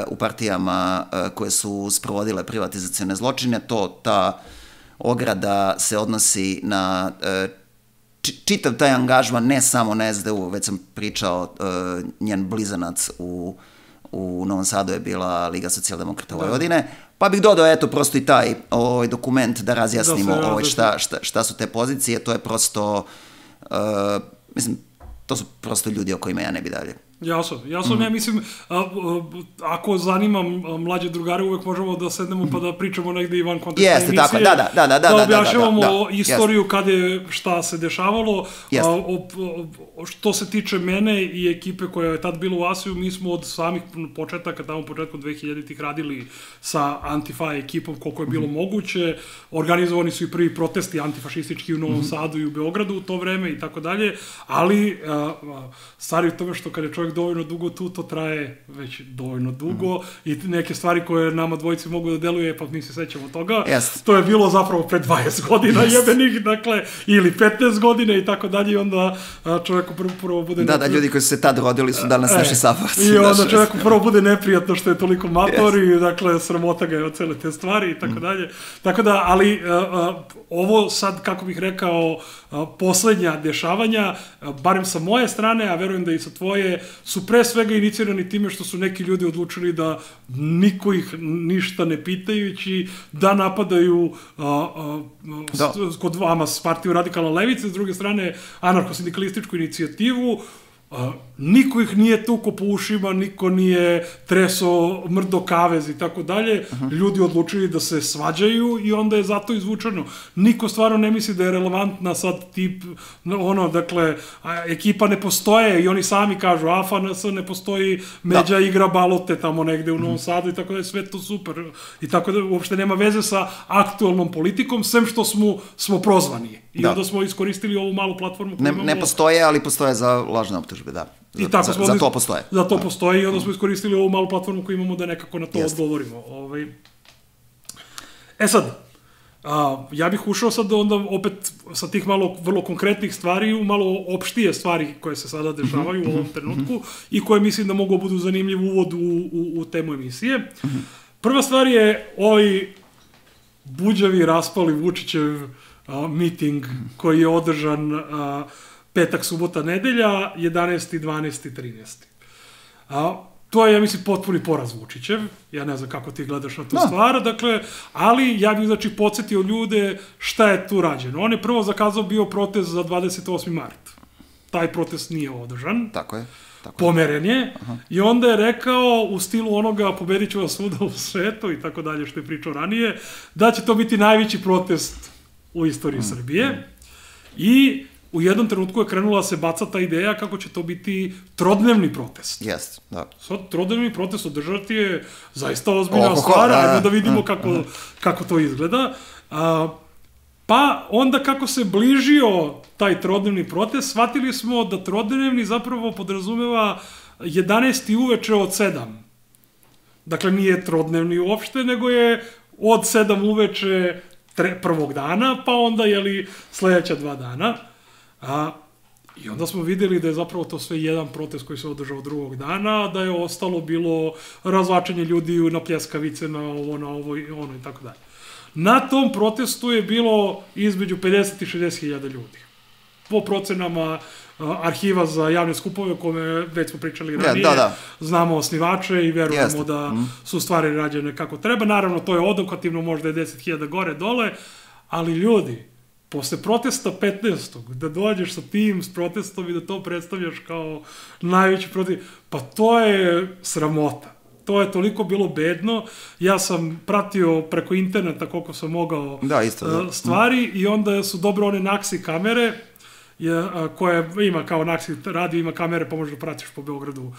u partijama koje su sprovodile privatizacione zločine. Ta ograda se odnosi na čitav taj angažman, ne samo na SDU, već sam pričao, njen blizanac u Novom Sadu je bila Liga socijaldemokrata Vojvodine, pa bih dodao, eto, prosto i taj dokument da razjasnimo šta su te pozicije. To je prosto, mislim, to su prosto ljudi o kojima ja ne bi dalje. Jasno, ja mislim, ako zanima mlađe drugare, uvek možemo da sednemo pa da pričamo negde i van konteksta emisije. Jeste, tako, da objašnjavamo istoriju kada je šta se dešavalo. Što se tiče mene i ekipe koja je tad bila u Asiju, mi smo od samih početaka, tamo početkom 2000-ih radili sa Antifa ekipom koliko je bilo moguće. Organizovani su i prvi protesti antifašistički u Novom Sadu i u Beogradu u to vreme i tako dalje, ali stvari u tome što kada je čovjek dovoljno dugo tu, to traje već dovoljno dugo i neke stvari koje nama dvojici mogu da deluje, pa mi se sećamo toga. To je bilo zapravo pre 20 godina jebenih, dakle, ili 15 godina i tako dalje, i onda čovjeku prvo bude... Da, ljudi koji su se tad rodili su danas naši saborci. I onda čovjeku prvo bude neprijatno što je toliko mator i, dakle, sramota ga je od cele te stvari i tako dalje. Tako da, ali ovo sad, kako bih rekao, poslednja dešavanja, barem sa moje strane, a verujem da i sa tvoje, su pre svega inicirani time što su neki ljudi odlučili da niko ih ništa ne pitajući, da napadaju kod vama s Partiju radikalne levice, s druge strane anarcho-sindikalističku inicijativu. Niko ih nije tuko po ušima, niko nije treso mrdo kavez i tako dalje. Ljudi odlučili da se svađaju i onda je zato izvučeno. Niko stvarno ne misli da je relevantna sad tip, dakle, ekipa ne postoje i oni sami kažu, FNS ne postoji, Međa igra balote tamo negde u Novom Sadu i tako da je sve to super. I tako da uopšte nema veze sa aktualnom politikom, sem što smo prozvani. I onda smo iskoristili ovu malu platformu. Ne postoje, ali postoje za lažne optužbe, da. Za to postoje. Za to postoje i onda smo iskoristili ovu malu platformu koju imamo da nekako na to odgovorimo. Sad, ja bih ušao sad onda opet sa tih malo vrlo konkretnih stvari u malo opštije stvari koje se sada dešavaju u ovom trenutku i koje mislim da mogu budu zanimljiv uvod u temu emisije. Prva stvar je ovaj buđavi, raspali Vučićev miting koji je održan petak, subota, nedelja, 11., 12. i 13. To je, ja mislim, potpuni poraz Vučićev. Ja ne znam kako ti gledaš na tu stvar, dakle, ali ja bih, znači, podsjetio ljude šta je tu rađeno. On je prvo zakazao bio protest za 28. mart. Taj protest nije održan. Tako je. Pomeren je. I onda je rekao u stilu onoga pobedit ću vas svuda u svetu i tako dalje što je pričao ranije, da će to biti najveći protest u istoriji Srbije. I u jednom trenutku je krenula se baca ta ideja kako će to biti trodnevni protest. Jeste, da. Sad, trodnevni protest održati je zaista ozbiljna stvar, ajmo da vidimo kako to izgleda. Pa onda kako se bližio taj trodnevni protest, shvatili smo da trodnevni zapravo podrazumeva 11. uveče od 7. Dakle, nije trodnevni uopšte, nego je od 7 uveče prvog dana, pa onda, sledeća 2 dana. I onda smo videli da je zapravo to sve jedan protest koji se održao drugog dana, da je ostalo bilo razvlačenje ljudi na pljeskavice, na ovo i ono i tako dalje. Na tom protestu je bilo između 50 i 60 hiljada ljudi. Po procenama arhiva za javne skupove, o kome već smo pričali ranije, znamo osnivače i verujemo da su stvari rađene kako treba. Naravno, to je odokativno, možda je 10.000 gore, dole, ali ljudi, posle protesta 15. da dođeš sa tim s protestom i da to predstavljaš kao najveći protest, pa to je sramota. To je toliko bilo bedno. Ja sam pratio preko interneta koliko sam mogao stvari i onda su dobro one Naxi kamere, koje ima kao Naxi radio, ima kamere pa možeš da pratiš po Beogradu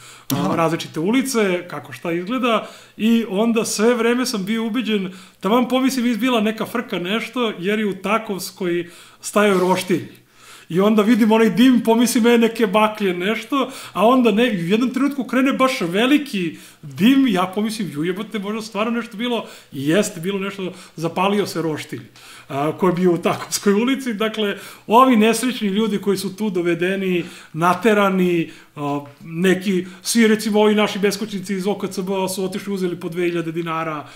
različite ulice, kako šta izgleda, i onda sve vreme sam bio ubeđen da vam pomislim izbila neka frka nešto, jer je u Takovskoj stajao roštilj. I onda vidim onaj dim, pomislim neke baklje, nešto, a onda u jednom trenutku krene baš veliki dim, ja pomislim, jujebote, možda stvarno nešto bilo, i jeste bilo nešto, zapalio se roštilj koji je bio u Takovskoj ulici. Dakle, ovi nesrećni ljudi koji su tu dovedeni, naterani, neki, svi recimo ovi naši beskućnici iz OKCB su otišli, uzeli po 2000 dinara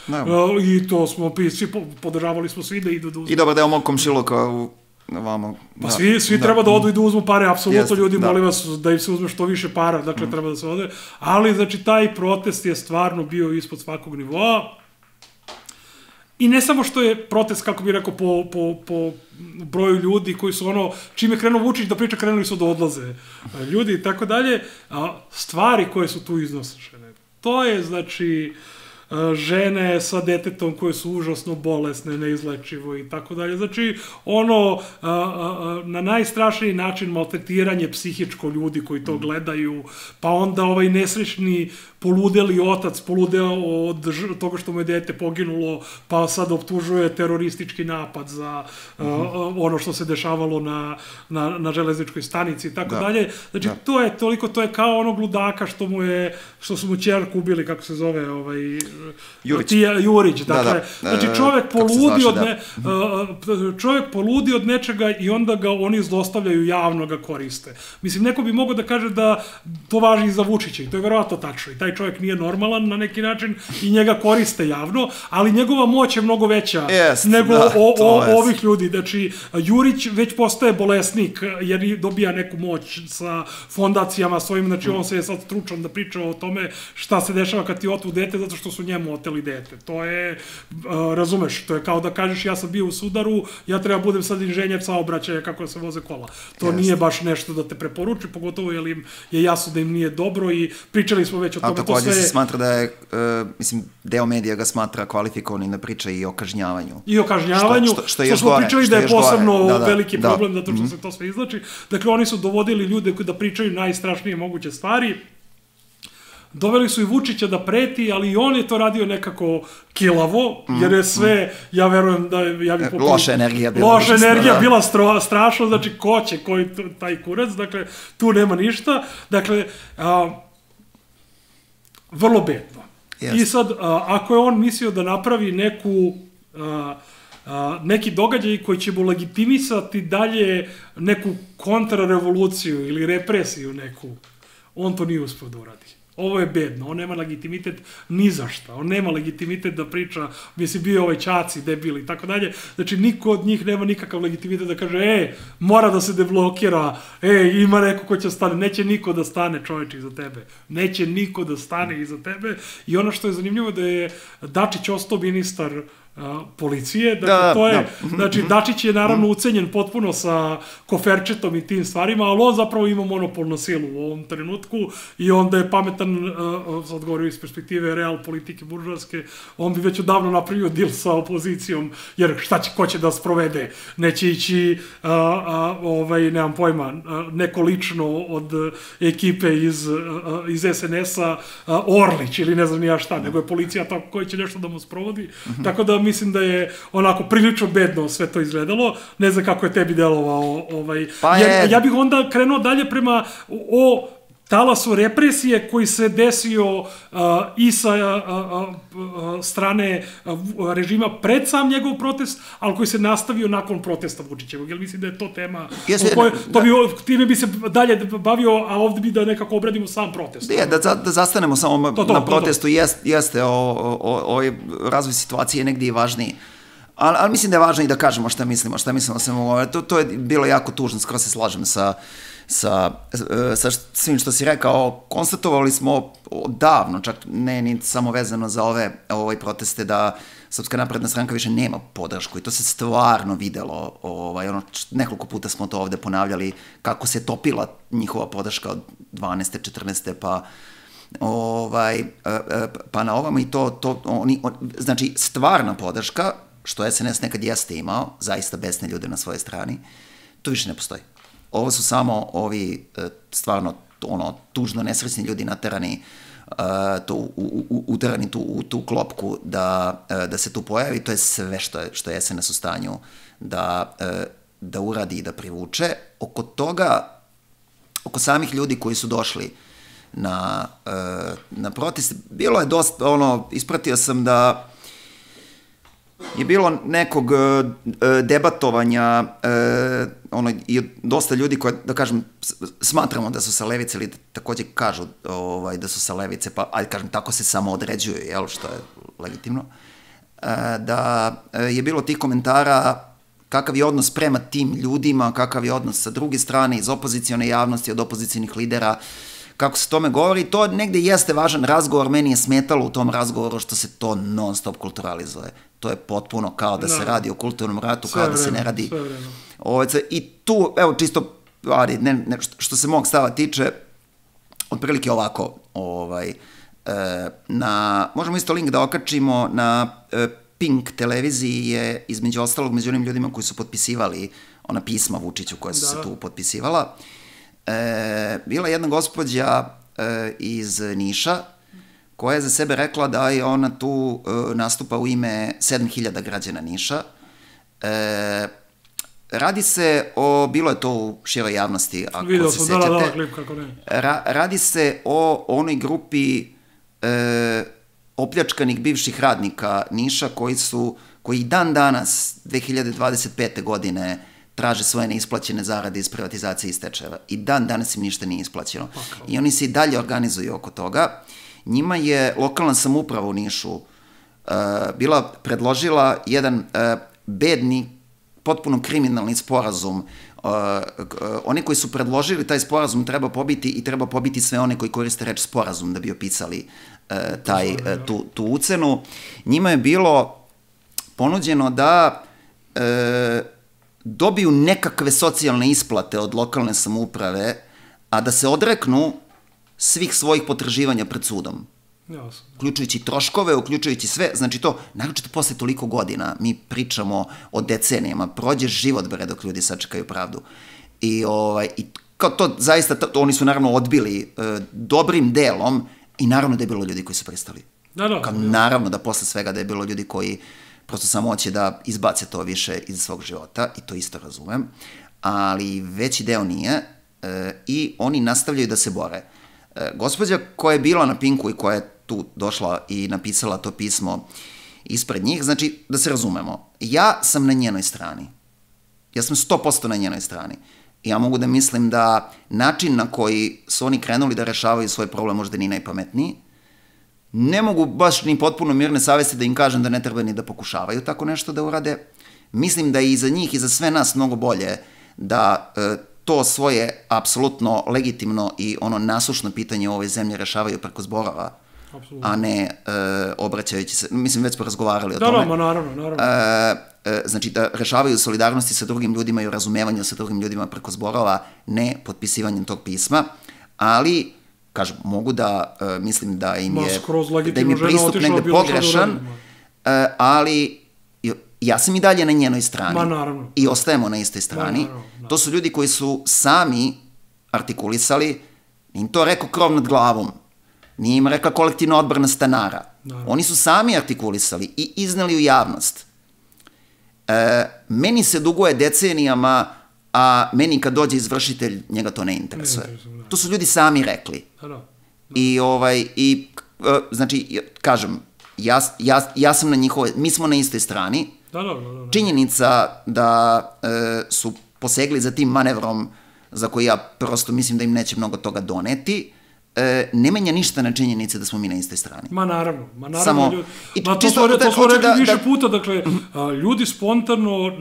i to smo, svi podržavali smo svi da idu da uzeli. I dobar deo mog komšiluka Pa svi treba da odu i da uzmu pare, apsolutno ljudi, molim vas da im se uzme što više para, dakle treba da se ode, ali znači taj protest je stvarno bio ispod svakog nivoa. I ne samo što je protest, kako bih rekao, po broju ljudi koji su ono, čim je krenuo Vučić da priča, krenuli su da odlaze ljudi i tako dalje, stvari koje su tu iznošene. To je, znači, žene sa detetom koje su užasno bolesne, neizlečivo i tako dalje. Znači, ono, na najstrašniji način maltretiranje psihičko ljudi koji to gledaju, pa onda ovaj nesrećni poludeli otac, poludeo od toga što mu je dete poginulo, pa sad optužuje teroristički napad za ono što se dešavalo na železničkoj stanici i tako dalje. Znači, to je toliko, to je kao onog ludaka što su mu ćerku ubili, kako se zove, Jurić, dakle, znači čovjek poludi od nečega i onda ga oni zlostavljaju, javno ga koriste. Mislim, neko bi mogao da kaže da to važi i za Vučića i to je verovatno tačno i taj čovjek nije normalan na neki način i njega koriste javno, ali njegova moć je mnogo veća nego ovih ljudi. Znači, Jurić već postaje bolesnik jer dobija neku moć sa fondacijama svojim, znači on se je sad stručan da priča o tome šta se dešava kad ti otmu dete zato što su njemu oteli dete. To je, razumeš, to je kao da kažeš ja sam bio u sudaru, ja treba budem sad inženjer saobraćaja kako se voze kola. To nije baš nešto da te preporuči, pogotovo jer im je jasno da im nije dobro i pričali smo već o tome. A takođe se smatra da je, mislim, deo medija ga smatra kvalifikovanim da priča i o kažnjavanju. I o kažnjavanju, što smo pričali da je posebno veliki problem zato što se to sve izlači. Dakle, oni su dovodili ljude da pričaju najstrašnije moguće stvari. Doveli su i Vučića da preti, ali i on je to radio nekako kilavo, jer je sve, ja verujem da je... Loša energija bila strašna, znači ko će, koji taj kurac, dakle, tu nema ništa. Dakle, vrlo bedno. I sad, ako je on mislio da napravi neki događaj koji će mu legitimisati dalje neku kontrarevoluciju ili represiju neku, on to nije uspio da uradi. Ovo je bedno, on nema legitimitet ni za šta, on nema legitimitet da priča, mislim, bio ovaj Čaci, debil i tako dalje, znači niko od njih nema nikakav legitimitet da kaže, mora da se deblokira, ima neko ko će stane, neće niko da stane, čoveče, iza tebe, neće niko da stane iza tebe. I ono što je zanimljivo da je Dačić ostao ministar policije, dakle to je, znači Dačić je naravno ucenjen potpuno sa koferčetom i tim stvarima, ali on zapravo ima monopol na silu u ovom trenutku i onda je pametan, sad govorio iz perspektive real politike buržoaske, on bi već odavno napravio deal sa opozicijom, jer ko će da sprovede, neće ići nemam pojma, neko lično od ekipe iz SNS-a, Orlić ili ne znam ni ja šta, nego je policija ta koja će nešto da mu sprovodi, tako da mislim da je onako prilično bedno sve to izgledalo. Ne znam kako je tebi delovao. Ja bih onda krenuo dalje prema talasu represije koji se desio i sa strane režima pred sam njegov protest, ali koji se nastavio nakon protesta Vučićevog. Jer mislim da je to tema time bi se dalje bavio, a ovde bi da nekako obradimo sam protest. Da zastanemo samo na protestu, jeste, razvoj situacije je negdje i važniji. Ali mislim da je važno i da kažemo šta mislimo o svemu ovome. To je bilo jako tužno, skoro se slažem sa svim što si rekao. Konstatovali smo davno, čak ne ni samo vezano za ove proteste, da Srpska napredna stranka više nema podršku i to se stvarno videlo. Nekoliko puta smo to ovde ponavljali, kako se topila njihova podrška od 12. 14. pa na ovamo i znači stvarna podrška, što SNS nekad jeste imao, zaista besne ljude na svojoj strani, to više ne postoji. Ovo su samo ovi stvarno tužno nesrećni ljudi uterani u tu klopku da se tu pojavi. To je sve što je SNS u stanju da uradi i da privuče. Oko toga, oko samih ljudi koji su došli na protest, bilo je dosta, ispratio sam da je bilo nekog debatovanja i dosta ljudi koji, da kažem, smatramo da su sa levice ili takođe kažu da su sa levice, pa ajde kažem, tako se samo određuju, što je legitimno, da je bilo tih komentara kakav je odnos prema tim ljudima, kakav je odnos sa druge strane, iz opozicione javnosti, od opozicijnih lidera, kako se tome govori. To negde jeste važan razgovor, meni je smetalo u tom razgovoru što se to non stop kulturalizuje. To je potpuno kao da se radi o kulturnom ratu, kao da se ne radi. I tu, evo čisto, što se mog stava tiče, otprilike ovako, možemo isto link da okačimo, na Pink televiziji je, između ostalog, među onim ljudima koji su potpisivali ona pisma Vučiću koja su se tu potpisivala, bila jedna gospođa iz Niša koja je za sebe rekla da je ona tu nastupa u ime 7000 građana Niša. Radi se bilo je to u široj javnosti, ako se sećate. Radi se o onoj grupi opljačkanih bivših radnika Niša koji dan danas, 2025. godine, traže svoje neisplaćene zarade iz privatizacije i stečajeva. I dan danas im ništa nije isplaćeno. I oni se i dalje organizuju oko toga. Njima je lokalna samouprava u Nišu bila predložila jedan bedni, potpuno kriminalni sporazum. Oni koji su predložili taj sporazum treba pobiti i treba pobiti sve one koji koriste reč sporazum da bi opisali tu ucenu. Njima je bilo ponuđeno da dobiju nekakve socijalne isplate od lokalne samouprave, a da se odreknu svih svojih potraživanja pred sudom. Uključujući troškove, uključujući sve, znači to, naročito posle toliko godina, mi pričamo o decenijama, prođe život dok ljudi sačekaju pravdu. I kao to zaista, oni su naravno odbili dobrim delom i naravno da je bilo ljudi koji su pristali. Naravno da posle svega da je bilo ljudi koji prosto samo hoće da izbace to više iz svog života i to isto razumem, ali veći deo nije i oni nastavljaju da se bore. Gospođa koja je bila na Pinku i koja je tu došla i napisala to pismo ispred njih, znači da se razumemo, ja sam na njenoj strani. Ja sam 100% na njenoj strani. Ja mogu da mislim da način na koji su oni krenuli da rešavaju svoj problem možda ni najpametniji. Ne mogu baš ni potpuno mirne savesti da im kažem da ne treba ni da pokušavaju tako nešto da urade. Mislim da je i za njih i za sve nas mnogo bolje da to svoje apsolutno legitimno i nasušno pitanje u ovoj zemlji rešavaju preko zborova, a ne obraćajući se, mislim već smo razgovarali o tome. Naravno. Znači da rešavaju solidarnosti sa drugim ljudima i u razumevanju sa drugim ljudima preko zborova, ne potpisivanjem tog pisma, ali kažem, mogu da mislim da im je pristup negde pogrešan, ali ja sam i dalje na njenoj strani i ostajemo na istoj strani. To su ljudi koji su sami artikulisali, im to rekao krov nad glavom, nije im rekla kolektivna odbrana stanara. Oni su sami artikulisali i izneli u javnost. Meni se duguje decenijama a meni kad dođe izvršitelj, njega to ne interesuje. To su ljudi sami rekli. Znači, kažem, ja sam na njihove, mi smo na istoj strani. Činjenica da su posegli za tim manevrom za koji ja prosto mislim da im neće mnogo toga doneti, ne menja ništa na činjenice da smo mi na istoj strani. Ma naravno. To smo rekli više puta, dakle, ljudi spontano,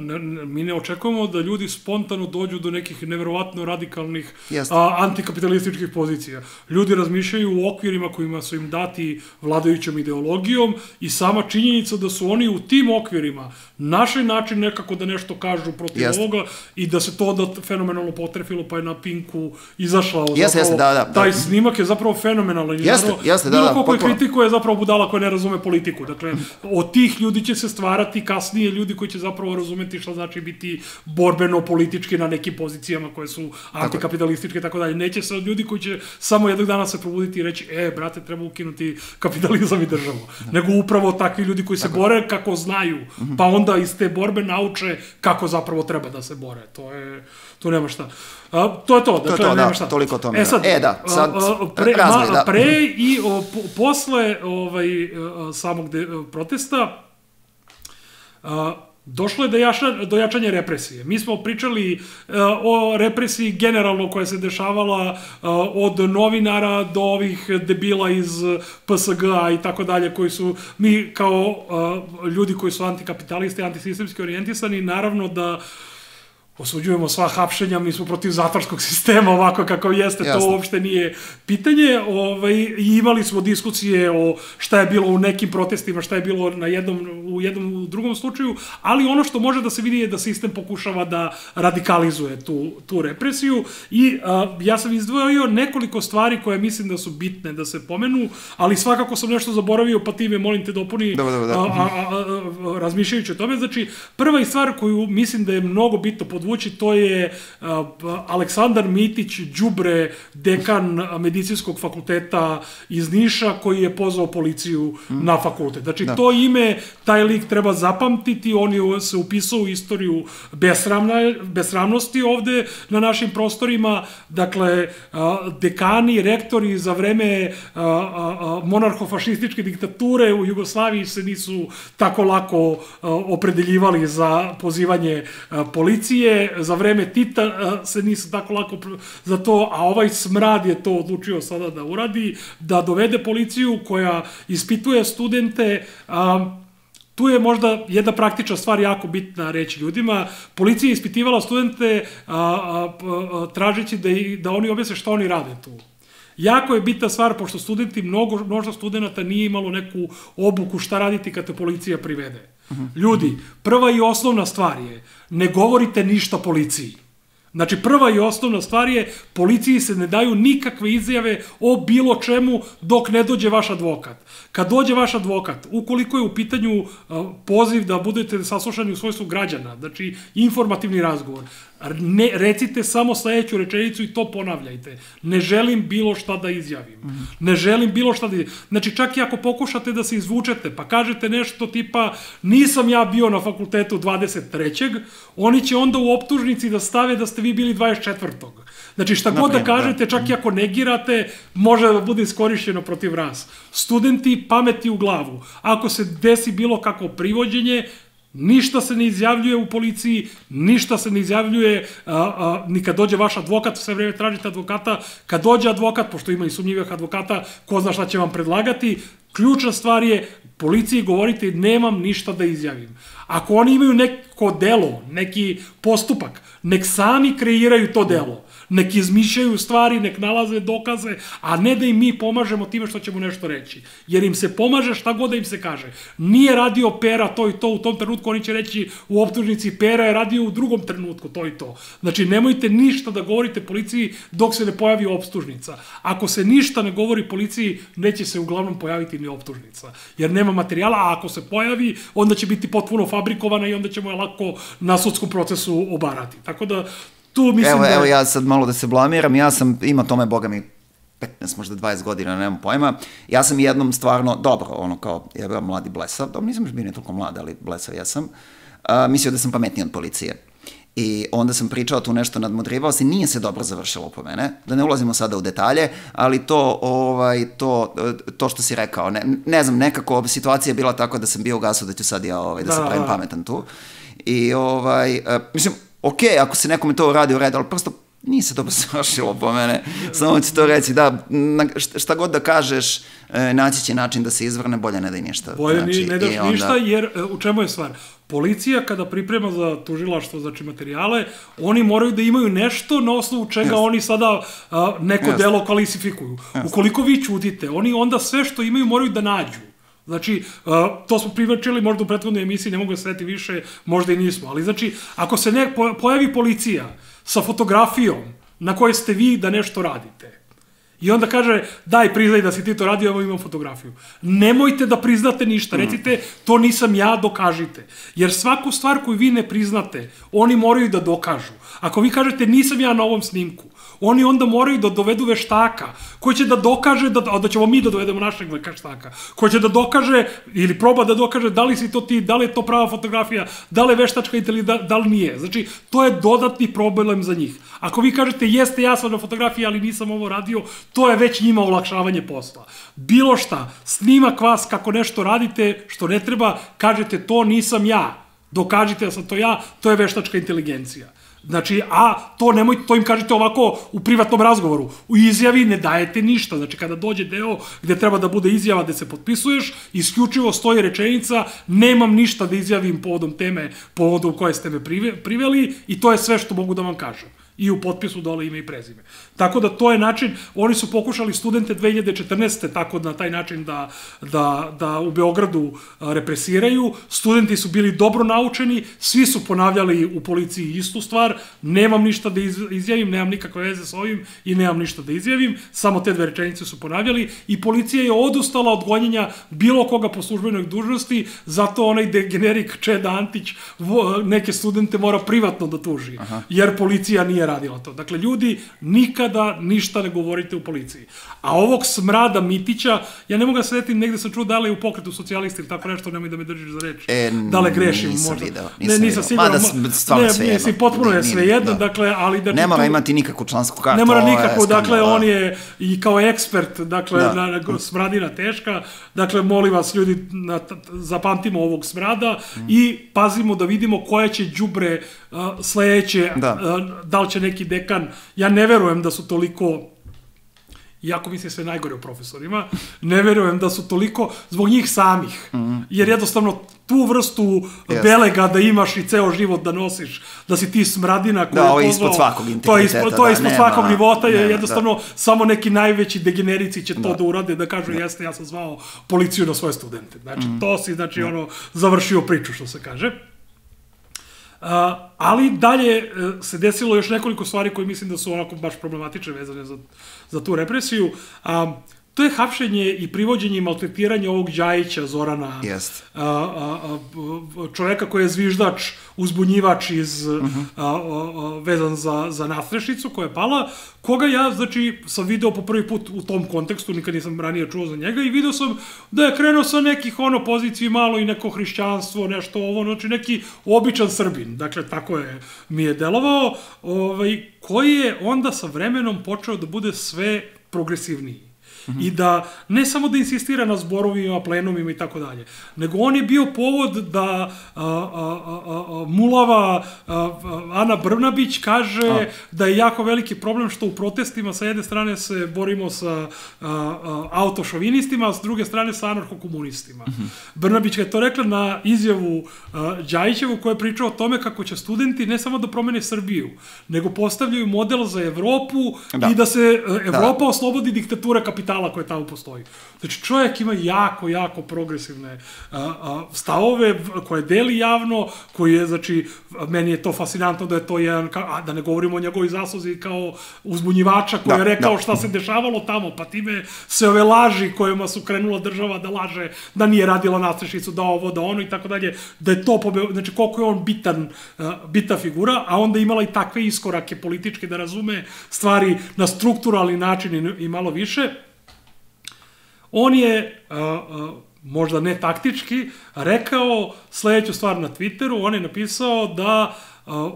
mi ne očekujemo da ljudi spontano dođu do nekih neverovatno radikalnih antikapitalističkih pozicija. Ljudi razmišljaju u okvirima kojima su im dati vladajućom ideologijom i sama činjenica da su oni u tim okvirima našli način nekako da nešto kažu protiv ovoga i da se to onda fenomenalno potrefilo, pa je na Pinku izašao taj snimak je zapravo fenomenalan. Bilo ko koji kritikuje zapravo budala koja ne razume politiku. Dakle, od tih ljudi će se stvarati kasnije ljudi koji će zapravo razumeti šta znači biti borbeno-politički na nekim pozicijama koje su antikapitalističke i tako dalje. Neće se od ljudi koji će samo jednog dana se probuditi i reći, brate, treba ukinuti kapitalizam i državu. Nego upravo takvi ljudi koji se bore kako znaju, pa onda iz te borbe nauče kako zapravo treba da se bore. To nema šta. To je to, dakle, nema šta. Toliko o tome. Sad pre i posle samog protesta došlo je do jačanja represije. Mi smo pričali o represiji generalno koja se dešavala od novinara do ovih debila iz PSG-a i tako dalje, koji su mi kao ljudi koji su antikapitalisti, antisistemski orijentisani, naravno da osuđujemo sva hapšenja, mi smo protiv zatvorskog sistema ovako kako jeste, to uopšte nije pitanje. I imali smo diskusije o šta je bilo u nekim protestima, šta je bilo u jednom drugom slučaju, ali ono što može da se vidi je da sistem pokušava da radikalizuje tu represiju i ja sam izdvojio nekoliko stvari koje mislim da su bitne da se pomenu, ali svakako sam nešto zaboravio, pa ti me molim te dopuni razmišljajući o tome. Znači, prva stvar koju mislim da je mnogo bitno podvući, to je Aleksandar Mitić, đubre, dekan medicinskog fakulteta iz Niša, koji je pozvao policiju na fakultet. Znači, to ime, taj lik treba zapamtiti, on se upisao u istoriju besramnosti ovde na našim prostorima. Dakle, dekani, rektori za vreme monarhofašističke diktature u Jugoslaviji se nisu tako lako opredeljivali za pozivanje policije, za vreme Tita se nisu tako lako za to, a ovaj smrad je to odlučio sada da uradi, da dovede policiju koja ispituje studente. Tu je možda jedna praktična stvar jako bitna reći ljudima. Policija je ispitivala studente tražeći da oni objasne šta oni rade tu. Jako je bitna stvar, pošto studenti, mnogo studenta nije imalo neku obuku šta raditi kad te policija privede. Ljudi, prva i osnovna stvar je, ne govorite ništa policiji. Znači, prva i osnovna stvar je, policiji se ne daju nikakve izjave o bilo čemu dok ne dođe vaš advokat. Kad dođe vaš advokat, ukoliko je u pitanju poziv da budete saslušani u svojstvu građana, znači informativni razgovor, recite samo sledeću rečenicu i to ponavljajte. Ne želim bilo šta da izjavim. Ne želim bilo šta da izjavim. Znači, čak i ako pokušate da se izvučete, pa kažete nešto tipa, nisam ja bio na fakultetu 23. oni će onda u optužnici da stave da ste vi bili 24. Znači, šta god da kažete, čak i ako negirate, može da bude iskorišćeno protiv vas. Studenti, pameti u glavu. Ako se desi bilo kako privođenje, ništa se ne izjavljuje u policiji, ništa se ne izjavljuje ni kad dođe vaš advokat, sve vreme tražite advokata, kad dođe advokat, pošto ima i sumnjivih advokata, ko zna šta će vam predlagati, ključna stvar je, policiji govorite nemam ništa da izjavim. Ako oni imaju neko delo, neki postupak, nek sami kreiraju to delo. Nek izmišljaju stvari, nek nalaze dokaze, a ne da im mi pomažemo time što ćemo nešto reći. Jer im se pomaže šta god da im se kaže. Nije radio Pera to i to u tom trenutku, oni će reći u optužnici Pera je radio u drugom trenutku to i to. Znači, nemojte ništa da govorite policiji dok se ne pojavi optužnica. Ako se ništa ne govori policiji, neće se uglavnom pojaviti ni optužnica. Jer nema materijala, a ako se pojavi, onda će biti potpuno fabrikovana i onda ćemo je lako na sudskom procesu obarati. Tako da, Evo ja sad malo da se blamiram, ja sam, ima tome, boga mi, 15, možda 20 godina, nemam pojma, ja sam jednom stvarno, dobro, ono kao, ja bio mladi blesav, dobro, nisam još bio ne toliko mlad, ali blesav ja sam, mislio da sam pametniji od policije. I onda sam pričao tu nešto, nadmudrivao se, nije se dobro završilo po mene, da ne ulazimo sada u detalje, ali to što si rekao, ne znam, nekako situacija je bila tako da sam bio u gasu da ću sad ja da se pravim pametan tu. I mislim, okej, ako se nekome to uradi u redu, ali prosto nije se dobro završilo po mene, samo ću to reći, da, šta god da kažeš, naći će način da se izvrne, bolje ne daj ništa. Bolje ne daš ništa, jer u čemu je stvar? Policija, kada priprema za tužilaštvo, znači materijale, oni moraju da imaju nešto na osnovu čega oni sada neko delo kvalifikuju. Ukoliko vi ćutite, oni onda sve što imaju moraju da nađu. Znači, to smo privačili možda u prethodnoj emisiji, ne mogu da sreti više, možda i nismo, ali znači, ako se pojavi policija sa fotografijom na kojoj ste vi da nešto radite, i onda kaže, daj, priznaj da si ti to radio, evo imam fotografiju. Nemojte da priznate ništa, recite, to nisam ja, dokažite. Jer svaku stvar koju vi ne priznate, oni moraju da dokažu. Ako vi kažete, nisam ja na ovom snimku, oni onda moraju da dovedu veštaka, koji će da dokaže, da ćemo mi da dovedemo našeg veštaka, koji će da dokaže, ili proba da dokaže da li si to ti, da li je to prava fotografija, da li je veštačka ili da li nije. Znači, to je dodatni problem za njih. Ako vi kažete, jeste, ja sam na fotografiji, ali nisam ovo radio, to je već njima olakšavanje posla. Bilo šta, snimak vas kako nešto radite, što ne treba, kažete, to nisam ja, dokažite da sam to ja, to je veštačka inteligencija. Znači, to im kažete ovako u privatnom razgovoru. U izjavi ne dajete ništa. Znači, kada dođe deo gde treba da bude izjava gde se potpisuješ, isključivo stoji rečenica, nemam ništa da izjavim povodom teme, povodom koje ste me priveli, i to je sve što mogu da vam kažem. I u potpisu dole ime i prezime. Tako da to je način, oni su pokušali studente 2014. tako na taj način da u Beogradu represiraju, studenti su bili dobro naučeni, svi su ponavljali u policiji istu stvar, nemam ništa da izjavim, nemam nikakve veze s ovim i nemam ništa da izjavim, samo te dve rečenice su ponavljali i policija je odustala od gonjenja bilo koga po službenoj dužnosti, zato onaj degenerik Čeda Antić neke studente mora privatno da tuži, jer policija nije radila to. Dakle, ljudi, nikada ništa ne govorite u policiji. A ovog smrada Mitića, ja ne mogu da se setim, negde sam čuo da li je u Pokretu socijalista ili tako nešto, nemoj da me držiš za reč. Da li grešim možda? Nisam siguran. Mada stvarno sve jedno. Potpuno je sve jedno, dakle, ali... Ne mora imati nikakvu člansku kartu. Ne mora nikakvu, dakle, on je i kao ekspert, dakle, smradina teška, dakle, molim vas, ljudi, zapamtimo ovog smrada i pazimo da vidimo koja će đubre sledeće, da li će neki dekan, ja ne verujem da su toliko, iako mislim sve najgore u profesorima, ne verujem da su toliko zbog njih samih, jer jednostavno tu vrstu belega da imaš i ceo život da nosiš, da si ti smradina koju je pozvao... Da, ovo je ispod svakog integriteta. To je ispod svakog nivota, jednostavno samo neki najveći degenerici će to da urade, da kažu jeste, ja sam zvao policiju na svoje studente. Znači, to si, završio priču, što se kaže. Ali dalje se desilo još nekoliko stvari koje mislim da su onako baš problematične vezane za tu represiju. To je hapšenje i privođenje i maltretiranje ovog Đajića, Zorana, čoveka koji je zviždač, uzbunjivač vezan za nadstrešnicu koja je pala, koga ja, znači, sam video po prvi put u tom kontekstu, nikad nisam ranije čuo za njega i video sam da je krenuo sa nekih poziciji malo i neko hrišćanstvo, nešto ovo, znači neki običan Srbin, dakle, tako mi je delovao, koji je onda sa vremenom počeo da bude sve progresivniji. I da, ne samo da insistira na zborovima, plenumima i tako dalje, nego on je bio povod da mulava Ana Brnabić kaže da je jako veliki problem što u protestima sa jedne strane se borimo sa autošovinistima, a s druge strane sa anarchokomunistima. Brnabić je to rekla na izjavu Đajićevu koja je pričao o tome kako će studenti ne samo da promene Srbiju, nego postavljaju model za Evropu i da se Evropa oslobodi diktature kapitala koja tamo postoji. Znači, čovjek ima jako, jako progresivne stavove koje deli javno, koji je, znači, meni je to fascinantno da je to jedan, da ne govorimo o njegovoj zasluzi kao uzbunjivača koji je rekao šta se dešavalo tamo, pa time se ove laži kojima su krenula država da laže, da nije radila nadstrešnicu, da ovo, da ono i tako dalje, da je to, znači, koliko je on bitna figura, a onda imala i takve iskorake političke da razume stvari na strukturalni način i malo više. On je, možda ne taktički, rekao sledeću stvar na Twitteru, on je napisao da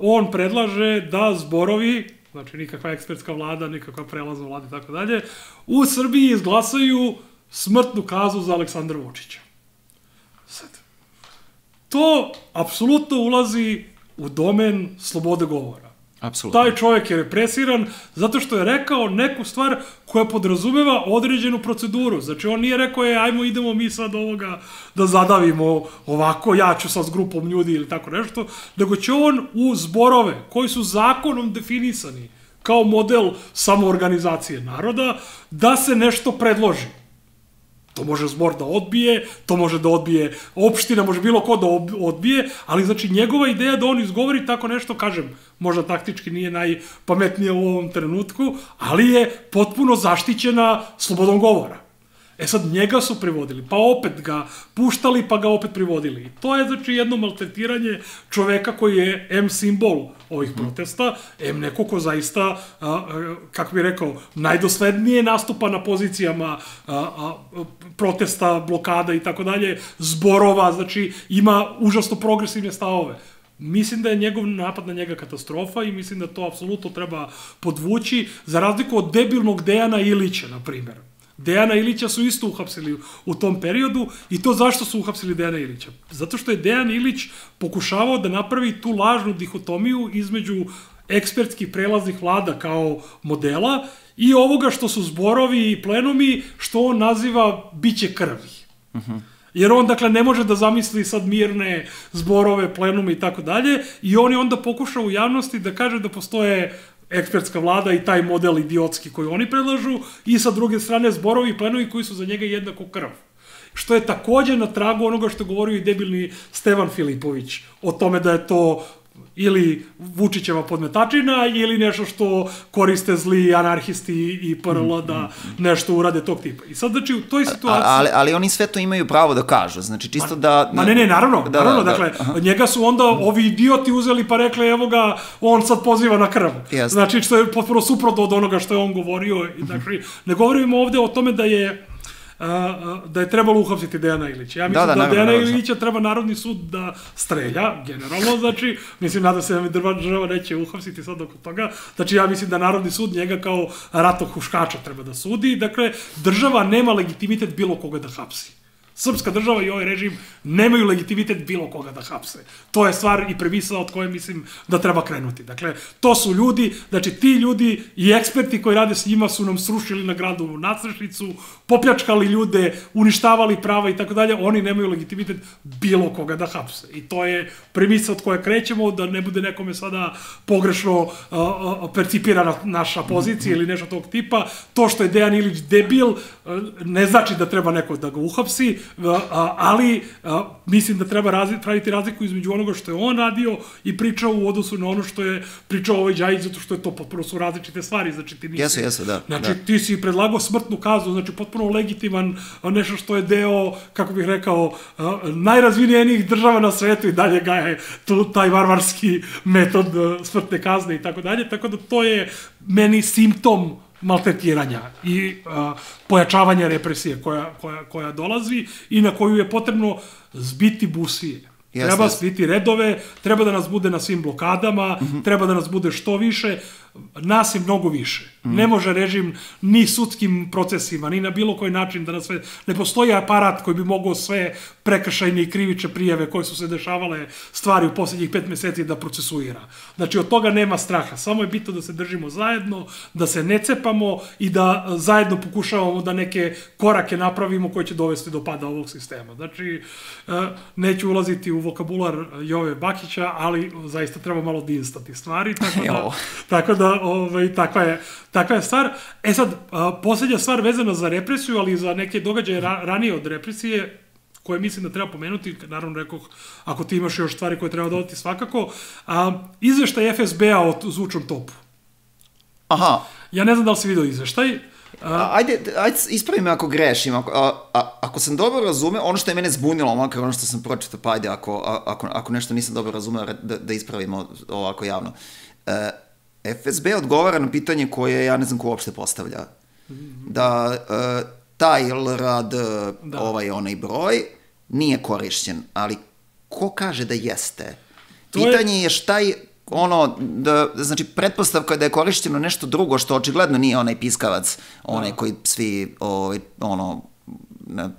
on predlaže da zborovi, znači nikakva ekspertska vlada, nikakva prelazna vlada i tako dalje, u Srbiji izglasaju smrtnu kaznu za Aleksandra Vučića. Sad, to apsolutno ulazi u domen slobode govora. Apsolutno. Taj čovjek je represiran zato što je rekao neku stvar koja podrazumeva određenu proceduru. Znači, on nije rekao, ajmo, idemo mi sad ovoga da zadavimo ovako, ja ću sad s grupom ljudi ili tako nešto, nego će on u zborove koji su zakonom definisani kao model samoorganizacije naroda, da se nešto predloži. To može zbor da odbije, to može da odbije opština, može bilo ko da odbije, ali znači njegova ideja da on izgovori tako nešto, kažem, možda taktički nije najpametnije u ovom trenutku, ali je potpuno zaštićena slobodom govora. E sad, njega su privodili, pa opet ga puštali, pa ga opet privodili. I to je, znači, jedno maltretiranje čoveka koji je M simbol ovih protesta, M neko ko zaista, kako bih rekao, najdoslednije nastupa na pozicijama protesta, blokada i tako dalje, zborova, znači, ima užasno progresivne stavove. Mislim da je njegov napad na njega katastrofa i mislim da to apsolutno treba podvući, za razliku od debilnog Dejana Ilića, na primjer. Dejana Ilića su isto uhapsili u tom periodu i to zašto su uhapsili Dejana Ilića? Zato što je Dejan Ilić pokušavao da napravi tu lažnu dihotomiju između ekspertskih prelaznih vlada kao modela i ovoga što su zborovi i plenumi, što on naziva biće krvi. Jer on, dakle, ne može da zamisli sad mirne zborove, plenume i tako dalje i on je onda pokušao u javnosti da kaže da postoje ekspertska vlada i taj model idiotski koji oni predlažu i sa druge strane zborovi i plenovi koji su za njega jednako krv. Što je takođe na tragu onoga što govorio i debilni Stevan Filipović o tome da je to ili Vučićeva podmetačina ili nešto što koriste zli anarhisti i PRL da nešto urade tog tipa. I sad, znači, u toj situaciji... Ali oni sve to imaju pravo da kažu, znači čisto da... naravno, dakle, njega su onda ovi idioti uzeli pa rekli, evo ga, on sad poziva na krv. Znači, što je potpuno suprotno od onoga što je on govorio. Znači, ne govorimo ovde o tome da je trebalo uhapsiti Dejana Ilića. Ja mislim da Dejana Ilića treba Narodni sud da strelja, generalno, znači, mislim, nadam se da mi država neće uhapsiti sad oko toga, znači, ja mislim da Narodni sud njega kao ratnog huškača treba da sudi, dakle, država nema legitimitet bilo koga da hapsi. Srpska država i ovaj režim nemaju legitimitet bilo koga da hapse. To je stvar i premisa od koje mislim da treba krenuti. Dakle, to su ljudi, znači ti ljudi i eksperti koji rade s njima su nam srušili na gradu nadstrešnicu, popljačkali ljude, uništavali prava i tako dalje, oni nemaju legitimitet bilo koga da hapse. I to je premisa od koje krećemo, da ne bude nekome sada pogrešno percipirana naša pozicija ili nešto tog tipa. To što je Dejan Ilić debil, ne znači da treba neko da ga uhapsi, ali mislim da treba praviti razliku između onoga što je on radio i pričao u odnosu na ono što je pričao ovaj Đajić, zato što je to potpuno su različite stvari. Znači, ti nisi... Jesu, da. Znači, ti si predlagao smrtnu kaznu, znači, potpuno legitiman, nešto što je deo, kako bih rekao, najrazvijenijih država na svetu i dalje ga je taj varvarski metod smrtne kazne i tako dalje, tako da to je meni simptom maltretiranja i pojačavanja represije koja dolazi i na koju je potrebno zbiti busije. Treba zbiti redove, treba da nas bude na svim blokadama, treba da nas bude što više, nas je mnogo više. Ne može režim ni sudskim procesima, ni na bilo koji način da nas sve... Ne postoji aparat koji bi mogao sve prekršajne i krivične prijave koje su se dešavale stvari u posljednjih 5 meseci da procesuira. Znači, od toga nema straha. Samo je bitno da se držimo zajedno, da se ne cepamo i da zajedno pokušavamo da neke korake napravimo koje će dovesti do pada ovog sistema. Znači, neću ulaziti u vokabular Jove Bakića, ali zaista treba malo dinstati stvari, tako da takva je stvar. E sad, posljednja stvar vezana za represiju, ali i za neke događaje ranije od represije, koje mislim da treba pomenuti, naravno rekoh, ako ti imaš još stvari koje treba dodati svakako, izveštaj FSB-a o zvučnom topu. Aha. Ja ne znam da li si vidio izveštaj. Ajde, ispravi me ako grešim. Ako sam dobro razumeo, ono što je mene zbunilo, makar ono što sam pročitao, pa ajde, ako nešto nisam dobro razumeo, da ispravimo ovako javno. FSB odgovara na pitanje koje ja ne znam ko uopšte postavlja. Da taj LRAD, onaj broj, nije korišćen, ali ko kaže da jeste? Pitanje je šta je, znači, pretpostavka da je korišćeno nešto drugo, što očigledno nije onaj piskavac, onaj koji svi, na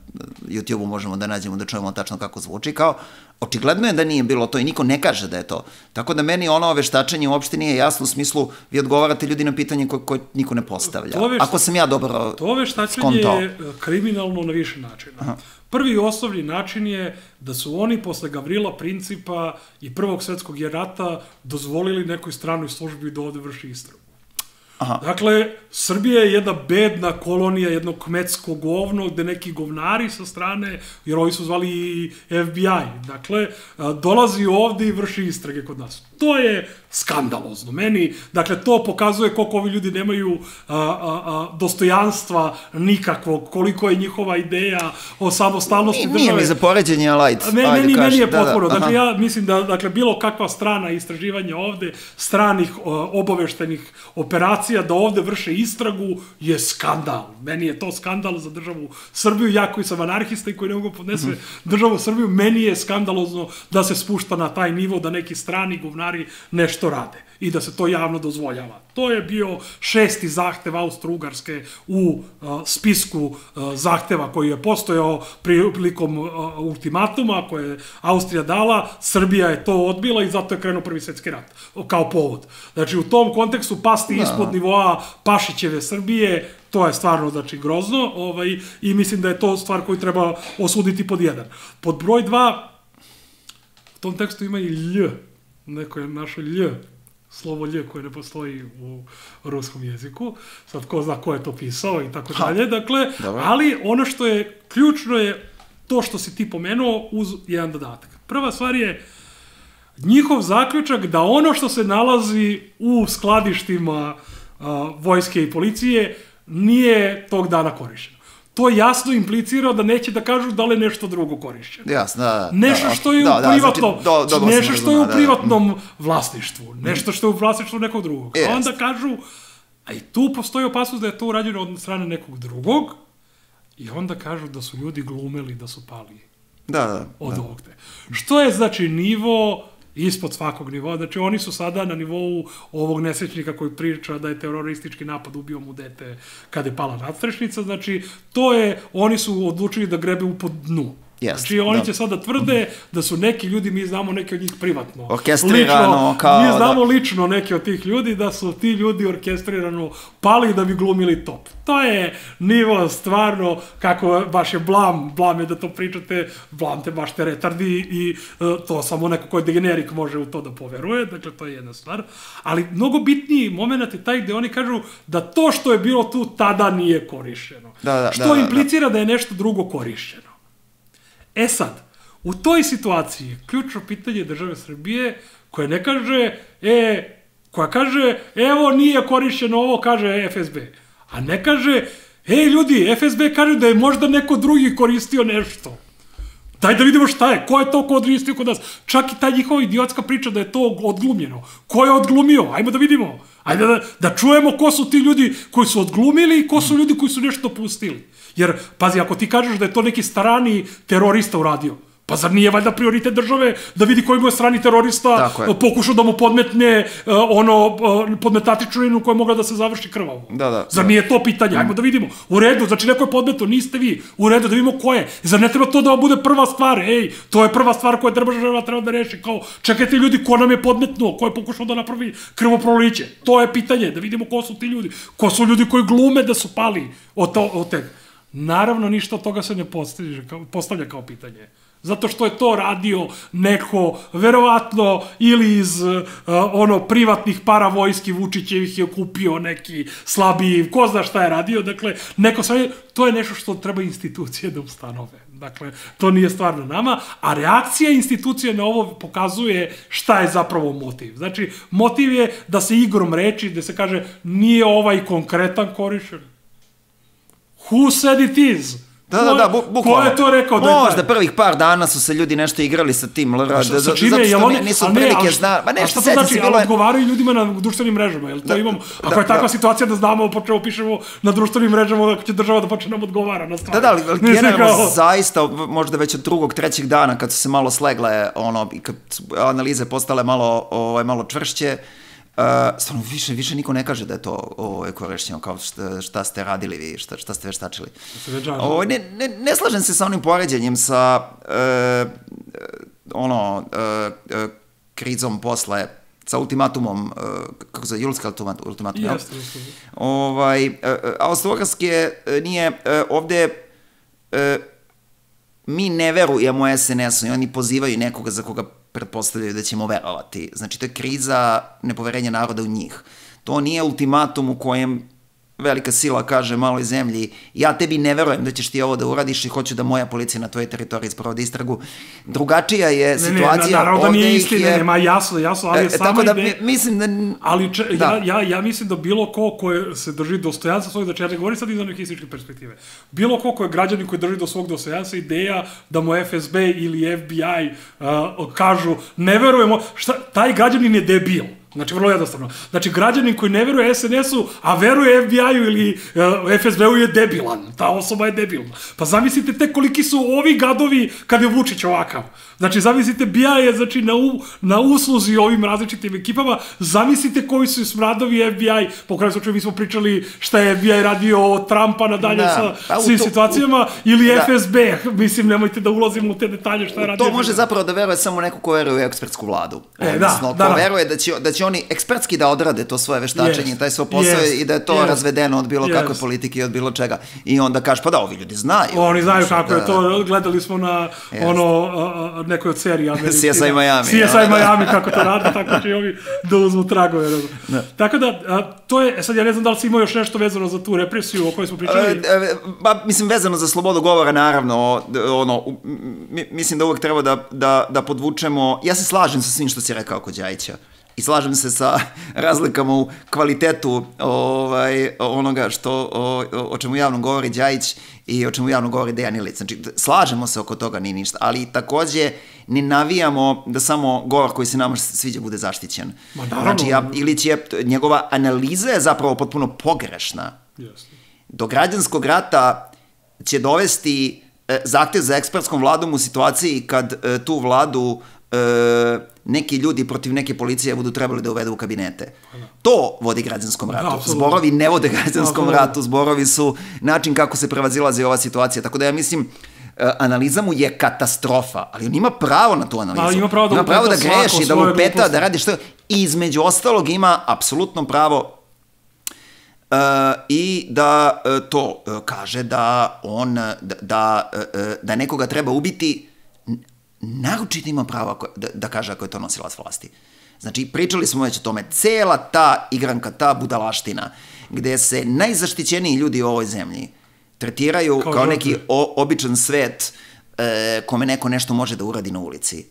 YouTube-u možemo da nađemo, da čujemo tačno kako zvuči, kao, očigledno je da nije bilo to i niko ne kaže da je to. Tako da meni veštačenje uopšte nije jasno u smislu, vi odgovarate ljudi na pitanje koje niko ne postavlja. Ako sam ja dobro skontao. To veštačenje je kriminalno na više načina. Aha. Prvi i osnovni način je da su oni posle Gavrila Principa i Prvog svetskog rata dozvolili nekoj stranoj službi da ovde vrši istragu. Aha. Dakle, Srbija je jedna bedna kolonija, jedno kmetsko govno, gde neki govnari sa strane, jer ovi su zvali i FBI, dakle, dolazi ovde i vrši istrage kod nas. To je skandalozno. Meni, dakle, to pokazuje koliko ovi ljudi nemaju dostojanstva nikakvog, koliko je njihova ideja o samostalnosti države. Nije mi za poređenje, light. Meni je potpuno. Dakle, ja mislim da bilo kakva strana istraživanja ovde, stranih obaveštenih operacija, da ovde vrše istragu, je skandal. Meni je to skandal za državu Srbiju. Ja koji sam anarhista i koji ne mogu podnese državu Srbiju, meni je skandalozno da se spušta na taj nivo, da neki strani govnari nešto rade i da se to javno dozvoljava. To je bio 6. zahtev Austro-Ugarske u spisku zahteva koji je postojao prilikom ultimatuma koje je Austrija dala. Srbija je to odbila i zato je krenuo Prvi svetski rat kao povod. Znači, u tom kontekstu pasti ispod nivoa Pašićeve Srbije, to je stvarno, znači, grozno i mislim da je to stvar koju treba osuditi pod 1. Pod broj 2, u tom tekstu ima i lj, neko je našo lj, slovo lj koje ne postoji u ruskom jeziku, sad ko zna ko je to pisao i tako dalje, dakle, ali ono što je ključno je to što si ti pomenuo uz jedan dodatak. Prva stvar je njihov zaključak da ono što se nalazi u skladištima vojske i policije nije tog dana korišćeno. To jasno implicira da neće da kažu da li je nešto drugo korišćeno. Jasno, da. Nešto što je u privatnom vlasništvu, nešto što je u vlasništvu nekog drugog. A onda kažu, a i tu postoji opasnost da je to urađeno od strane nekog drugog, i onda kažu da su ljudi glumeli da su pali od ovog te. Što je, znači, nivo ispod svakog nivoa. Znači, oni su sada na nivou ovog nesrećnika koji priča da je teroristički napad ubio mu dete kada je pala nadstrešnica. Znači, oni su odlučili da grebe u pod dnu. Znači, oni će sada tvrde da su neki ljudi, mi znamo neke od njih privatno. Orkestrirano, kao... Mi znamo lično neke od tih ljudi, da su ti ljudi orkestrirano pali da bi glumili top. To je nivo stvarno, kako baš je blam je da to pričate, blam te baš te retardi i to samo neko ko je degenerik može u to da poveruje, dakle to je jedna stvar. Ali mnogo bitniji moment je taj gde oni kažu da to što je bilo tu tada nije korišćeno. Što implicira da je nešto drugo korišćeno. E sad, u toj situaciji ključno pitanje države Srbije koja ne kaže, koja kaže, evo nije korišćeno ovo, kaže FSB. A ne kaže, ljudi, FSB kaže da je možda neko drugi koristio nešto. Daj da vidimo šta je, ko je to ko koristio kod nas. Čak i ta njihova idiotska priča da je to odglumljeno. Ko je odglumio? Ajmo da vidimo. Ajde da čujemo ko su ti ljudi koji su odglumili i ko su ljudi koji su nešto pustili. Jer, pazi, ako ti kažeš da je to neki strani terorista uradio, pa zar nije valjda prioritet države da vidi koji mu je strani terorista pokušao da mu podmetne podmetatičinu koja je mogla da se završi krvavo? Zar nije to pitanje? Ajmo da vidimo. U redu, znači neko je podmetao, niste vi. U redu, da vidimo ko je. Zar ne treba to da bude prva stvar? To je prva stvar koja država treba da reši. Kao, čekajte ljudi, ko nam je podmetnuo? Ko je pokušao da napravi krvoproliće? To je pitanje, da vidimo ko su ti ljudi. Ko su ljudi koji glume da su pali od tega. Naravno, ništa od toga se ne postavlja kao pitanje. Zato što je to radio neko, verovatno, ili iz privatnih paravojski Vučićevih je kupio neki slabiji, ko zna šta je radio, dakle, to je nešto što treba institucije da ustanove. Dakle, to nije stvarno nama, a reakcija institucije na ovo pokazuje šta je zapravo motiv. Znači, motiv je da se igrom reči, da se kaže, nije ovaj konkretan korišćen. Who said it is? Da, bukvalno. Ko je to rekao da je taj? Možda prvih par dana su se ljudi nešto igrali sa tim LR, Sa čime, jel oni... nisu prilike zna... A šta to znači, ali odgovaraju ljudima na društvenim mrežama, jel to imamo? Ako je takva situacija da znamo, počeo pišemo na društvenim mrežama, ako će država da počne nam odgovara na stvari. Da, ali generalno zaista, možda već od drugog, trećeg dana, kad su se malo slegle, i kad analize postale malo čvršće, stvarno više niko ne kaže da je to korišćeno, kao šta ste radili vi, šta ste veštačili. Ne slažem se sa onim poređenjem sa krizom posle, sa ultimatumom, kako se julski ultimatum, jel? Austro-Ugarske nije ovde... Mi ne verujemo SNS-u i oni pozivaju nekoga za koga pretpostavljaju da ćemo verovati. Znači, to je kriza nepoverenja naroda u njih. To nije ultimatum u kojem velika sila kaže maloj zemlji ja tebi ne verujem da ćeš ti ovo da uradiš i hoću da moja policija na tvojoj teritoriji sprovodi istragu. Drugačija je situacija. Naravno da nije istina, nema jasno, ali je sama ideja. Mislim da... Ali ja mislim da bilo ko se drži dostojanstva svojeg, znači ja ne govorim sad iz anarhističke perspektive, bilo ko je građanin koji drži do svog dostojanstva, ideja da mu FSB ili FBI kažu ne verujemo, taj građanin je debil. Znači, vrlo jednostavno. Znači, građanin koji ne veruje SNS-u, a veruje FBI-u ili FSB-u je debilan. Ta osoba je debilna. Pa zamislite tek koliki su ovi gadovi kad je Vučić ovakav. Znači, zamislite, BIA je na usluzi ovim različitim ekipama, zamislite koji su smradovi FBI, po kraju slučaju mi smo pričali šta je FBI radio od Trumpa nadalje sa svim situacijama, ili FSB, mislim, nemojte da ulazimo u te detalje šta je radio. To može zapravo da veruje samo neko ko veruje u ekspertsku vladu. Ko veruje da će oni ekspertski da odrade to svoje veštačenje, taj svoj posao i da je to razvedeno od bilo kakve politike i od bilo čega. I onda kaže, pa da, ovi ljudi znaju. Oni znaju kako je to, gledali smo na nekoj od serija. CSI Miami. CSI Miami, kako to radi, tako će i ovi da uzmu tragove. Tako da, to je, sad ja ne znam da li si imao još nešto vezano za tu represiju o kojoj smo pričali. Mislim, vezano za slobodu govora, naravno, mislim da uvek treba da podvučemo, ja se slažem sa svim što si rekao kod Đajića. I slažem se sa razlikama u kvalitetu onoga o čemu javno govori Đajić i o čemu javno govori Dejan Ilić. Znači, slažemo se oko toga, ni ništa, ali takođe ne navijamo da samo govor koji se nama sviđa bude zaštićen. Znači, Ilić je, njegova analiza je zapravo potpuno pogrešna. Do građanskog rata će dovesti zahtev za ekspertskom vladom u situaciji kad tu vladu neki ljudi protiv neke policije budu trebali da uvedu u kabinete. To vodi građanskom ratu. Zborovi ne vode građanskom ratu, zborovi su način kako se prevazilazi ova situacija. Tako da ja mislim, analiza mu je katastrofa, ali on ima pravo na tu analizu. Ima pravo da greši, da lupeta, da radi što... I između ostalog ima apsolutno pravo i da to kaže da nekoga treba ubiti, naročito ima pravo da kaže ako je to nosilac vlasti. Znači, pričali smo već o tome, cela ta igranka, ta budalaština, gde se najzaštićeniji ljudi u ovoj zemlji tretiraju kao neki običan svet kome neko nešto može da uradi na ulici.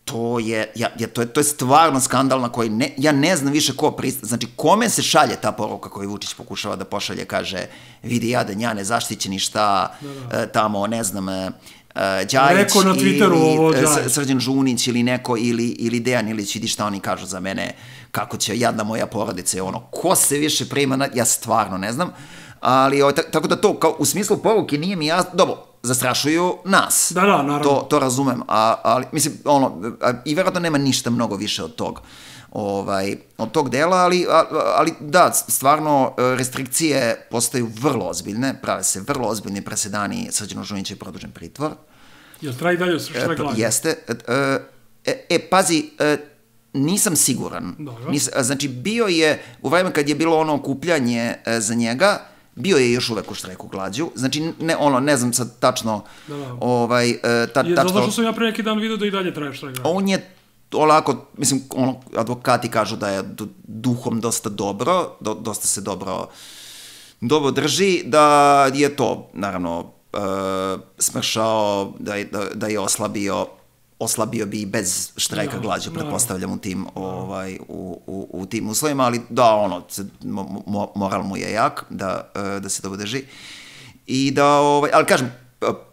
To je stvarno skandal na koji ja ne znam više ko pristaje. Znači, kome se šalje ta poruka koju Vučić pokušava da pošalje, kaže, vidi jadan, ja nezaštićeni šta, tamo, ne znam, Đajić ili Srđan Žunić ili neko ili Dejan Ilić, vidi šta oni kažu za mene, kako će jadna moja porodica, ko se više prima, ja stvarno ne znam, ali tako da to u smislu poruke nije mi jasno, dobro, zastrašuju nas. Da, naravno. To razumem, ali mislim, i verovatno nema ništa mnogo više od tog dela, ali da, stvarno restrikcije postaju vrlo ozbiljne, prave se vrlo ozbiljni presedani Srđanu Žunića i produžen pritvor. Jel traji dalje sve glavno? Jeste. Pazi, nisam siguran. Znači, bio je, u vreme kad je bilo ono okupljanje za njega, bio je još uvek u štrajku glađu. Znači, ne znam sad tačno... Zato što sam ja pre neki dan vidio da i dalje traje štrajk glađu. On je olako, mislim, advokati kažu da je duhom dosta dobro, dosta se dobro drži, da je to, naravno, smršao, da je oslabio bi i bez štrajka glađu, pretpostavljam, u tim uslovima, ali da, moral mu je jak, da se dobro drži. I da, ali kažem,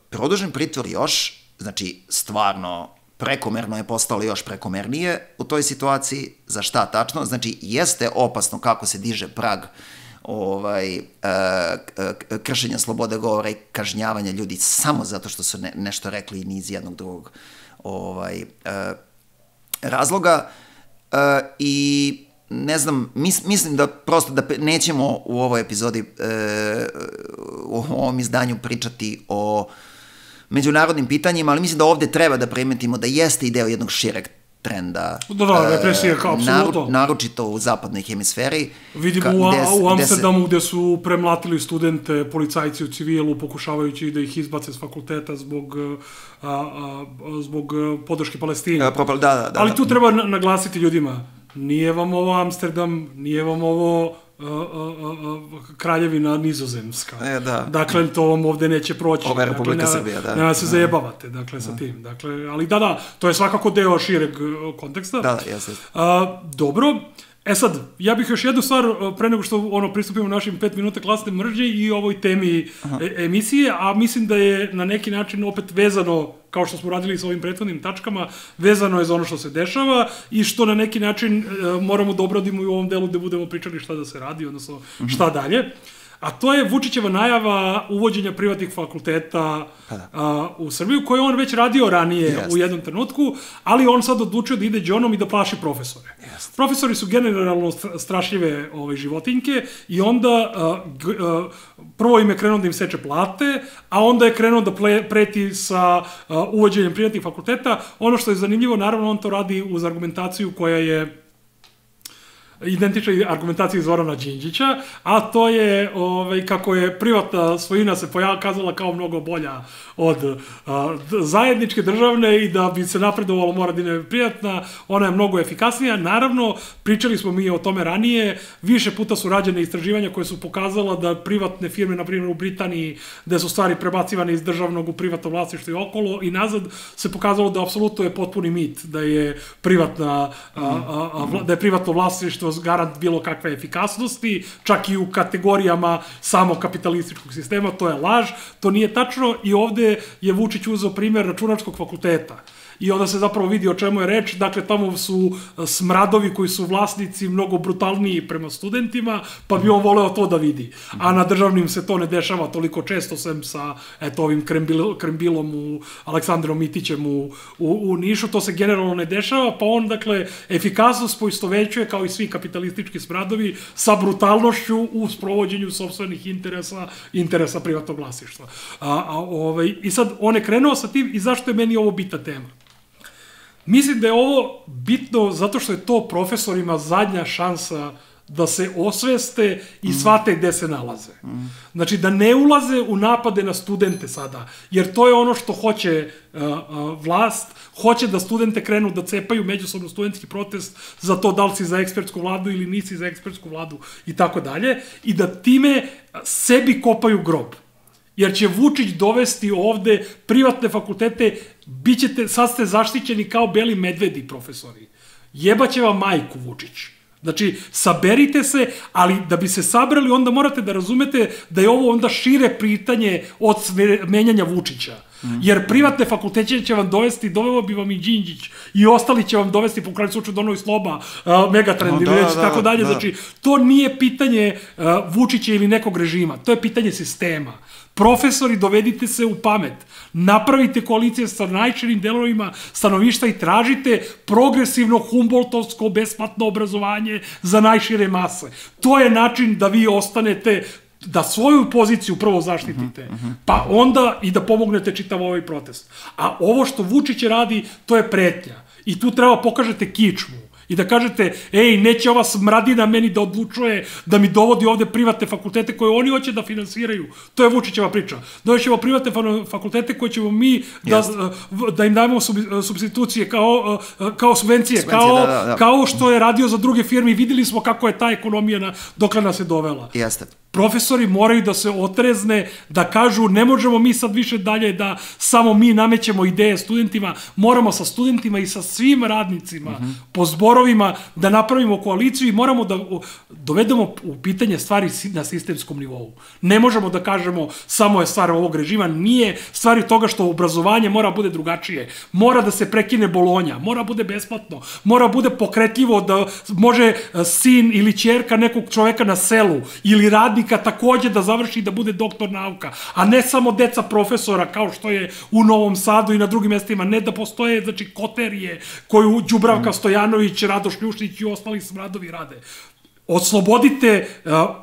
produžen pritvor još, znači stvarno prekomerno je postalo još prekomernije u toj situaciji. Za šta tačno? Znači, jeste opasno kako se diže prag kršenja slobode govora i kažnjavanja ljudi samo zato što su nešto rekli i ni iz jednog drugog razloga. I ne znam, mislim da prosto da nećemo u ovoj epizodi, u ovom izdanju pričati o međunarodnim pitanjima, ali mislim da ovde treba da primetimo da jeste i deo jednog šireg trenda. Da, represija kao apsolutno. Naročito u zapadnoj hemisferi. Vidimo u Amsterdamu gde su premlatili studente, policajci u civilu, pokušavajući da ih izbace s fakulteta zbog podrške Palestini. Da. Ali tu treba naglasiti ljudima, nije vam ovo Amsterdam, nije vam ovo Kraljevina Nizozemska. Dakle, to vam ovde neće proći. Ovo je Republika Srbija, da. Nema se zajebavate, dakle, sa tim. Ali da, to je svakako deo šireg konteksta. Da, jeste. Dobro. Sad, ja bih još jednu stvar, pre nego što pristupimo našim 5 minuta klasne mržnje i ovoj temi emisije, a mislim da je na neki način opet vezano, kao što smo radili sa ovim prethodnim tačkama, vezano je za ono što se dešava i što na neki način moramo da obradimo i u ovom delu gde budemo pričali šta da se radi, odnosno šta dalje. A to je Vučićeva najava uvođenja privatnih fakulteta u Srbiju, koju on već radio ranije u jednom trenutku, ali on sad odlučio da ide džonom i da plaši profesore. Profesori su generalno strašljive životinjke i onda prvo im je krenuo da im seče plate, a onda je krenuo da preti sa uvođenjem privatnih fakulteta. Ono što je zanimljivo, naravno on to radi uz argumentaciju koja je identična argumentaciji Zorana Đinđića, a to je kako je privatna svojina se kazala kao mnogo bolja od zajedničke državne i da bi se napredovalo mora da je privatna, ona je mnogo efikasnija. Naravno, pričali smo mi o tome ranije, više puta su rađene istraživanja koje su pokazala da privatne firme, na primjer u Britaniji, gde su stvari prebacivane iz državnog u privatno vlasništvo i okolo i nazad, se pokazalo da apsolutno je potpuni mit, da je privatno vlasništvo garant bilo kakve efikasnosti, čak i u kategorijama samo kapitalističkog sistema, to je laž, to nije tačno i ovde je Vučić uzeo primer računarskog fakulteta. I onda se zapravo vidi o čemu je reč, dakle tamo su smradovi koji su vlasnici mnogo brutalniji prema studentima, pa bi on voleo to da vidi. A na državnim se to ne dešava toliko često, sem sa ovim Krembilom, Aleksandrom Mitićem u Nišu, to se generalno ne dešava, pa on, dakle, efikasnost poistovećuje kao i svi kapitalistički smradovi sa brutalnošću u sprovođenju sopstvenih interesa privatnog vlasništva. I sad, on je krenuo sa tim i zašto je meni ovo bitna tema? Mislim da je ovo bitno zato što je to profesorima zadnja šansa da se osveste i shvate gde se nalaze. Znači, da ne ulaze u napade na studente sada, jer to je ono što hoće vlast, hoće da studente krenu da cepaju međusobno studentski protest za to da li si za ekspertsku vladu ili nisi za ekspertsku vladu i tako dalje, i da time sebi kopaju grob. Jer će Vučić dovesti ovde privatne fakultete, sad ste zaštićeni kao beli medvedi, profesori. Jebaće vam majku, Vučić. Znači, saberite se, ali da bi se sabrali, onda morate da razumete da je ovo onda šire pitanje od menjanja Vučića. Jer privatne fakultete će vam doveo bi vam i Đinđić i ostali će vam dovesti, po kraju slučaju Dono i Sloba, Megatrend ili već tako dalje. Znači, to nije pitanje Vučića ili nekog režima, to je pitanje sistema. Profesori, dovedite se u pamet, napravite koalicije sa najširim delovima stanovništva i tražite progresivno humboltovsko besplatno obrazovanje za najšire mase. To je način da vi ostanete, da svoju poziciju prvo zaštitite, pa onda i da pomognete čitav ovaj protest. A ovo što Vučić radi, to je pretnja. I tu treba pokažete kičmu. I da kažete, ej, neće ova smradina meni da odlučuje, da mi dovodi ovde privatne fakultete koje oni hoće da finansiraju. To je Vučićeva priča. Dovećemo privatne fakultete koje ćemo mi da im dajemo substitucije kao subvencije, kao što je radio za druge firme i videli smo kako je ta ekonomija dokle nas je dovela. Jeste. Profesori moraju da se otrezne, da kažu ne možemo mi sad više dalje da samo mi namećemo ideje studentima, moramo sa studentima i sa svim radnicima po zborovima da napravimo koaliciju i moramo da dovedemo u pitanje stvari na sistemskom nivou. Ne možemo da kažemo samo je stvar ovog režima, nije stvari toga što obrazovanje mora bude drugačije, mora da se prekine Bolonja, mora bude besplatno, mora bude pokretljivo da može sin ili ćerka nekog čoveka na selu ili radnika takođe da završi i da bude doktor nauka, a ne samo deca profesora kao što je u Novom Sadu i na drugim mestima, ne da postoje, znači, koterije koju Đubravka Stojanović, Radoš Ljuštić i ostali smradovi rade. Oslobodite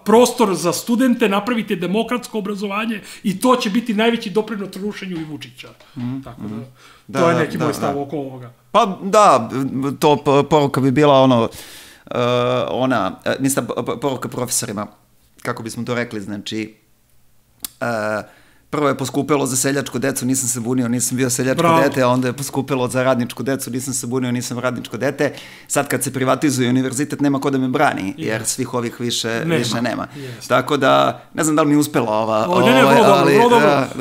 prostor za studente, napravite demokratsko obrazovanje i to će biti najveći doprinos rušenju i Vučića. Tako da, to je neki moj stav oko ovoga. Pa da, to poruka bi bila mislim, poruka profesorima, kako bismo to rekli, znači, prvo je poskupelo za seljačku decu, nisam se bunio, nisam bio seljačko dete, a onda je poskupelo za radničku decu, nisam se bunio, nisam radničko dete. Sad kad se privatizuje univerzitet, nema ko da me brani, jer svih ovih više nema. Tako da, ne znam da li mi je uspela ova... Ne,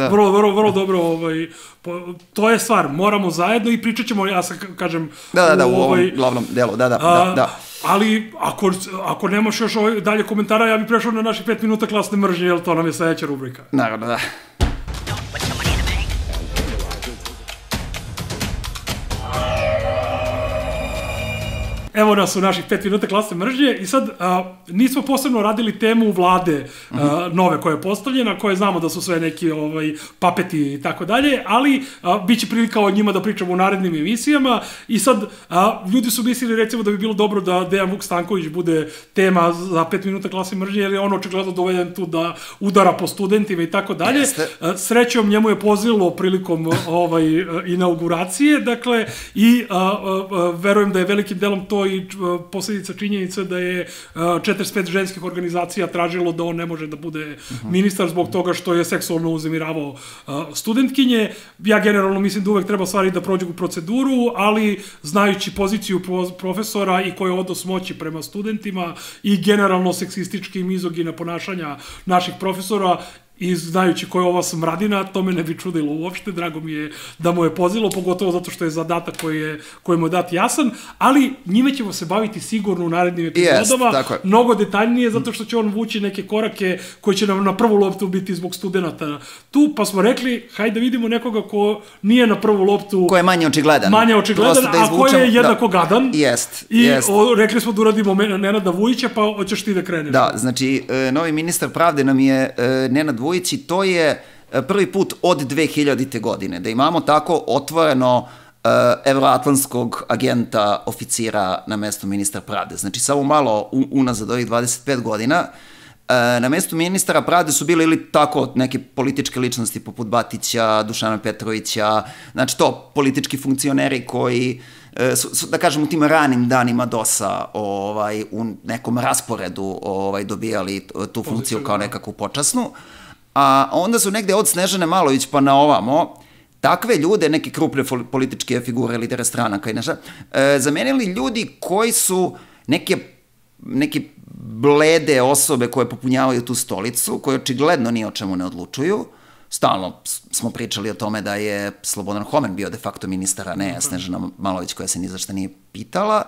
vrlo dobro, to je stvar, moramo zajedno i pričat ćemo, ja sad kažem... Da, u ovom glavnom delu, da. Ali, ako nemaš još dalje komentara, ja bih prešao na naših 5 minuta klasne mržnje, jer to nam je sledeća rubrika. Naravno, da. Evo nas u naših 5 minuta klasne mržnje i sad nismo posebno radili temu vlade nove koja je postavljena, koje znamo da su sve neki papeti i tako dalje, ali bit će prilika o njima da pričamo u narednim emisijama i sad ljudi su mislili recimo da bi bilo dobro da Dejan Vuk Stanković bude tema za 5 minuta klasne mržnje, jer je on očigledno doveden tu da udara po studentima i tako dalje. Srećom njemu je pozivilo prilikom inauguracije, dakle, i verujem da je velikim delom to i posljedica činjenica da je 45 ženskih organizacija tražilo da on ne može da bude ministar zbog toga što je seksualno uznemiravao studentkinje. Ja generalno mislim da uvek treba stvari da prođu u proceduru, ali znajući poziciju profesora i koji je odnos moći prema studentima i generalno seksistički i mizogina ponašanja naših profesora, i znajući koja je ova smradina, to me ne bi čudilo uopšte, drago mi je da mu je pozilo, pogotovo zato što je zadatak koji mu je dat jasan, ali njime ćemo se baviti sigurno u narednim epizodama, mnogo detaljnije, zato što će on vući neke korake koji će nam na prvu loptu biti zbog studenta tu, pa smo rekli, hajde da vidimo nekoga ko nije na prvu loptu... Ko je manje očigledan. A ko je jednako gadan. I rekli smo da uradimo Nenada Vujića, pa hoćeš ti da kreneš. Da, znači, novi ministar pravde nam je Nenad Vujić i to je prvi put od 2000. godine, da imamo tako otvoreno evroatlantskog agenta, oficira na mestu ministra pravde. Znači, samo malo unazad ovih 25 godina, na mestu ministara pravde su bili ili tako neke političke ličnosti poput Batića, Dušana Petrovića, znači to, politički funkcioneri koji su, da kažem, u tim ranim danima DOS-a u nekom rasporedu dobijali tu funkciju kao nekakvu počasnu. A onda su negde od Snežane Malović pa na ovamo takve ljude, neke krupne političke figure, lidere stranaka i nešto, zamenili ljudi koji su neke blede osobe koje popunjavaju tu stolicu, koje očigledno ni o čemu ne odlučuju. Stalno smo pričali o tome da je Slobodan Homen bio de facto ministar, a ne Snežana Malović koja se ni za šta nije pitala.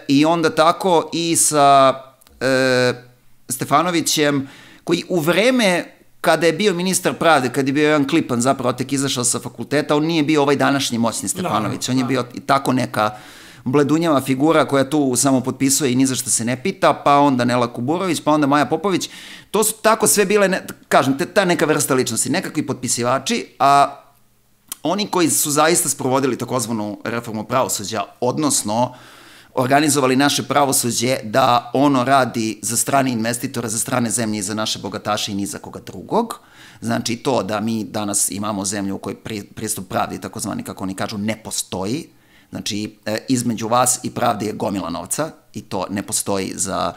I onda tako i sa Stefanovićem, koji u vreme kada je bio ministar pravde, kada je bio jedan Klipan, zapravo tek izašao sa fakulteta, on nije bio ovaj današnji moćni Stefanović, on je bio i tako neka bledunjava figura koja tu samo potpisuje i ni za što se ne pita, pa onda Nela Kuburović, pa onda Maja Popović. To su tako sve bile, kažem, ta neka vrsta ličnosti, nekakvi potpisivači, a oni koji su zaista sprovodili takozvanu reformu pravosuđa, odnosno organizovali naše pravosuđe da ono radi za strane investitore, za strane zemlje i za naše bogataše i ni za koga drugog. Znači to da mi danas imamo zemlju u kojoj pristup pravdi, takozvani, kako oni kažu, ne postoji. Znači, između vas i pravde je gomila novca i to ne postoji za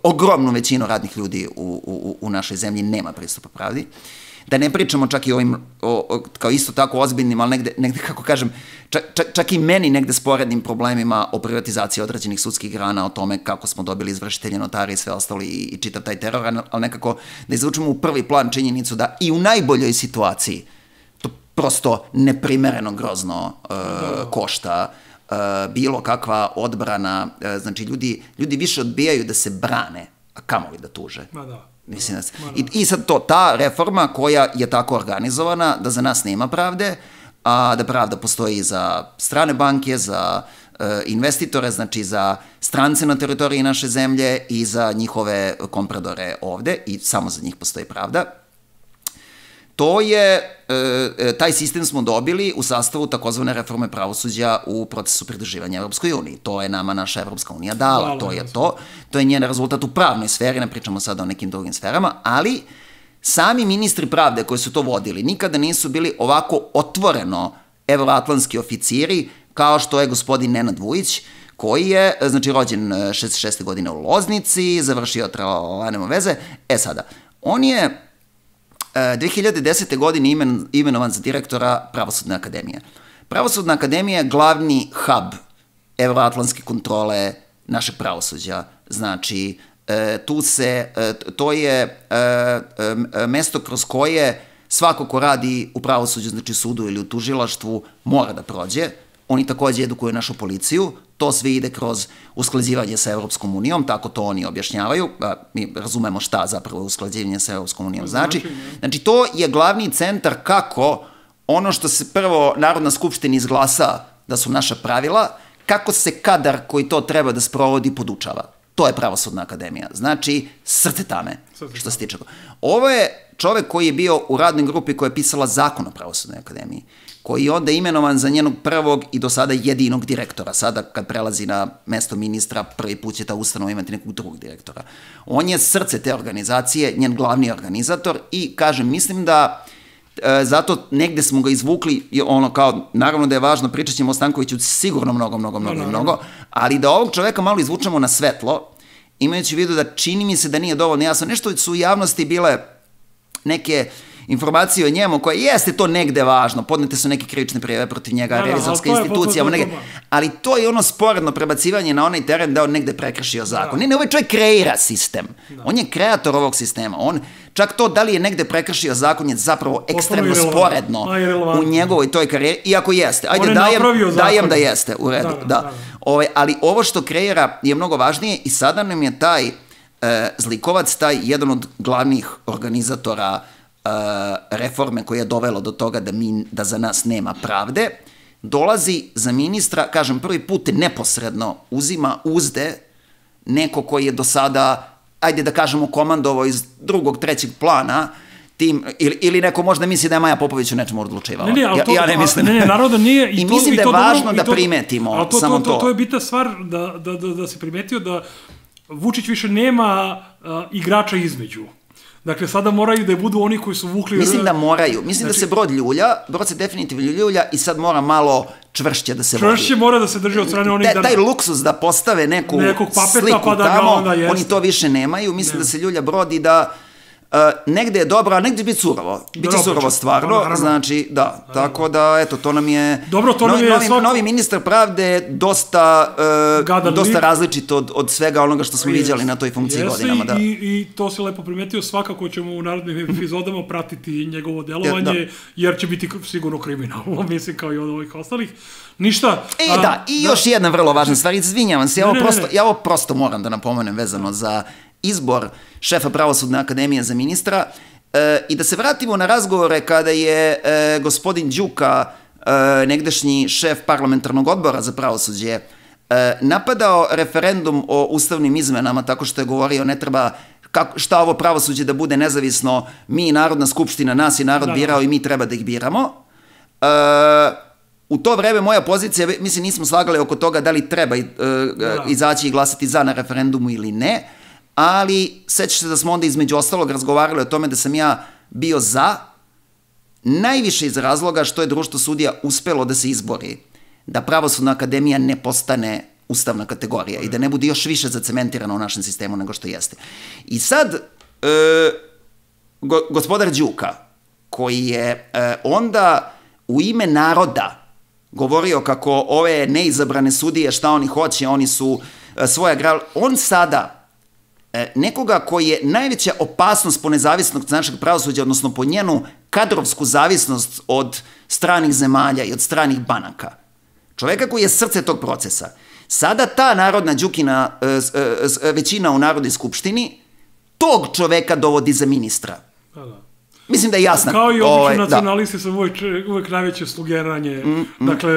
ogromnu većinu radnih ljudi u našoj zemlji, nema pristupa pravdi. Da ne pričamo čak i o ovim, kao isto tako ozbiljnim, ali negde, kako kažem, čak i meni negde sporednim problemima o privatizaciji određenih sudskih grana, o tome kako smo dobili izvršitelje, notari i sve ostalo i čitav taj teror, ali nekako da izvučemo u prvi plan činjenicu da i u najboljoj situaciji to prosto neprimereno grozno košta bilo kakva odbrana, znači ljudi više odbijaju da se brane, a kamoli da tuže. Mislim, i sad ta reforma koja je tako organizovana da za nas nema pravde, a da pravda postoji za strane banke, za investitore, znači za strance na teritoriji naše zemlje i za njihove kompradore ovde i samo za njih postoji pravda. Taj sistem smo dobili u sastavu takozvane reforme pravosuđa u procesu pridruživanja Evropskoj uniji. To je nama naša Evropska unija dala, to je njen rezultat u pravnoj sferi, ne pričamo sada o nekim drugim sferama, ali sami ministri pravde koji su to vodili nikada nisu bili ovako otvoreno evroatlantski oficiri kao što je gospodin Nenad Vujić, koji je, znači, rođen 66. godine u Loznici, završio nema veze. Sada, on je 2010. godine imenovan za direktora Pravosudne akademije. Pravosudna akademija je glavni hub evroatlantske kontrole našeg pravosuđa. Znači, to je mesto kroz koje svako ko radi u pravosuđu, znači sudu ili u tužilaštvu, mora da prođe. Oni takođe edukuju našu policiju, to sve ide kroz usklađivanje sa Evropskom unijom, tako to oni objašnjavaju, mi razumemo šta zapravo usklađivanje sa Evropskom unijom znači. Znači, to je glavni centar kako ono što se prvo Narodna skupština izglasa da su naša pravila, kako se kadar koji to treba da sprovodi podučava. To je Pravosudna akademija. Znači, srce tame, što se tiče. Ovo je čovek koji je bio u radnoj grupi koja je pisala zakon o Pravosudnoj akademiji, koji je onda imenovan za njenog prvog i do sada jedinog direktora. Sada, kad prelazi na mesto ministra, prvi put će ta ustanova imati nekog drugog direktora. On je srce te organizacije, njen glavni organizator i, kažem, mislim da zato negde smo ga izvukli, naravno da je važno, pričat ćemo o Stankoviću sigurno mnogo, ali da ovog čoveka malo izvučemo na svetlo, imajući u vidu da čini mi se da nije dovoljno jasno. Nešto su u javnosti bile neke informacije o njemu koje jeste to negde važno, podnete su neke krivične prijave protiv njega, revizorska institucija, ali to je ono sporedno prebacivanje na onaj teren da on negde prekršio zakon. Ne, ovaj čovjek kreira sistem. On je kreator ovog sistema. Čak to da li je negde prekršio zakon je zapravo ekstremno sporedno u njegovoj toj karijeri, iako jeste. Ajde, dajem da jeste, u redu, da. Ali ovo što kreira je mnogo važnije i sada nam je taj zlikovac, taj jedan od glavnih organizatora reforme koja je dovela do toga da za nas nema pravde, dolazi za ministra, kažem, prvi put neposredno uzima uzde neko koji je do sada, ajde da kažemo, komandovao iz drugog, trećeg plana, ili neko možda misli da je Maja Popović u nečemu odlučivala. Ja ne mislim. Ne, naravno da nije. I mislim da je važno da primetimo samo to. To je bitna stvar da se primetio da Vučić više nema igrača između. Dakle, sada moraju da budu oni koji su vukli... Mislim da moraju. Mislim da se brod se definitivno ljulja i sad mora malo čvršće da se vodi. Čvršće mora da se drži od strane onih... Taj luksus da postave neku sliku tamo, oni to više nemaju. Mislim da se ljulja brod i da negde je dobro, a negde će biti surovo. Biće surovo stvarno, znači, da. Tako da, eto, to nam je... Novi ministar pravde dosta različit od svega onoga što smo viđali na toj funkciji godinama. I to se lepo primetio, svakako ćemo u narodnim epizodama pratiti njegovo delovanje, jer će biti sigurno kriminalno, mislim, kao i od ovih ostalih. Ništa. I još jedna vrlo važna stvar, izvinjavam se, ja ovo prosto moram da napomenem vezano za izbor šefa Pravosudne akademije za ministra i da se vratimo na razgovore kada je gospodin Đuka, negdašnji šef parlamentarnog odbora za pravosuđe, napadao referendum o ustavnim izmenama tako što je govorio ne treba šta ovo pravosuđe da bude nezavisno, mi Narodna skupština, nas je narod birao i mi treba da ih biramo. U to vreme moja pozicija, mislim nismo slagali oko toga da li treba izaći i glasati za na referendumu ili ne, ali sećaš se da smo onda između ostalog razgovarali o tome da sam ja bio za, najviše iz razloga što je društvo sudija uspelo da se izbori, da Pravosudna akademija ne postane ustavna kategorija i da ne bude još više zacementirana u našem sistemu nego što jeste. I sad, gospodar Đuka, koji je onda u ime naroda govorio kako ove neizabrane sudije, šta oni hoće, oni su svoja grala. On sada, nekoga koji je najveća opasnost po nezavisnost našeg pravosuđa, odnosno po njenu kadrovsku zavisnost od stranih zemalja i od stranih banaka, čoveka koji je srce tog procesa, sada ta narodna Đukina većina u Narodnoj skupštini tog čoveka dovodi za ministra. Mislim da je jasno. Kao i obični nacionalisti su uvek najveće slugeranje, dakle,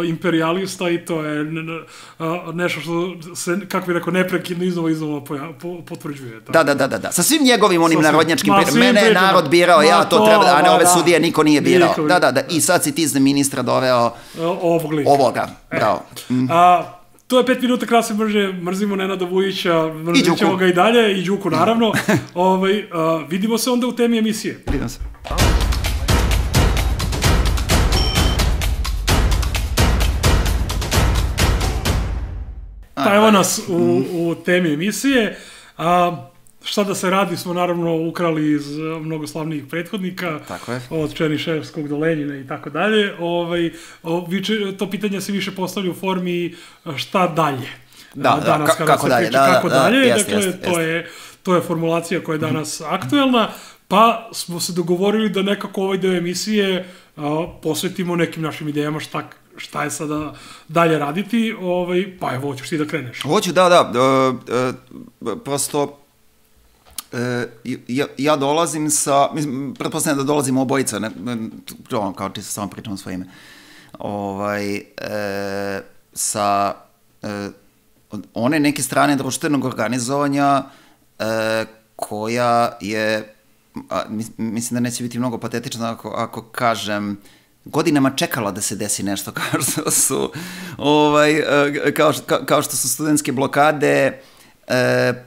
imperialista, i to je nešto što se, kako bih rekao, neprekidno iznova potvrđuje. Da. Sa svim njegovim onim narodnjačkim mene je narod birao, ja to treba, a ne ove sudije niko nije birao. Da. I sad si ti za ministra doveo ovoga. Bravo. To je 5 minuta krasne mržnje, mrzimo Nenada Vujića, mrzit ćemo ga i dalje, i Đuku naravno. Vidimo se onda u temi emisije. Vidimo se. Pa evo nas u temi emisije. Šta da se radi, smo naravno ukrali iz mnogo slavnijih prethodnika, od Černiševskog do Lenjina i tako dalje. To pitanje se više postavlja u formi šta dalje. Kako dalje. Kako dalje, dakle, to je formulacija koja je danas aktuelna, pa smo se dogovorili da nekako ovaj deo emisije posvetimo nekim našim idejama šta je sada dalje raditi, pa evo, hoćeš ti da kreneš? Hoću, da. Prosto, ja dolazim sa, pretpostavljam da dolazim obojica, kao čisto samo pričam svoje ime, sa one neke strane društvenog organizovanja koja je, mislim da neće biti mnogo patetično ako kažem, godinama čekala da se desi nešto kao što su studentske blokade,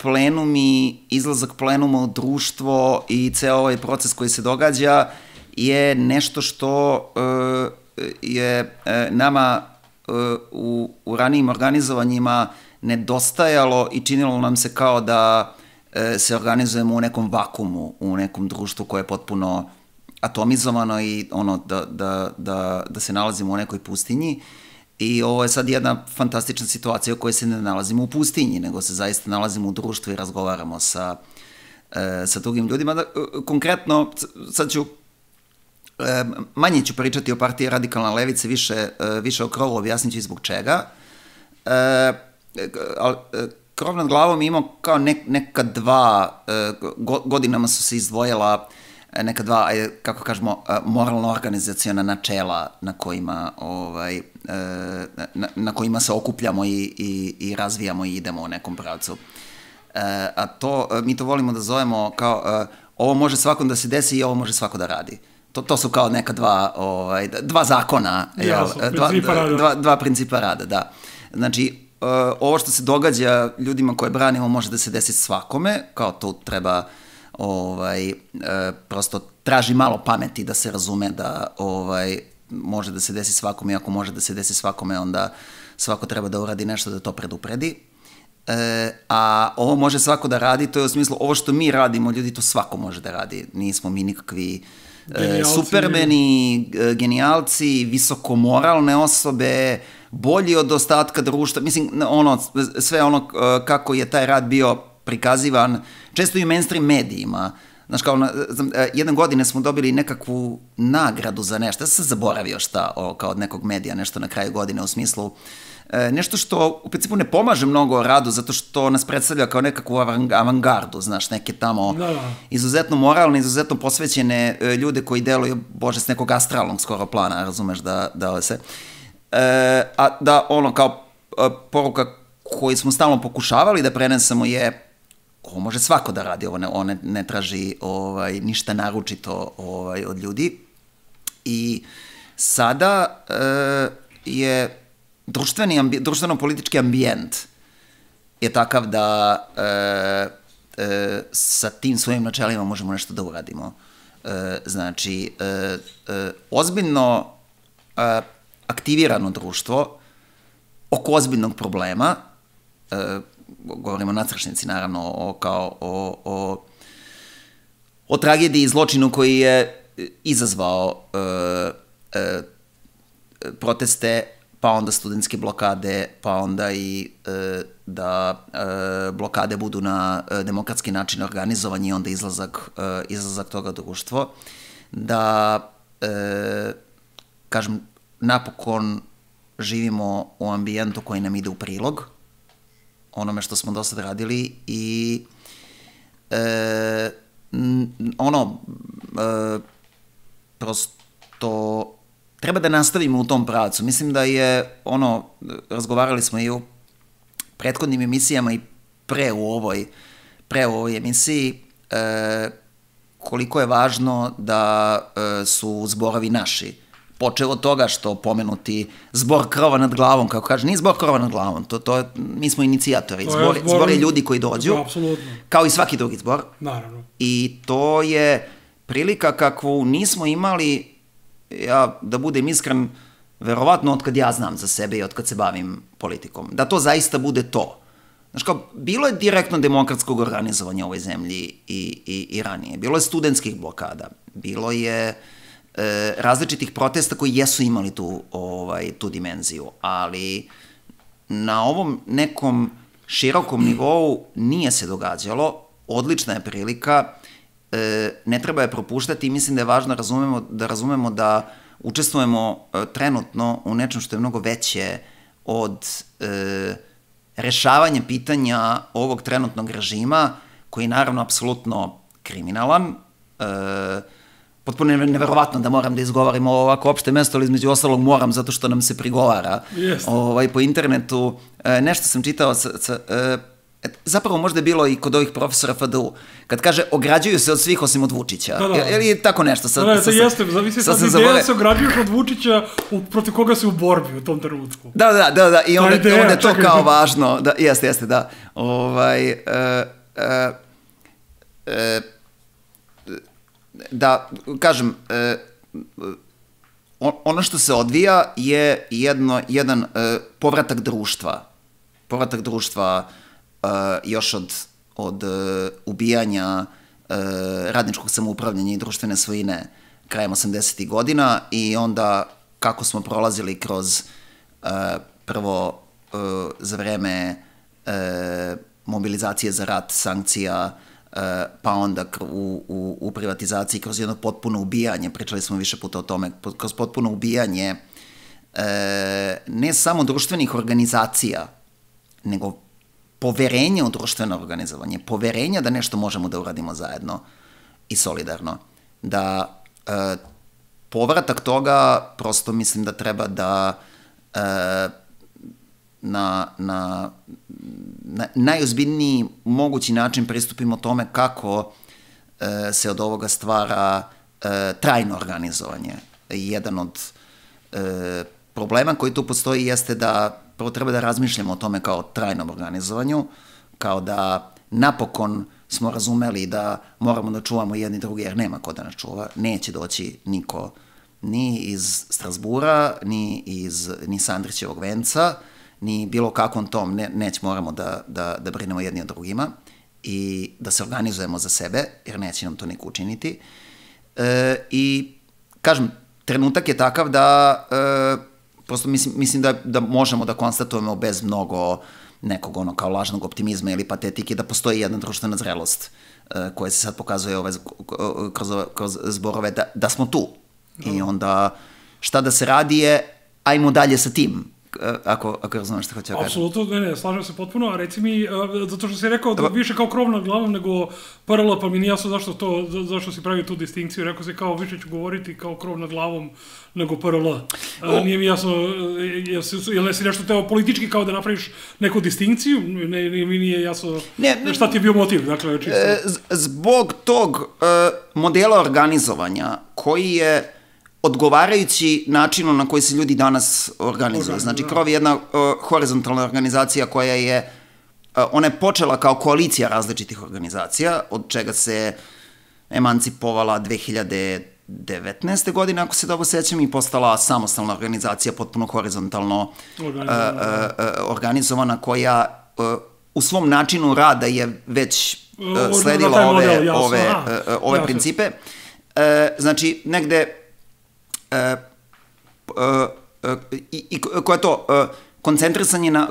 plenumi, izlazak plenuma u društvo i ceo ovaj proces koji se događa je nešto što je nama u ranijim organizovanjima nedostajalo i činilo nam se kao da se organizujemo u nekom vakumu, u nekom društvu koje je potpuno atomizovano i da se nalazimo u nekoj pustinji. I ovo je sad jedna fantastična situacija u kojoj se ne nalazimo u pustinji, nego se zaista nalazimo u društvu i razgovaramo sa drugim ljudima. Konkretno, sad ću, manje ću pričati o partiji Radikalna levica, više o krovu, objasnit ću i zbog čega. Krov nad glavom imao kao neka dva, godinama su se izdvojila neka dva, kako kažemo, moralno-organizaciona načela na kojima se okupljamo i razvijamo i idemo u nekom pravcu. A to, mi to volimo da zovemo kao, ovo može svakom da se desi i ovo može svako da radi. To su kao neka dva zakona, dva principa rada, da. Znači, ovo što se događa ljudima koje branimo može da se desi svakome, kao to treba prosto traži malo pameti da se razume da može da se desi svakome, i ako može da se desi svakome, onda svako treba da uradi nešto da to predupredi. A ovo može svako da radi, to je u smislu, ovo što mi radimo, ljudi, to svako može da radi. Nismo mi nikakvi supermeni, genijalci, visokomoralne osobe, bolji od ostatka društva. Mislim, sve ono kako je taj rad bio prikazivan, često i u mainstream medijima. Znaš, kao, jedne godine smo dobili nekakvu nagradu za nešto, ja sam zaboravio šta, kao od nekog medija, nešto na kraju godine, u smislu, nešto što u principu ne pomaže mnogo radu, zato što nas predstavlja kao nekakvu avangardu, znaš, neke tamo izuzetno moralne, izuzetno posvećene ljude koji deluju, bože, s nekog astralnog skoro plana, razumeš, da se... A da, kao poruka koju smo stalno pokušavali da prenesemo je, ovo može svako da radi, ovo ne traži ništa naručito od ljudi. I sada je društveno-politički ambijent je takav da sa tim svojim načelima možemo nešto da uradimo. Znači, ozbiljno aktivirano društvo oko ozbiljnog problema, govorimo o nadsršnici, naravno, o tragediji i zločinu koji je izazvao proteste, pa onda studentske blokade, pa onda i da blokade budu na demokratski način organizovanje i onda izlazak toga društvo, da, kažem, napokon živimo u ambijentu koji nam ide u prilog, onome što smo do sad radili i prosto treba da nastavimo u tom pravcu. Mislim da je, razgovarali smo i u prethodnim emisijama i pre u ovoj emisiji, koliko je važno da su zborovi naši. Počeo od toga što pomenuti zbor krova nad glavom, kako kaže, nije zbor krova nad glavom, mi smo inicijatori, zbor je ljudi koji dođu, kao i svaki drugi zbor. Naravno. I to je prilika kakvu nismo imali, ja da budem iskren, verovatno od kad ja znam za sebe i od kad se bavim politikom, da to zaista bude to. Znaš kao, bilo je direktno demokratskog organizovanja u ovoj zemlji i ranije, bilo je studentskih blokada, bilo je različitih protesta koji jesu imali tu dimenziju, ali na ovom nekom širokom nivou nije se događalo, odlična je prilika, ne treba je propuštati i mislim da je važno da razumemo da učestvujemo trenutno u nečem što je mnogo veće od rešavanja pitanja ovog trenutnog režima, koji je naravno apsolutno kriminalan. Potpuno je neverovatno da moram da izgovarim ovo ovako opšte mesto, ali između ostalog moram zato što nam se prigovara po internetu. Nešto sam čitao, zapravo možda je bilo i kod ovih profesora FDU, kad kaže ograđuju se od svih osim od Vučića. Ili tako nešto. Jeste, zavisi sad ideja se ograđuješ od Vučića protiv koga si u borbi u tom trenutku. Da, i onda je to kao važno. Jeste, da. Da, kažem, ono što se odvija je jedan povratak društva još od ubijanja radničkog samoupravljanja i društvene svojine krajem 80. godina i onda kako smo prolazili kroz prvo za vreme mobilizacije za rat, sankcija, pa onda u privatizaciji kroz jedno potpuno ubijanje, pričali smo više puta o tome, kroz potpuno ubijanje ne samo društvenih organizacija, nego poverenje u društveno organizovanje, poverenja da nešto možemo da uradimo zajedno i solidarno. Da povratak toga, prosto mislim da treba da na najozbiljniji mogući način pristupimo tome kako se od ovoga stvara trajno organizovanje. Jedan od problema koji tu postoji jeste da prvo treba da razmišljamo o tome kao trajnom organizovanju, kao da napokon smo razumeli da moramo da čuvamo jedni drugi jer nema ko da nas čuva, neće doći niko ni iz Strasbura, ni sa Andrićevog venca, ni bilo kakvom tom, moramo da brinemo jedni o drugima i da se organizujemo za sebe, jer neće nam to niko učiniti. I, kažem, trenutak je takav da prosto mislim da možemo da konstatujemo bez mnogo nekog kao lažnog optimizma ili patetike da postoji jedna društvena zrelost koja se sad pokazuje kroz zborove da smo tu. I onda šta da se radi je ajmo dalje sa tim. Ako razumeš što hoću da kažem. Apsolutno, ne, slažem se potpuno, a reci mi, zato što si rekao da više kao krov nad glavom nego PRL, pa mi nije jasno zašto si pravio tu distinkciju, rekao si kao više ću govoriti kao krov nad glavom nego PRL. Nije mi jasno, jel si nešto teo politički kao da napraviš neku distinkciju, mi nije jasno šta ti je bio motiv, dakle, čisto. Zbog tog modela organizovanja koji je odgovarajući načinu na koji se ljudi danas organizuju. Znači, Krov je jedna horizontalna organizacija koja je, ona je počela kao koalicija različitih organizacija, od čega se emancipovala 2019. godine, ako se dobro sećam, i postala samostalna organizacija, potpuno horizontalno organizovana, koja u svom načinu rada je već sledila ove principe. Znači, negde i koja to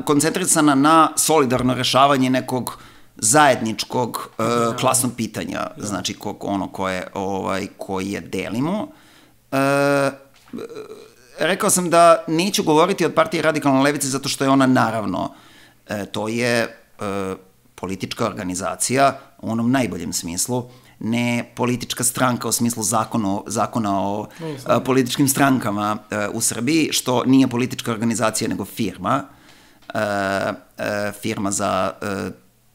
koncentrisana na solidarno rešavanje nekog zajedničkog klasnog pitanja, znači koje delimo. Rekao sam da neću govoriti od partije Radikalne levice zato što je ona, naravno, to je politička organizacija u onom najboljem smislu, ne politička stranka u smislu zakona o političkim strankama u Srbiji, što nije politička organizacija nego firma. Firma za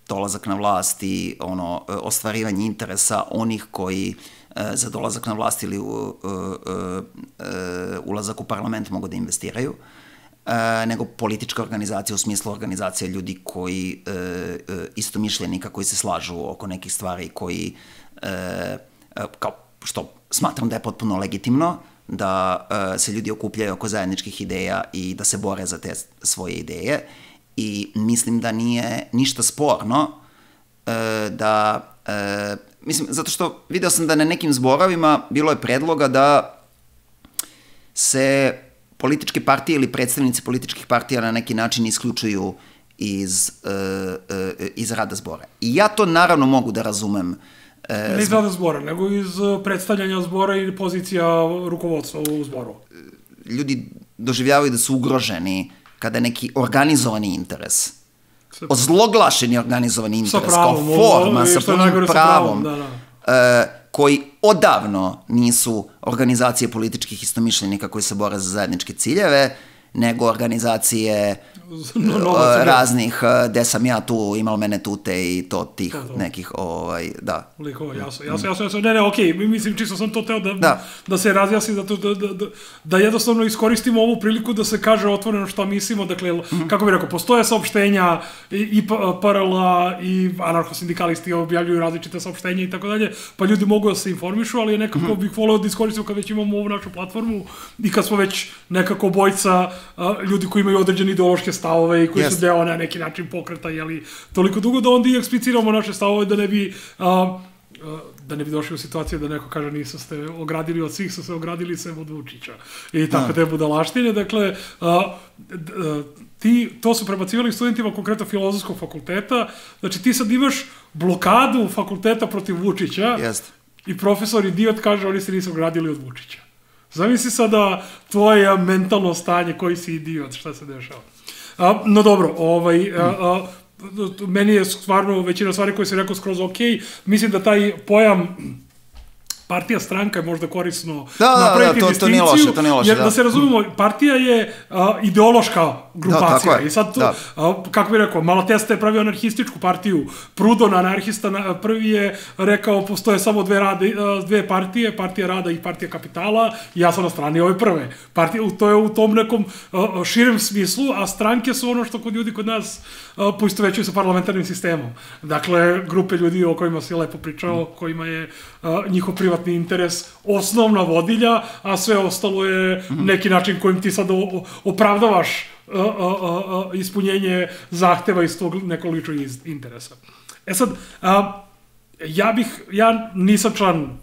dolazak na vlast i ostvarivanje interesa onih koji za dolazak na vlast ili ulazak u parlament mogu da investiraju, nego politička organizacija u smislu organizacija ljudi koji istomišljenika, koji se slažu oko nekih stvari, koji, kao što smatram da je potpuno legitimno, da se ljudi okupljaju oko zajedničkih ideja i da se bore za te svoje ideje. I mislim da nije ništa sporno mislim, zato što video sam da na nekim zborovima bilo je predloga da se političke partije ili predstavnici političkih partija na neki način isključuju iz rada zbora. I ja to naravno mogu da razumem. Ne iz rada zbora, nego iz predstavljanja zbora i pozicija rukovodstva u zboru. Ljudi doživljavaju da su ugroženi kada neki organizovani interes, ozloglašeni organizovani interes, kao forma, sa punim pravom, koji odavno nisu organizacije političkih istomišljenika koji se bore za zajedničke ciljeve, nego organizacije raznih, gde sam ja tu, imal mene tute i to tih nekih, da. Likova, jasno. Ne, okej, mislim, čisto sam to teo da se razjasni, da jednostavno iskoristimo ovu priliku da se kaže otvoreno šta mislimo, dakle, kako bih rekao, postoje saopštenja i PRL-a i anarcho-sindikalisti objavljuju različite saopštenja i tako dalje, pa ljudi mogu da se informišu, ali nekako bih voleo da iskoristimo kad već imamo ovu našu platformu i kad smo već nekako bojica ljudi koji imaju određene ideološke stavove i koji su deo na neki način pokreta, jeli, toliko dugo da onda i ekspliciramo naše stavove da ne bi došli u situaciju da neko kaže nisu ste ogradili od svih, su se ogradili sem od Vučića. I tako te budalaštine. Dakle, to su prebacivali studentima konkretno Filozofskog fakulteta. Znači, ti sad imaš blokadu fakulteta protiv Vučića i profesor idiot kaže oni se nisu ogradili od Vučića. Zamisli sada tvoje mentalno stanje, koji si idiot, šta se dešava. No dobro, meni je stvarno većina stvari koje si rekao skroz okej. Mislim da taj pojam partija, stranka je možda korisno napraviti distinkciju, jer da se razumemo, partija je ideološka grupacija i sad tu, kako bih rekao, Malatesta je pravio anarhističku partiju, Proudhon, anarhista, prvi je rekao postoje samo dve partije, partija rada i partija kapitala, i ja sam na strani ove prve. To je u tom nekom širem smislu, a stranke su ono što kod ljudi kod nas poistovećuju sa parlamentarnim sistemom. Dakle, grupe ljudi o kojima si lepo pričao, kojima je njihov privatni interes osnovna vodilja, a sve ostalo je neki način kojim ti sad opravdavaš ispunjenje zahteva iz tog nekog ličnog interesa. E sad, ja nisam član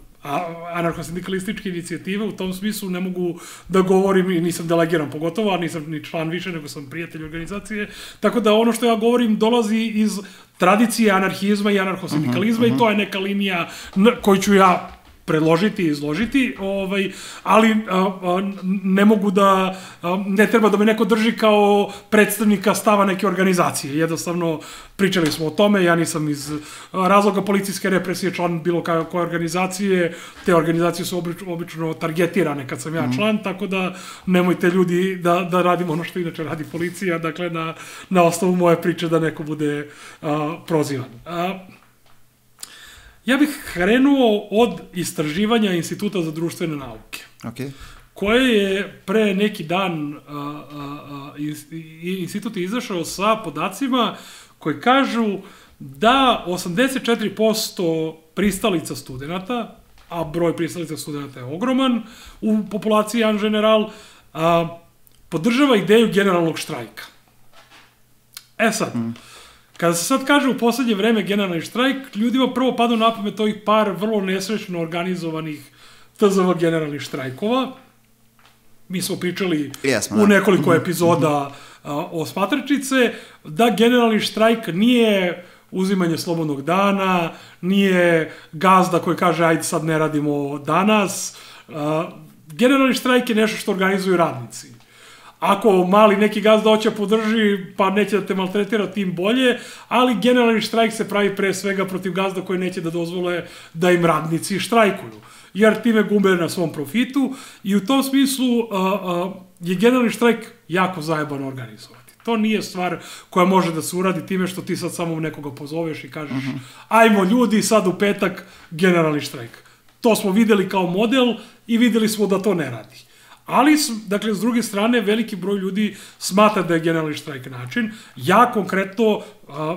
anarcho-sindikalističke inicijative, u tom smislu ne mogu da govorim i nisam delegiran pogotovo, a nisam ni član više, nego sam prijatelj organizacije, tako da ono što ja govorim dolazi iz tradicije anarhizma i anarcho-sindikalizma i to je neka linija koju ću ja predložiti i izložiti, ali ne mogu da, ne treba da me neko drži kao predstavnika stava neke organizacije. Jednostavno, pričali smo o tome, ja nisam iz razloga policijske represije član bilo koje organizacije, te organizacije su obično targetirane kad sam ja član, tako da nemojte ljudi da radimo ono što inače radi policija, dakle na osnovu moje priče da neko bude prozivan. Ja bih krenuo od istraživanja Instituta za društvene nauke, koje je pre neki dan institut je izašao sa podacima koji kažu da 84% pristalica studenta, a broj pristalica studenta je ogroman u populaciji en general, podržava ideju generalnog štrajka. E sad, kada se sad kaže u poslednje vreme generalni štrajk, ljudima prvo pada na pamet ovih par vrlo nesrećno organizovanih TZV generalnih štrajkova, mi smo pričali u nekoliko epizoda o Smatračice, da generalni štrajk nije uzimanje slobodnog dana, nije gazda koji kaže ajde sad ne radimo danas. Generalni štrajk je nešto što organizuju radnici. Ako mali neki gazda hoće podrži, pa neće da te maltretira, tim bolje, ali generalni štrajk se pravi pre svega protiv gazda koji neće da dozvole da im radnici štrajkuju, jer time gube na svom profitu i u tom smislu je generalni štrajk jako zajebano organizovati. To nije stvar koja može da se uradi time što ti sad samo nekoga pozoveš i kažeš ajmo ljudi, sad u petak generalni štrajk. To smo videli kao model i videli smo da to ne radi. Ali, dakle, s druge strane, veliki broj ljudi smatra da je generalni štrajk način. Ja konkretno,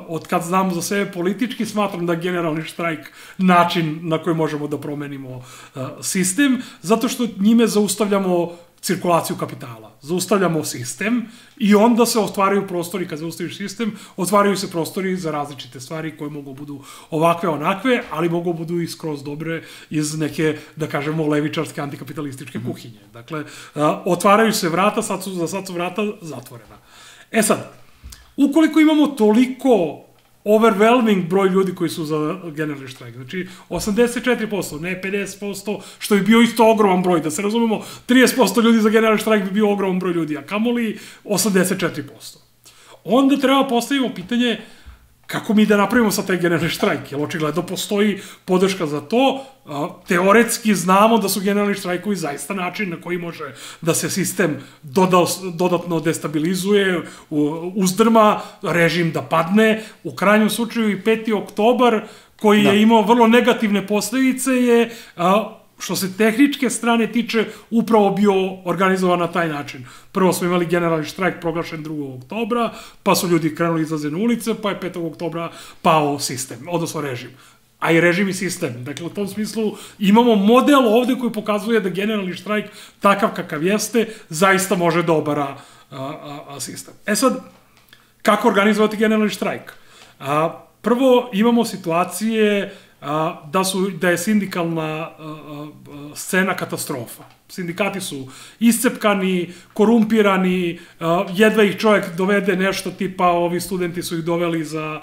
od kad znam za sebe politički, smatram da je generalni štrajk način na koji možemo da promenimo sistem, zato što njime zaustavljamo cirkulaciju kapitala. Zaustavljamo sistem i onda se otvaraju prostori, kad zaustaviš sistem, otvaraju se prostori za različite stvari koje mogu budu ovakve, onakve, ali mogu budu i skroz dobre iz neke, da kažemo, levičarske, antikapitalističke kuhinje. Dakle, otvaraju se vrata, sad su vrata zatvorena. E sad, ukoliko imamo toliko overwhelming broj ljudi koji su za generalni štrajk. Znači, 84%, ne 50%, što bi bio isto ogroman broj. Da se razumemo, 30% ljudi za generalni štrajk bi bio ogroman broj ljudi, a kamoli 84%. Onda treba postavimo pitanje kako mi da napravimo sa taj generalni štrajk, jer očigledno postoji podrška za to. Teoretski znamo da su generalni štrajkovi zaista način na koji može da se sistem dodatno destabilizuje, uzdrma, režim da padne. U krajnjem slučaju i 5. oktobar, koji je imao vrlo negativne posledice, je, što se tehničke strane tiče, upravo bio organizovan na taj način. Prvo smo imali generalni štrajk proglašen 2. oktobra, pa su ljudi krenuli izlaze na ulice, pa je 5. oktobra pao sistem, odnosno režim. A i režim i sistem. Dakle, u tom smislu imamo model ovde koji pokazuje da generalni štrajk, takav kakav jeste, zaista može da obara sistem. E sad, kako organizovati generalni štrajk? Prvo, imamo situacije da je sindikalna scena katastrofa. Sindikati su iscepkani, korumpirani, jedva ih čovjek dovede nešto tipa, ovi studenti su ih doveli za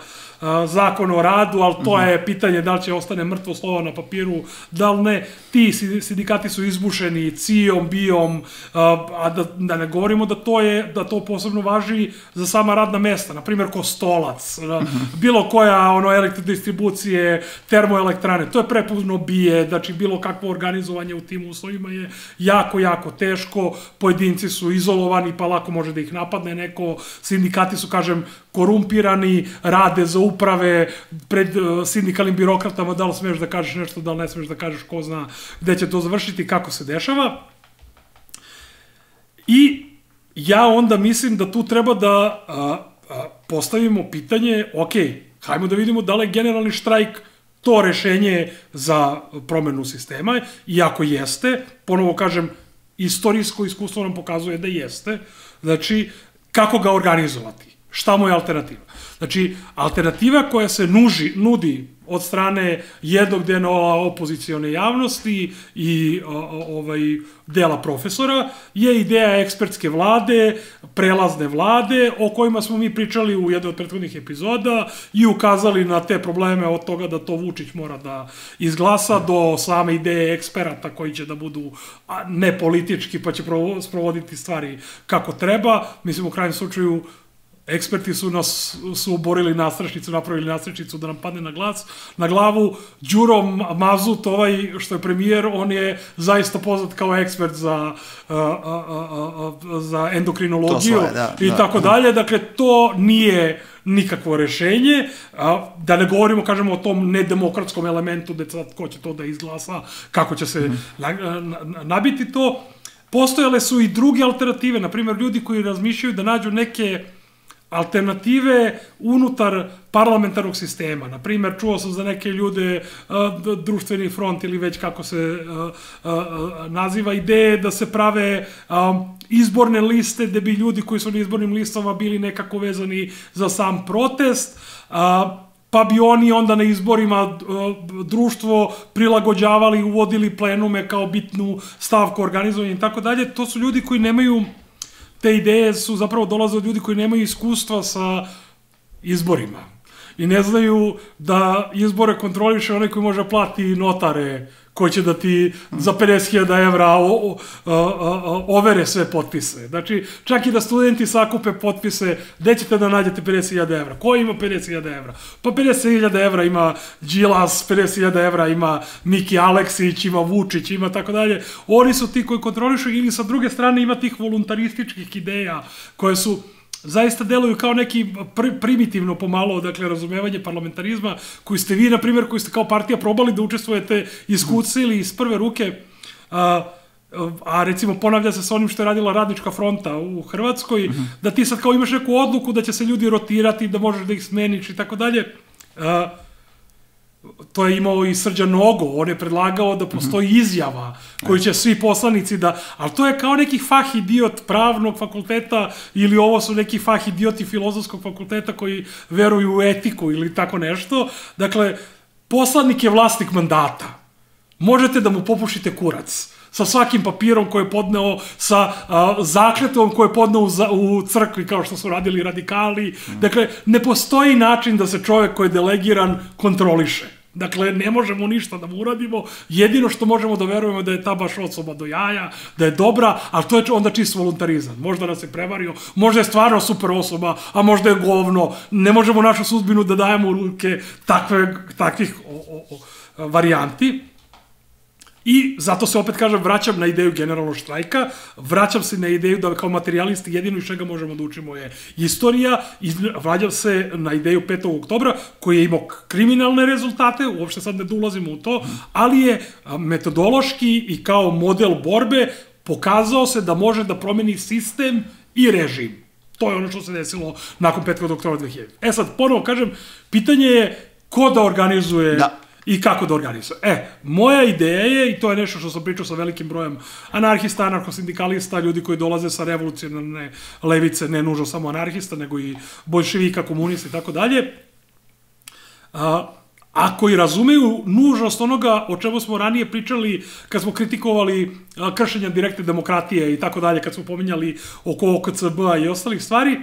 zakon o radu, ali to je pitanje da li će ostane mrtvo slovo na papiru, da li ne. Ti sindikati su izbušeni cijom, bijom, a da ne govorimo da to posebno važi za sama radna mesta, na primjer Kostolac, bilo koja elektrodistribucije, termoelektrane, to je prepuno bije, znači bilo kakvo organizovanje u tim uslovima je jako, jako teško, pojedinci su izolovani, pa lako može da ih napadne neko, sindikati su, kažem, korumpirani, rade za uprave, pred sindikalnim birokratama, da li smeš da kažeš nešto, da li ne smeš da kažeš, ko zna gde će to završiti, kako se dešava. I ja onda mislim da tu treba da postavimo pitanje, ok, hajmo da vidimo da li je generalni štrajk to rešenje za promenu sistema, i ako jeste, ponovo kažem, istorijsko iskustvo nam pokazuje da jeste, znači, kako ga organizovati? Šta mu je alternativa? Znači, alternativa koja se nudi od strane jednog dela opozicione javnosti i dela profesora je ideja ekspertske vlade, prelazne vlade, o kojima smo mi pričali u jednoj od prethodnih epizoda i ukazali na te probleme od toga da to Vučić mora da izglasa, do same ideje eksperata koji će da budu nepolitički pa će sprovoditi stvari kako treba. Mislim, u krajnjem slučaju, eksperti su oborili nastrešnicu, napravili nastrešnicu da nam padne na glavu. Đuro Mazut, što je premijer, on je zaista poznat kao ekspert za endokrinologiju i tako dalje. Dakle, to nije nikakvo rešenje. Da ne govorimo, kažemo, o tom nedemokratskom elementu, da sad ko će to da izglasa, kako će se nabiti to. Postojale su i druge alternative, na primjer, ljudi koji razmišljaju da nađu neke alternative unutar parlamentarnog sistema. Naprimjer, čuo sam za neke ljude društveni front ili već kako se naziva, ideje da se prave izborne liste gde bi ljudi koji su na izbornim listama bili nekako vezani za sam protest, pa bi oni onda na izborima društvo prilagođavali, uvodili plenume kao bitnu stavku organizovanja i tako dalje. To su ljudi koji nemaju, te ideje su zapravo dolaze od ljudi koji nemaju iskustva sa izborima i ne znaju da izbore kontroliše onaj koji može plati notare koji će da ti za 50.000 evra overe sve potpise. Znači, čak i da studenti sakupe potpise, gde ćete da nađete 50.000 evra? Ko ima 50.000 evra? Pa 50.000 evra ima Đilas, 50.000 evra ima Miki Aleksić, ima Vučić, ima tako dalje. Oni su ti koji kontrolišu ili sa druge strane ima tih voluntarističkih ideja koje su zaista deluju kao neki primitivno pomalo, dakle, razumevanje parlamentarizma, koji ste vi, na primjer, koji ste kao partija probali da učestvujete iskucili iz prve ruke, a recimo ponavlja se sa onim što je radila Radnička fronta u Hrvatskoj, da ti sad kao imaš neku odluku da će se ljudi rotirati, da možeš da ih smeniš i tako dalje. To je imao i Srđan Nogo, on je predlagao da postoji izjava koju će svi poslanici da... Ali to je kao neki fah idiot pravnog fakulteta ili ovo su neki fah idioti filozofskog fakulteta koji veruju u etiku ili tako nešto. Dakle, poslanik je vlasnik mandata. Možete da mu popušite kurac sa svakim papirom koje je podneo, sa zakletvom koje je podneo u crkvi, kao što su radili radikali. Dakle, ne postoji način da se čovjek koji je delegiran kontroliše. Dakle, ne možemo ništa da mu uradimo, jedino što možemo da verujemo da je ta baš osoba do jaja, da je dobra, ali to je onda čist voluntarizam. Možda nas je prevario, možda je stvarno super osoba, a možda je govno. Ne možemo našu sudbinu da dajemo u ruke takvih varijanti. I zato se opet kažem, vraćam na ideju generalnog štrajka, vraćam se na ideju da kao materijalisti jedino iz čega možemo da učimo je istorija, i vraćam se na ideju 5. oktobra koji je imao kriminalne rezultate, uopšte sad ne da ulazimo u to, ali je metodološki i kao model borbe pokazao se da može da promeni sistem i režim. To je ono što se desilo nakon 5. oktobra 2000. E sad, ponovo kažem, pitanje je ko da organizuje... I kako da organizuje. Moja ideja je, i to je nešto što sam pričao sa velikim brojem anarhista, anarcho-sindikalista, ljudi koji dolaze sa revolucionarne levice, ne nužno samo anarhista, nego i boljševika, komunista i tako dalje, a koji razumeju nužnost onoga o čemu smo ranije pričali kad smo kritikovali kršenja direktne demokratije i tako dalje, kad smo pominjali oko OKCB-a i ostalih stvari,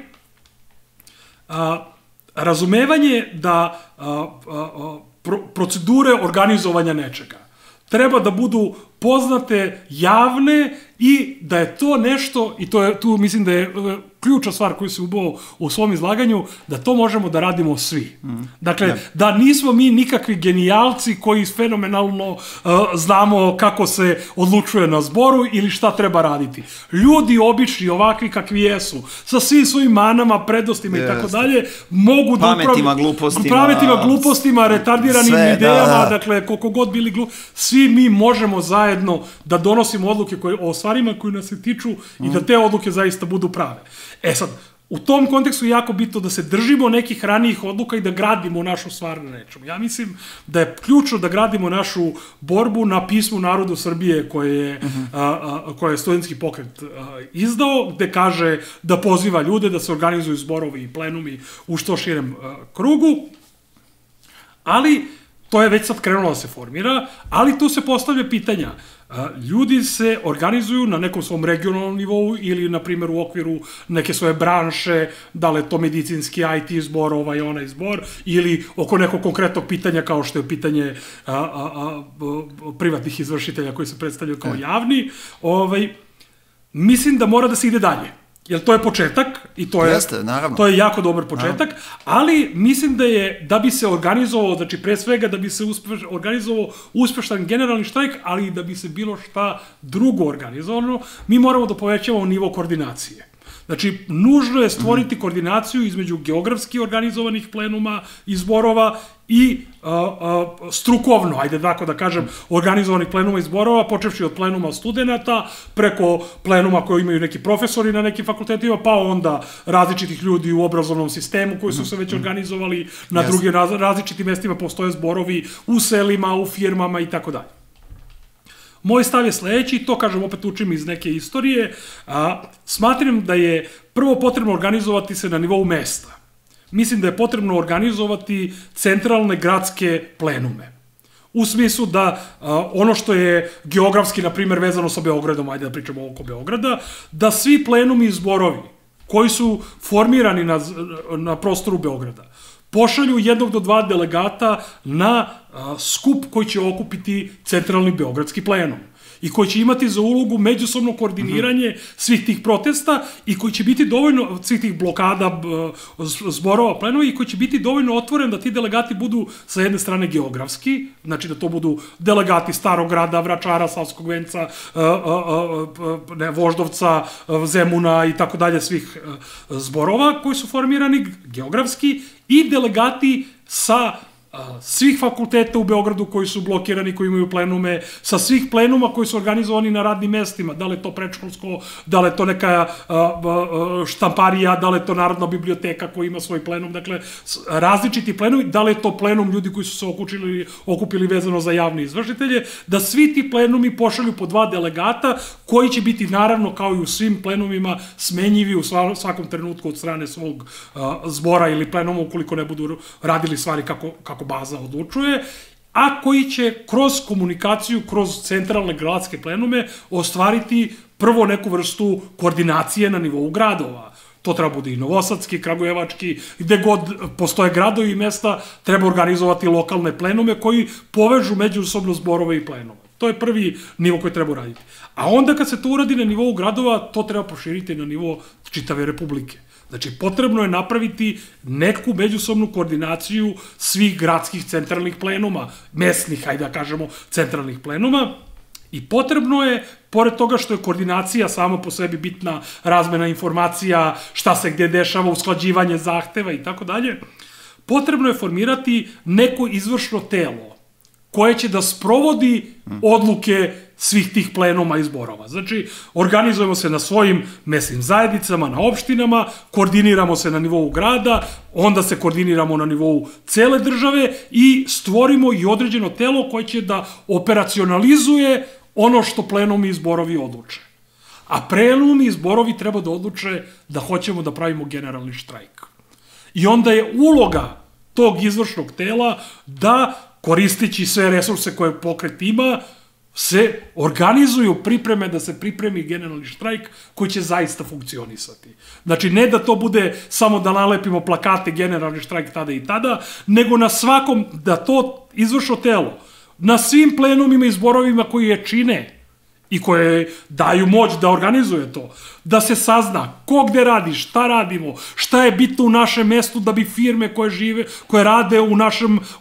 razumevanje da procedure organizovanja nečega treba da budu poznate, javne i da je to nešto, i to je, tu mislim da je ključna stvar koju se ubao u svom izlaganju, da to možemo da radimo svi. Dakle, da nismo mi nikakvi genijalci koji fenomenalno znamo kako se odlučuje na zboru ili šta treba raditi. Ljudi obični, ovakvi kakvi jesu, sa svim svojim manama, prednostima i tako dalje, mogu da pametima, glupostima, retardiranim idejama, dakle, koliko god bili glupi, svi mi možemo zajedno da donosimo odluke o stvarima koji nas se tiču i da te odluke zaista budu prave. E sad, u tom kontekstu je jako bitno da se držimo nekih ranijih odluka i da gradimo našu stvar na nečemu. Ja mislim da je ključno da gradimo našu borbu na pismu Narodu Srbije koje je studentski pokret izdao, gde kaže da poziva ljude da se organizuju zborovi i plenumi u što širem krugu, ali to je već sad krenulo da se formira, ali tu se postavlja pitanja. Ljudi se organizuju na nekom svom regionalnom nivou ili, na primjer, u okviru neke svoje branše, da li je to medicinski IT zbor, ovaj onaj zbor, ili oko nekog konkretnog pitanja kao što je pitanje privatnih izvršitelja koji se predstavljaju kao javni. Mislim da mora da se ide dalje. Jer to je početak i to je jako dobar početak, ali mislim da bi se organizovao, znači pre svega da bi se organizovao uspešan generalni štrajk, ali i da bi se bilo šta drugo organizovano, mi moramo da povećavamo nivo koordinacije. Znači, nužno je stvoriti koordinaciju između geografski organizovanih plenuma i zborova i strukovno, ajde tako da kažem, organizovanih plenuma i zborova, počevši od plenuma studenta, preko plenuma koji imaju neki profesori na nekim fakultetima, pa onda različitih ljudi u obrazovnom sistemu koji su se već organizovali na drugim različitim mestima, postoje zborovi u selima, u firmama i tako dalje. Moj stav je sledeći, to kažem opet učim iz neke istorije, smatram da je prvo potrebno organizovati se na nivou mesta. mislim da je potrebno organizovati centralne gradske plenume. U smislu da ono što je geografski, na primjer, vezano sa Beogradom, ajde da pričamo oko Beograda, da svi plenumi i zborovi koji su formirani na prostoru Beograda pošalju 1 do 2 delegata na skup koji će okupiti centralni beogradski plenum i koji će imati za ulogu međusobno koordiniranje svih tih protesta i koji će biti dovoljno, svih tih blokada, zborova, plenova, i koji će biti dovoljno otvoren da ti delegati budu sa jedne strane geografski, znači da to budu delegati Starog grada, Vračara, Savskog venca, Voždovca, Zemuna i tako dalje, svih zborova koji su formirani geografski, i delegati sa svih fakulteta u Beogradu koji su blokirani, koji imaju plenume, sa svih plenuma koji su organizovani na radnim mestima, da li je to predškolsko, da li je to neka štamparija, da li je to Narodna biblioteka koja ima svoj plenum, dakle, različiti plenumi, da li je to plenum ljudi koji su se okupili vezano za javne izvršitelje, da svi ti plenumi pošalju po 2 delegata koji će biti, naravno, kao i u svim plenumima, smenjivi u svakom trenutku od strane svog zbora ili plenuma, ukoliko ne budu radili stvari kako baza odlučuje, a koji će kroz komunikaciju, kroz centralne gradske plenume ostvariti prvo neku vrstu koordinacije na nivou gradova. To treba bude i novosadski, kragujevački, gde god postoje gradovi i mesta, treba organizovati lokalne plenume koji povežu međusobno zborove i plenuma. To je prvi nivo koji treba uraditi. A onda kad se to uradi na nivou gradova, to treba proširiti na nivo čitave Republike. Znači, potrebno je napraviti neku međusobnu koordinaciju svih gradskih centralnih plenuma, mesnih, hajde da kažemo, centralnih plenuma, i potrebno je, pored toga što je koordinacija sama po sebi bitna, razmena informacija, šta se gde dešava, usklađivanje zahteva i tako dalje, potrebno je formirati neko izvršno telo koje će da sprovodi odluke svih tih plenuma i zborova. Znači, organizujemo se na svojim mesnim zajednicama, na opštinama, koordiniramo se na nivou grada, onda se koordiniramo na nivou cele države i stvorimo i određeno telo koje će da operacionalizuje ono što plenumi i zborovi odluče. A plenumi i zborovi treba da odluče da hoćemo da pravimo generalni štrajk. I onda je uloga tog izvršnog tela da, koristeći sve resurse koje pokret ima, se organizuju pripreme da se pripremi generalni štrajk koji će zaista funkcionisati. Znači, ne da to bude samo da nalepimo plakate generalni štrajk tada i tada, nego na svakom, da to izvršno telo, na svim plenumima i zborovima koji je čine i koje daju moć da organizuje to, da se sazna ko gde radi, šta radimo, šta je bitno u našem mestu da bi firme koje rade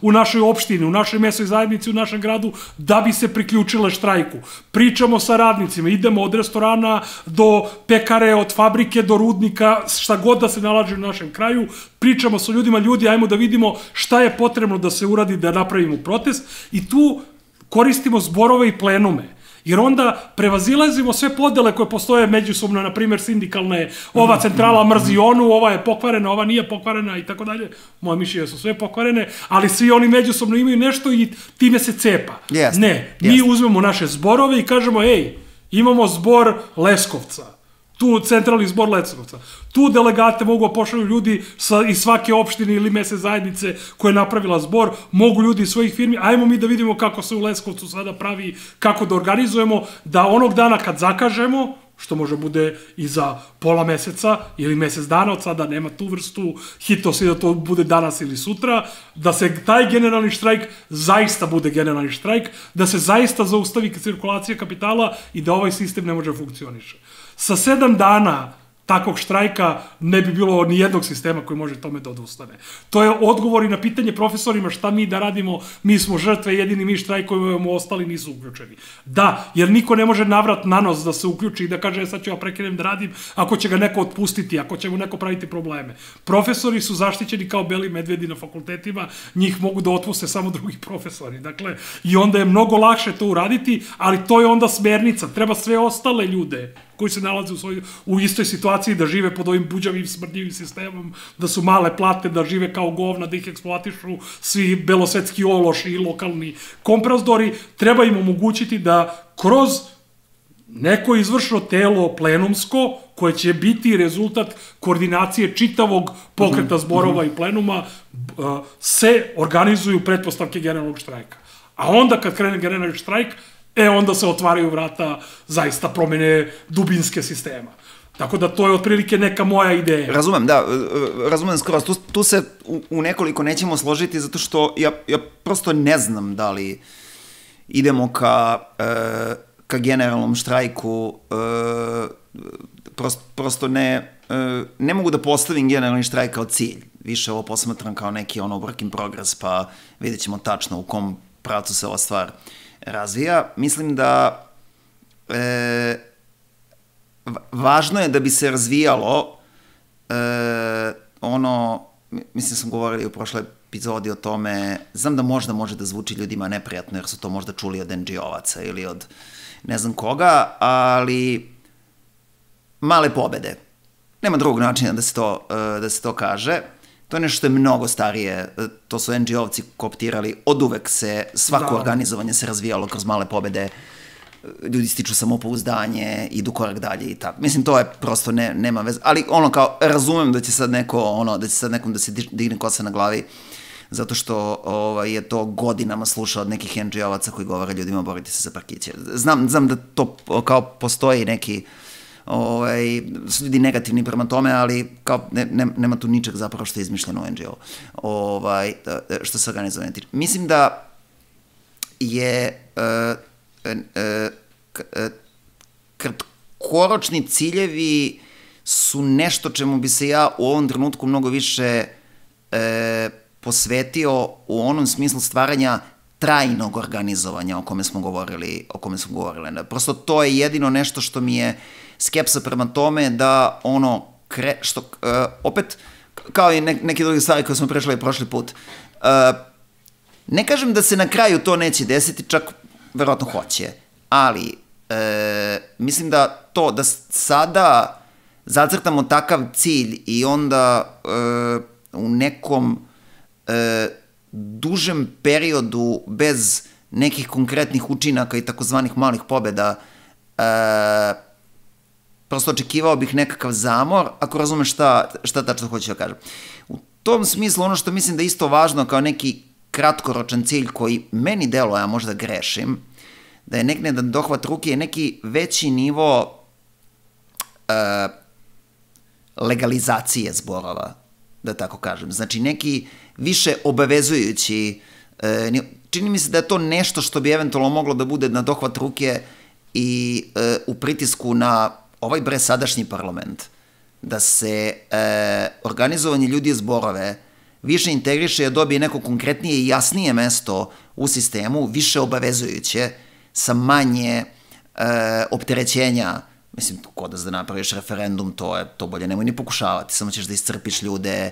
u našoj opštini, u našoj mesnoj zajednici, u našem gradu, da bi se priključile štrajku. Pričamo sa radnicima, idemo od restorana do pekare, od fabrike do rudnika, šta god da se nalazi u našem kraju, pričamo sa ljudima, ljudi, ajmo da vidimo šta je potrebno da se uradi da napravimo protest, i tu koristimo zborove i plenume. Jer onda prevazilazimo sve podele koje postoje međusobno, na primjer sindikalne, ova centrala mrzi onu, ova je pokvarena, ova nije pokvarena i tako dalje. Moje mišljenje su sve pokvarene, ali svi oni međusobno imaju nešto i time se cepa. Ne, mi uzmemo naše zborove i kažemo, ej, imamo zbor Leskovca, tu centralni zbor Leskovca. Tu delegate mogu pošalju ljudi iz svake opštine ili mesne zajednice koja je napravila zbor, mogu ljudi iz svojih firmi, ajmo mi da vidimo kako se u Leskovcu sada pravi, kako da organizujemo, da onog dana kad zakažemo, što može bude i za pola meseca ili mesec dana, od sada nema tu vrstu hitnosti da to bude danas ili sutra, da se taj generalni štrajk zaista bude generalni štrajk, da se zaista zaustavi cirkulacija kapitala i da ovaj sistem ne može funkcioniše. Sa 7 dana takvog štrajka ne bi bilo ni jednog sistema koji može tome da odustane. To je odgovor i na pitanje profesorima šta mi da radimo, mi smo žrtve, jedini mi štrajkujemo, ostali nisu uključeni. Da, jer niko ne može navrat na nos da se uključi i da kaže sad ću ja prekinem da radim, ako će ga neko otpustiti, ako će mu neko praviti probleme. Profesori su zaštićeni kao beli medvedi na fakultetima, njih mogu da otpuste samo drugi profesori. Dakle, i onda je mnogo lakše to uraditi, ali to je onda smernica. Treba sve ostale ljude koji se nalaze u istoj situaciji da žive pod ovim buđavim, smrdljivim sistemom, da su male plate, da žive kao govna, da ih eksploatišu svi belosvetski ološi i lokalni komprazdori, treba im omogućiti da kroz neko izvršno telo plenumsko koje će biti rezultat koordinacije čitavog pokreta zborova i plenuma se organizuju pretpostavke generalnog štrajka. A onda kad krene generalni štrajk, onda se otvaraju vrata zaista promene dubinske sistema. Tako da to je otprilike neka moja ideja. Razumem, da, razumem skroz. Tu se u nekoliko nećemo složiti zato što ja prosto ne znam da li idemo ka generalnom štrajku, prosto ne mogu da postavim generalni štrajk kao cilj. Više ovo posmatram kao neki work in progress, pa vidjet ćemo tačno u kom pravcu se ova stvar razvija. Mislim da važno je da bi se razvijalo mislim sam govorili u prošloj epizodi o tome, znam da možda može da zvuči ljudima neprijatno jer su to možda čuli od NGO-vaca ili od ne znam koga, ali male pobede. Nema drugog načina da se to kaže. To je nešto što je mnogo starije, to su NGO-vci kooptirali, od uvek se svako organizovanje se razvijalo kroz male pobede, ljudi stiču samopouzdanje, idu korak dalje i tako. Mislim, to je prosto nema veze, ali kao razumem da će sad nekom da se digne kosa na glavi, zato što je to godinama slušao od nekih NGO-vaca koji govore ljudima boriti se za parkiće. Znam da to kao postoji neki su ljudi negativni prema tome, ali kao nema tu ničeg zapravo što je izmišljeno u NGO, što se organizovanje tiče. Mislim da je kratkoročni ciljevi su nešto čemu bi se ja u ovom trenutku mnogo više posvetio u onom smislu stvaranja trajnog organizovanja o kome smo govorili. Prosto to je jedino nešto što mi je skepsa prema tome da opet, kao i neke druge stvari koje smo prešli prošli put, ne kažem da se na kraju to neće desiti, čak verovatno hoće, ali mislim da sada zacrtamo takav cilj i onda u nekom dužem periodu bez nekih konkretnih učinaka i takozvanih malih pobjeda, prosto očekivao bih nekakav zamor, ako razumeš šta tačno hoću da kažem. U tom smislu, ono što mislim da je isto važno kao neki kratkoročan cilj koji meni deluje, ja možda grešim, da je nekada dohvat ruke je neki veći nivo legalizacije zborova, da tako kažem. Znači neki više obavezujući, čini mi se da je to nešto što bi eventualno moglo da bude na dohvat ruke i u pritisku na ovaj sadašnji parlament, da se organizovanje ljudi iz zborove više integriše, dobije neko konkretnije i jasnije mesto u sistemu, više obavezujuće, sa manje opterećenja. Mislim, ko da napraviš referendum, to bolje nemoj ni pokušavati, samo ćeš da iscrpiš ljude,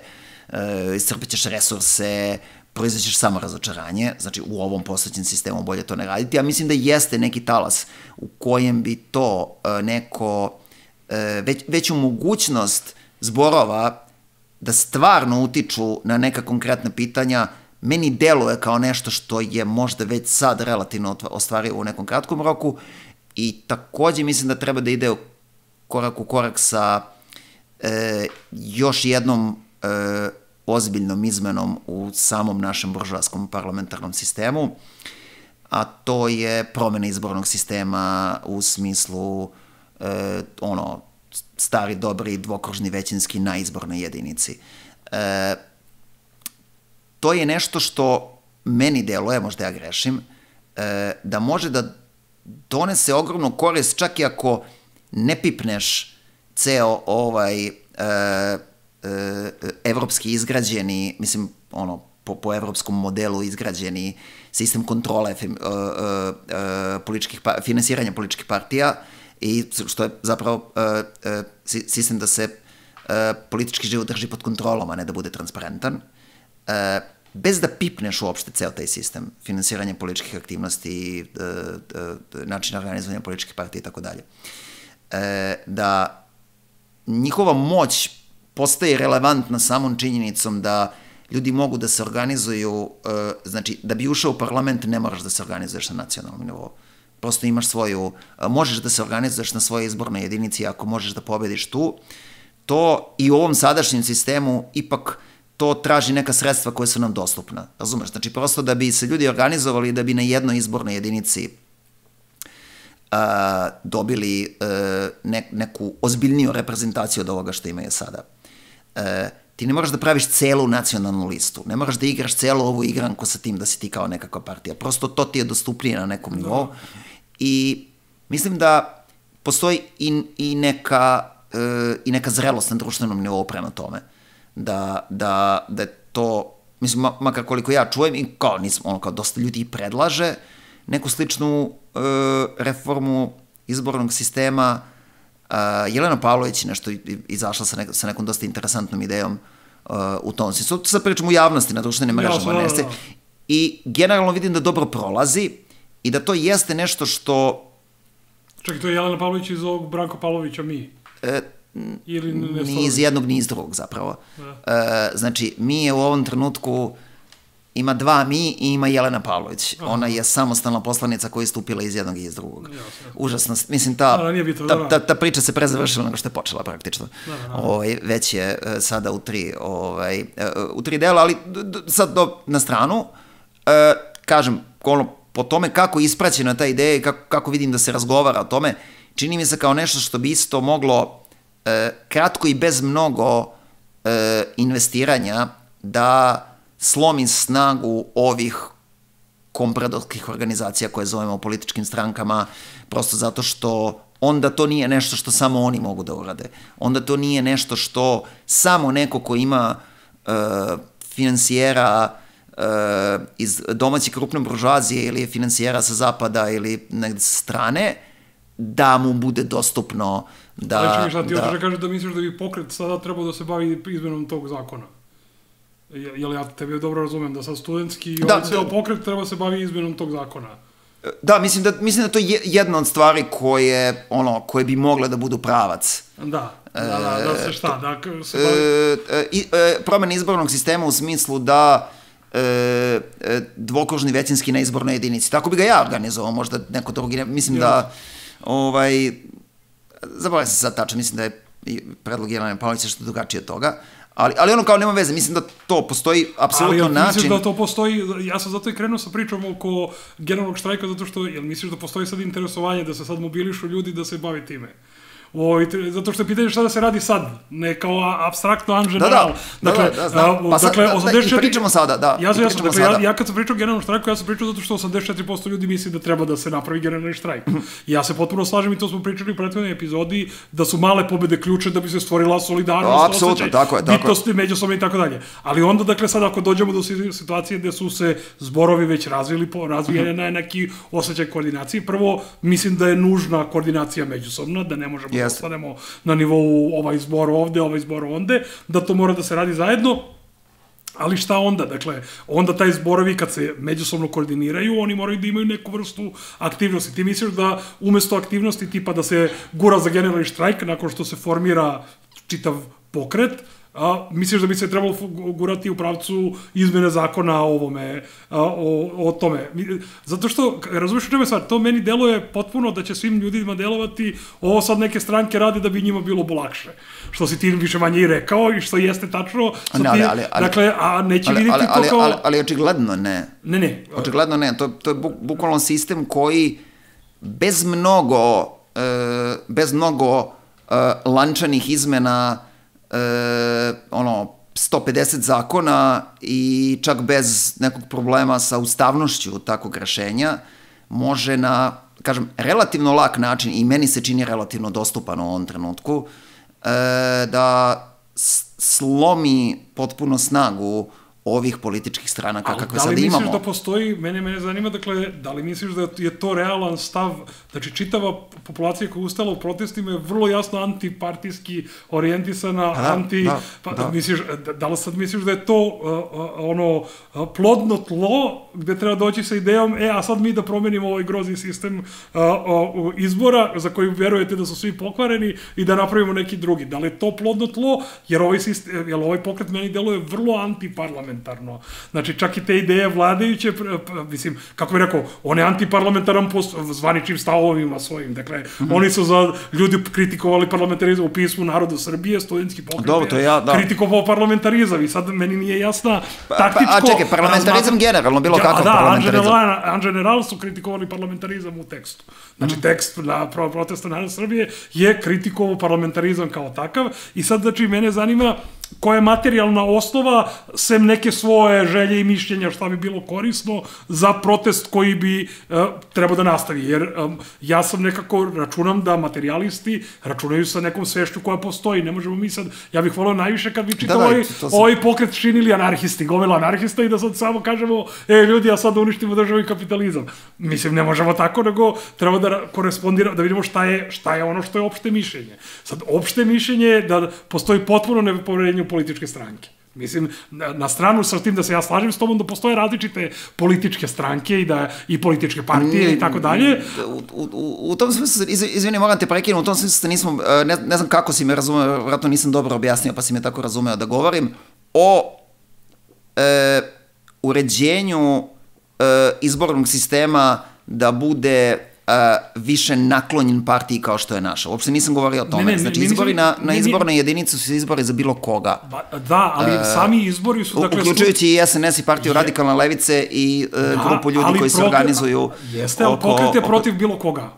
iscrpit ćeš resurse, proizvećeš samo razočaranje, znači u ovom postojećem sistemu bolje to ne raditi. Ja mislim da jeste neki talas u kojem bi to neko veću mogućnost zborova da stvarno utiču na neka konkretna pitanja, meni deluje kao nešto što je možda već sad relativno ostvarivo u nekom kratkom roku i takođe mislim da treba da ide korak u korak sa još jednom ozbiljnom izmenom u samom našem buržoaskom parlamentarnom sistemu, a to je promena izbornog sistema u smislu stari, dobri, dvokružni većinski na izbornoj jedinici. To je nešto što meni deluje, možda ja grešim, da može da donese ogromnu korist čak i ako ne pipneš ceo evropski izgrađeni, mislim, po evropskom modelu izgrađeni sistem kontrole finansiranja političkih partija i što je zapravo sistem da se politički život drži pod kontrolom, a ne da bude transparentan, bez da pipneš uopšte ceo taj sistem finansiranja političkih aktivnosti, načina organizovanja političkih partija i tako dalje. Da njihova moć postaje relevantna samom činjenicom da ljudi mogu da se organizuju, znači da bi ušao u parlament ne moraš da se organizuješ na nacionalnom nivou. prosto imaš svoju, možeš da se organizuješ na svojoj izbornoj jedinici ako možeš da pobediš tu. To i u ovom sadašnjem sistemu ipak to traži neka sredstva koje su nam dostupna. Razumeš? Znači, prosto da bi se ljudi organizovali, da bi na jednoj izbornoj jedinici dobili neku ozbiljniju reprezentaciju od ovoga što imaju sada. Ti ne moraš da praviš celu nacionalnu listu, ne moraš da igraš celu ovu igranku sa tim da si ti kao nekakva partija. Prosto to ti je dostupnije na nekom nivou. I mislim da postoji i neka zrelost na društvenom nivou prema tome. Da je to, mislim, makar koliko ja čujem, i kao dosta ljudi predlaže neku sličnu reformu izbornog sistema. Jelena Pavlović je nešto izašla sa nekom dosta interesantnom idejom u tom smislu. Sad pričam u javnosti na društvenim mrežama. I generalno vidim da dobro prolazi i da to jeste nešto što... Čekaj, to je Jelena Pavlović iz ovog Branko Pavlovića Mi? Ni iz jednog, ni iz drugog zapravo. Znači, Mi je u ovom trenutku ima dva Mi i ima Jelena Pavlović. Ona je samostalna poslanica koja je stupila iz jednog i iz drugog. Užasno. Mislim, ta priča se prezavršila nego što je počela praktično. Već je sada u tri dela, ali sad na stranu. Kažem, po tome kako je ispraćena ta ideja i kako vidim da se razgovara o tome, čini mi se kao nešto što bi isto moglo kratko i bez mnogo investiranja da slomi snagu ovih kompradorskih organizacija koje zovemo političkim strankama, prosto zato što onda to nije nešto što samo oni mogu da urade. Onda to nije nešto što samo neko ko ima finansijera iz domaće krupne buržoazije ili finansijera sa zapada ili negde sa strane, da mu bude dostupno da... Ali čekaj, šta ti hoćeš da kažeš da misliš da bi pokret sada trebao da se bavi izmenom tog zakona? Jel ja tebe dobro razumem da sad studentski i ovaj ceo pokret treba se bavi izmenom tog zakona? Da, mislim da to je jedna od stvari koje bi mogle da budu pravac. Da se šta? Da se bavi... Promena izbornog sistema u smislu da dvokružni većinski na izbornoj jedinici. Tako bi ga ja organizovao, možda neko drugi. Mislim da zaboravim se sad tačno, mislim da je predlog Jelene Pavlovića što drugačije od toga, ali ono kao nema veze, mislim da to postoji apsolutno način. Ali misliš da to postoji, ja sam zato i krenuo sa pričom oko generalnog štrajka, zato što, jel misliš da postoji sad interesovanje da se sad mobilišu ljudi da se bavi time? Zato što je pitanje šta da se radi sad, ne kao apstraktno an general. Dakle, i pričamo sada, da. Ja kad sam pričao o generalnom štrajku, ja sam pričao zato što 84% ljudi misli da treba da se napravi generalni štrajk. Ja se potpuno slažem i to smo pričali u prethodnoj epizodi, da su male pobede ključe da bi se stvorila solidarnost, osjećaj, bitnosti, međusobno i tako dalje. Ali onda, dakle, sad ako dođemo do situacije gde su se zborovi već razvijene na neki osjećaj koordinacije, prvo, mislim da je nužna koordinacija međusobna, da ne možemo ostanemo na nivou ovaj zbor ovde, ovaj zbor onde, da to mora da se radi zajedno, ali šta onda? Dakle, onda taj zborovi kad se međusobno koordiniraju, oni moraju da imaju neku vrstu aktivnosti. Ti misliš da umesto aktivnosti tipa da se gura za generalni štrajk nakon što se formira čitav pokret, misliš da bi se trebalo gurati u pravcu izmene zakona o tome. Zato što, razumiješ u čemu je stvar, to meni deluje potpuno da će svim ljudima delovati, ovo sad neke stranke rade da bi njima bilo lakše. Što si ti više manje i rekao i što jeste tačno. Dakle, a neće vidjeti to kao... Ali očigledno ne. Ne. Očigledno ne. To je bukvalno sistem koji bez mnogo lančanih izmena 150 zakona i čak bez nekog problema sa ustavnošću takvog rešenja može na, kažem, relativno lak način, i meni se čini relativno dostupan u ovom trenutku, da slomi potpuno snagu ovih političkih stranaka kakve sad imamo. Da li misliš da postoji, mene zanima, dakle, da li misliš da je to realan stav, znači čitava populacija koja je ustala u protestima je vrlo jasno antipartijski orijentisana, da li sad misliš da je to plodno tlo gde treba doći sa idejom, a sad mi da promenimo ovaj grozni sistem izbora za koji verujete da su svi pokvareni i da napravimo neki drugi. Da li je to plodno tlo, jer ovaj pokret meni deluje vrlo antiparlamentarno. antiparlamentarno. Znači, čak i te ideje vladajuće, mislim, kako bih rekao, on je antiparlamentaran po zvaničnim stavovima svojim. Dakle, oni su za ljudi kritikovali parlamentarizam u pismu Narodu Srbije, studentski pokret kritikovao parlamentarizam i sad meni nije jasna taktičko... A čekaj, parlamentarizam generalno, bilo kakav parlamentarizam? Da, en general su kritikovali parlamentarizam u tekstu. Znači, tekst na protesta Naroda Srbije je kritikovao parlamentarizam kao takav i sad, znači, mene zanima koja je materijalna osnova, sem neke svoje želje i mišljenja šta bi bilo korisno za protest koji bi trebao da nastavi. Jer ja sam nekako, računam da materijalisti računaju sa nekom svešću koja postoji. Ne možemo mi sad, ja bih volio najviše kad bi čitao ovaj pokret činili anarhisti, gomila anarhista i da sad samo kažemo, ljudi, ja sad uništimo državu i kapitalizam. Mislim, ne možemo tako, nego treba da korespondira, da vidimo šta je ono što je opšte mišljenje. Sad, opšte mišljenje je da postoji potpuno nepoverenje u političke stranke. Mislim, na stranu sa tim da se ja slažem s tobom da postoje različite političke stranke i političke partije i tako dalje. U tom smislu, izvini, moram te prekinu, u tom smislu nismo, ne znam kako si me razumeo, vratno nisam dobro objasnio, pa si me tako razumeo da govorim o uređenju izbornog sistema da bude više naklonjen partiji kao što je naša. Uopšte nisam govorio o tome. Znači, izbori na izbornoj jedinicu su izbori za bilo koga. Da, ali sami izbori su... Uključujući i SNS i partiju Radikalne levice i grupu ljudi koji se organizuju... Jeste, ali pokret je protiv bilo koga.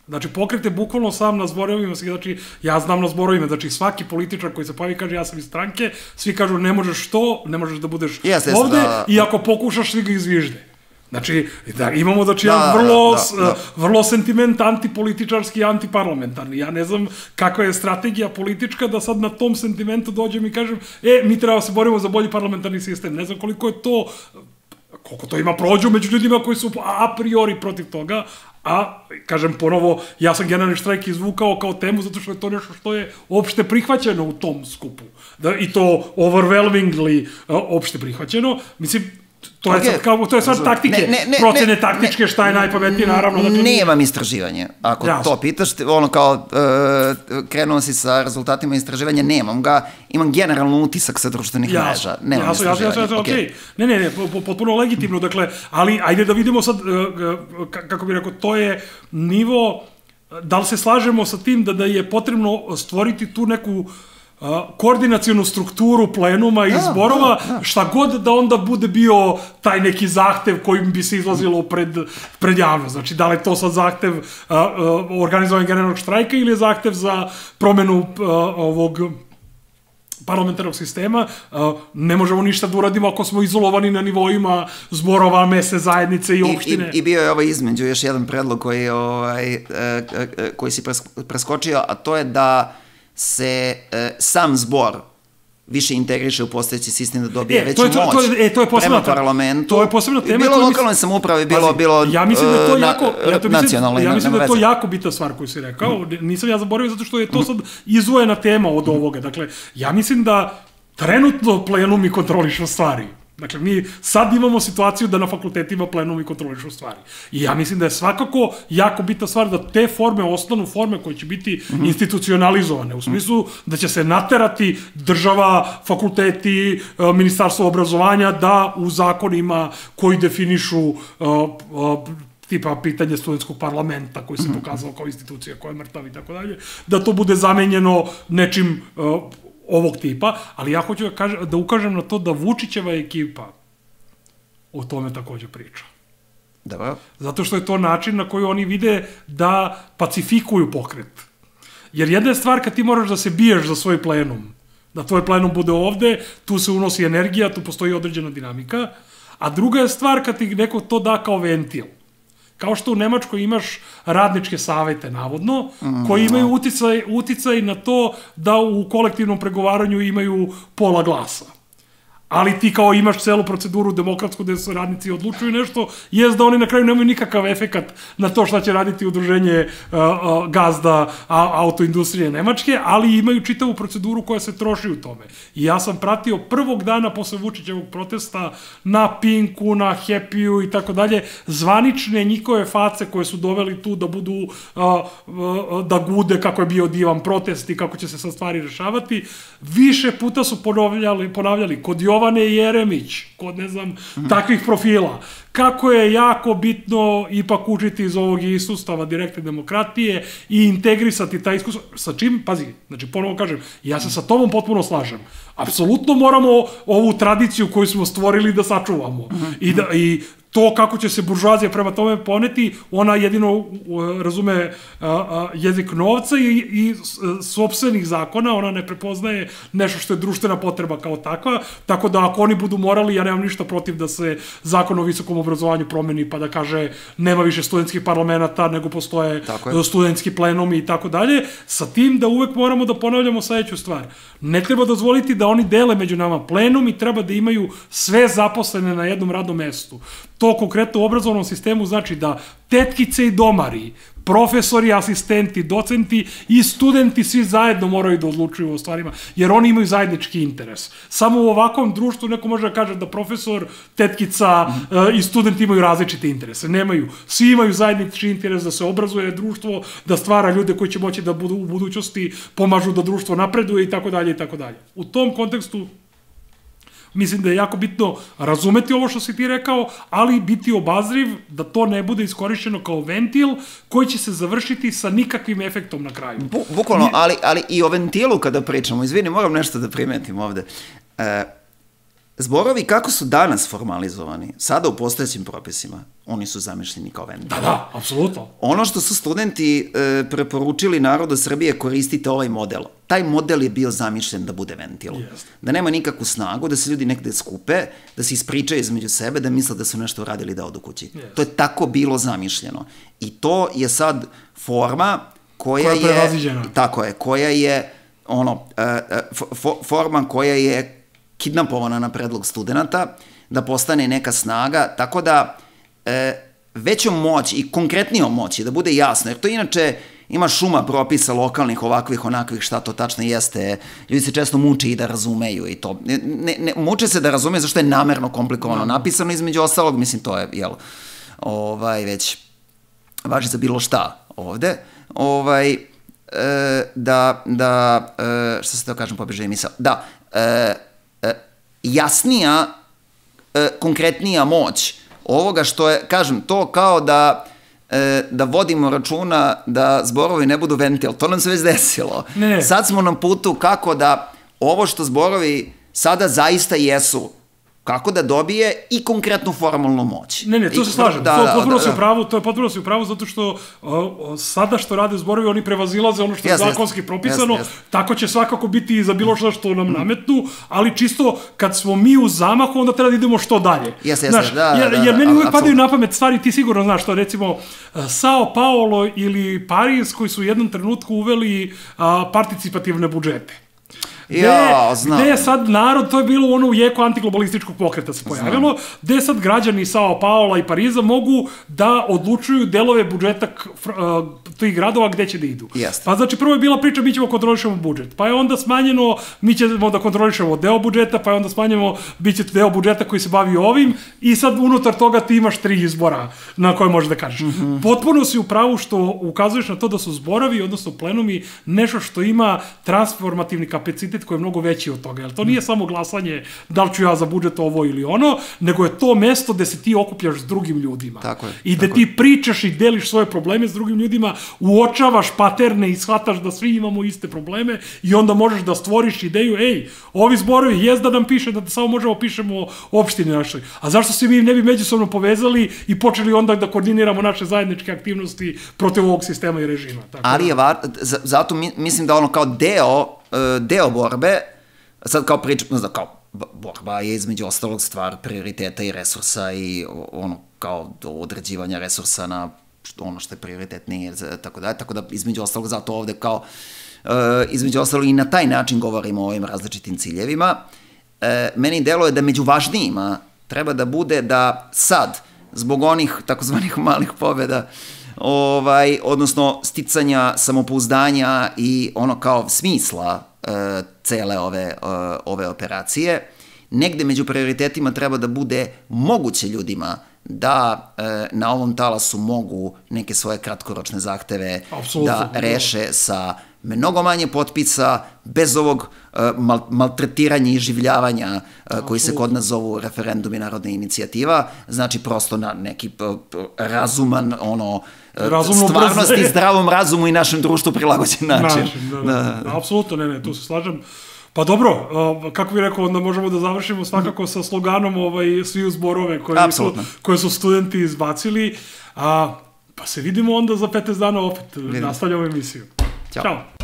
Znači, pokret je bukvalno sam na zborovima, znači, ja znam na zborovima, znači, svaki političar koji se pojavi kaže ja sam iz stranke, svi kažu ne možeš to, ne možeš da budeš ovde i ako pokušaš, svi ga izvižde. Znači, imamo vrlo sentiment antipolitičarski i antiparlamentarni. Ja ne znam kakva je strategija politička da sad na tom sentimentu dođem i kažem mi treba se borimo za bolji parlamentarni sistem. Ne znam koliko to ima prođu među ljudima koji su a priori protiv toga, a, kažem ponovo, ja sam generalni štrajk izvukao kao temu zato što je to nešto što je opšte prihvaćeno u tom skupu. I to overwhelmingly opšte prihvaćeno. Mislim, to je sad taktike, procene taktičke, šta je najpametnije, naravno. Nemam istraživanje, ako to pitaš, ono kao krenuo si sa rezultatima istraživanja, nemam ga, imam generalno utisak sa društvenih mreža, nemam istraživanje. Ne, potpuno legitimno, dakle, ali ajde da vidimo sad, kako bih rekao, to je nivo, da li se slažemo sa tim da je potrebno stvoriti tu neku koordinacionu strukturu plenuma i zborova, šta god da onda bude bio taj neki zahtev kojim bi se izlazilo pred javnost. Znači, da li je to sad zahtev organizovanja generalnog štrajka ili je zahtev za promenu ovog parlamentarnog sistema, ne možemo ništa da uradimo ako smo izolovani na nivoima zborova, mesne zajednice i opštine. I bio je između još jedan predlog koji si preskočio, a to je da se sam zbor više integriše u postojeći sistem da dobije veću moć prema parlamentu. To je posebna tema. Bilo lokalnoj samoupravi, bilo nacionalnoj. Ja mislim da je to jako bitna stvar koju si rekao. Nisam ja zaboravio zato što je to sad izdvojena tema od ovoga. Dakle, ja mislim da trenutno plenumi kontrolišu stvari. Dakle, mi sad imamo situaciju da na fakultetima plenumi kontrolišu stvari. I ja mislim da je svakako jako bitna stvar da te forme ostanu forme koje će biti institucionalizovane. U smislu da će se naterati država, fakulteti, ministarstvo obrazovanja da u zakonima koji definišu tipa pitanje studentskog parlamenta koji se pokazao kao institucija koja je mrtav i tako dalje, da to bude zamenjeno nečim ovog tipa, ali ja hoću da ukažem na to da Vučićeva ekipa o tome takođe priča. Dobro. Zato što je to način na koji oni vide da pacifikuju pokret. Jer jedna je stvar kad ti moraš da se biješ za svoj plenum, da tvoj plenum bude ovde, tu se unosi energija, tu postoji određena dinamika, a druga je stvar kad ti neko to da kao ventil. Kao što u Nemačkoj imaš radničke savete, navodno, koji imaju uticaj na to da u kolektivnom pregovaranju imaju pola glasa. Ali ti kao imaš celu proceduru demokratsku gde se radnici odlučuju nešto, jest da oni na kraju nemaju nikakav efekat na to šta će raditi udruženje gazda autoindustrije Nemačke, ali imaju čitavu proceduru koja se troši u tome. I ja sam pratio prvog dana posle Vučićevog protesta na Pinku, na Happy-u i tako dalje, zvanične njihove face koje su doveli tu da budu, da gude kako je bio divan protest i kako će se sad stvari rešavati. Više puta su ponavljali kod Jovane Jeremić, kod, ne znam, takvih profila. Kako je jako bitno ipak učiti iz ovog isustava direktne demokratije i integrisati taj iskustvo. Sa čim? Pazi, znači, ponovo kažem, ja se sa tobom potpuno slažem. Apsolutno moramo ovu tradiciju koju smo stvorili da sačuvamo. I to kako će se buržuazija prema tome poneti, ona jedino razume jezik novca i sopstvenih zakona, ona ne prepoznaje nešto što je društvena potreba kao takva, tako da ako oni budu morali, ja nemam ništa protiv da se zakon o visokom obrazovanju promeni, pa da kaže nema više studentskih parlamenta, nego postoje studentski plenumi i tako dalje, sa tim da uvek moramo da ponavljamo sledeću stvar. Ne treba dozvoliti da oni dele među nama plenum i treba da imaju sve zaposlene na jednom radnom mestu. To konkretno u obrazovnom sistemu znači da tetkice i domari, profesori, asistenti, docenti i studenti svi zajedno moraju da odlučuju o stvarima, jer oni imaju zajednički interes. Samo u ovakvom društvu neko može da kaže da profesor, tetkica i studenti imaju različite interese. Nemaju. Svi imaju zajednički interes da se obrazuje društvo, da stvara ljude koji će moći da budu u budućnosti, pomažu da društvo napreduje i tako dalje i tako dalje. U tom kontekstu mislim da je jako bitno razumeti ovo što si ti rekao, ali biti obazriv da to ne bude iskorišćeno kao ventil koji će se završiti sa nikakvim efektom na kraju. Bukvalno, ali i o ventilu kada pričamo, izvini, moram nešto da primetim ovde. Zborovi kako su danas formalizovani, sada u postojećim propisima, oni su zamišljeni kao ventil. Da, apsolutno. Ono što su studenti preporučili narodu Srbije, koristite ovaj model. Taj model je bio zamišljen da bude ventil. Da nema nikakvu snagu, da se ljudi negde skupe, da se ispričaju između sebe, da misle da su nešto uradili da odu kući. To je tako bilo zamišljeno. I to je sad forma koja je... prevaziđena. Tako je, koja je forma koja je kidnapovana na predlog studenta, da postane neka snaga, tako da većom moći i konkretnijom moći, da bude jasno, jer to inače ima šuma propisa lokalnih, ovakvih, onakvih, šta to tačno jeste, ljudi se često muče i da razumeju i to. Muče se da razumeju zašto je namerno komplikovano napisano, između ostalog, mislim, to je, jel, već važi za bilo šta ovde, šta se to kažem, pobeže i misao, jasnija, konkretnija moć ovoga što je, kažem, to kao da vodimo računa da zborovi ne budu ventil. To nam se već desilo. Sad smo na putu kako da ovo što zborovi sada zaista jesu, kako da dobije i konkretnu formalnu moć. To se slažem. To je potpuno si u pravu, zato što sada što rade zborovi, oni prevazilaze ono što je zakonski propisano, tako će svakako biti i za bilo što nam nametnu, ali čisto kad smo mi u zamahu, onda treba da idemo što dalje. Jer meni uvek padaju na pamet stvari, ti sigurno znaš što, recimo, Sao Paulo ili Pariz, koji su u jednom trenutku uveli participativne budžete. Gde je sad narod, to je bilo ono u jeku antiglobalističkog pokreta se pojavilo, gde sad građani Sao Paula i Pariza mogu da odlučuju delove budžeta tih gradova gde će da idu. Pa znači prvo je bila priča mi ćemo kontrolišemo budžet, pa je onda smanjeno mi ćemo da kontrolišemo deo budžeta, pa je onda smanjeno bit će deo budžeta koji se bavi ovim i sad unutar toga ti imaš 3 izbora na koje možeš da kažeš. Potpuno si u pravu što ukazuješ na to da su zborovi, odnosno plenumi, nešto što ima transformativni kapacitet koji je mnogo veći od toga, jer to nije samo glasanje da li ću ja za budžet ovo ili ono, nego je to mesto gde se ti okupljaš s drugim ljudima. I da ti pričaš i deliš svoje probleme s drugim ljudima, uočavaš paterne i shvataš da svi imamo iste probleme i onda možeš da stvoriš ideju, ovi zborovi jest da nam piše, da samo možemo pišemo opštine našoj. A zašto se mi ne bi međusobno povezali i počeli onda da koordiniramo naše zajedničke aktivnosti protiv ovog sistema i režima? Ali zato mislim da ono kao deo borbe, sad kao pričam, kao borba je između ostalog stvar prioriteta i resursa i ono kao određivanja resursa na ono što je prioritetnije, tako da između ostalog zato ovde kao između ostalog i na taj način govorimo o ovim različitim ciljevima. Meni deluje da među važnijima treba da bude da sad, zbog onih takozvanih malih pobjeda, odnosno sticanja samopouzdanja i ono kao smisla cele ove operacije, negde među prioritetima treba da bude moguće ljudima da na ovom talasu mogu neke svoje kratkoročne zahteve da reše sa mnogo manje potpisa, bez ovog maltretiranja i življavanja koji se kod nas zovu referendum i narodna inicijativa, znači prosto na neki razuman, stvarnosti, zdravom razumu i našem društvu prilagođen način. Apsolutno, ne, tu se slažem. Pa dobro, kako bih rekao, onda možemo da završimo svakako sa sloganom svi u zborove koje su studenti izbacili. Pa se vidimo onda za 15 dana opet. Nastavljamo emisiju. Ćao.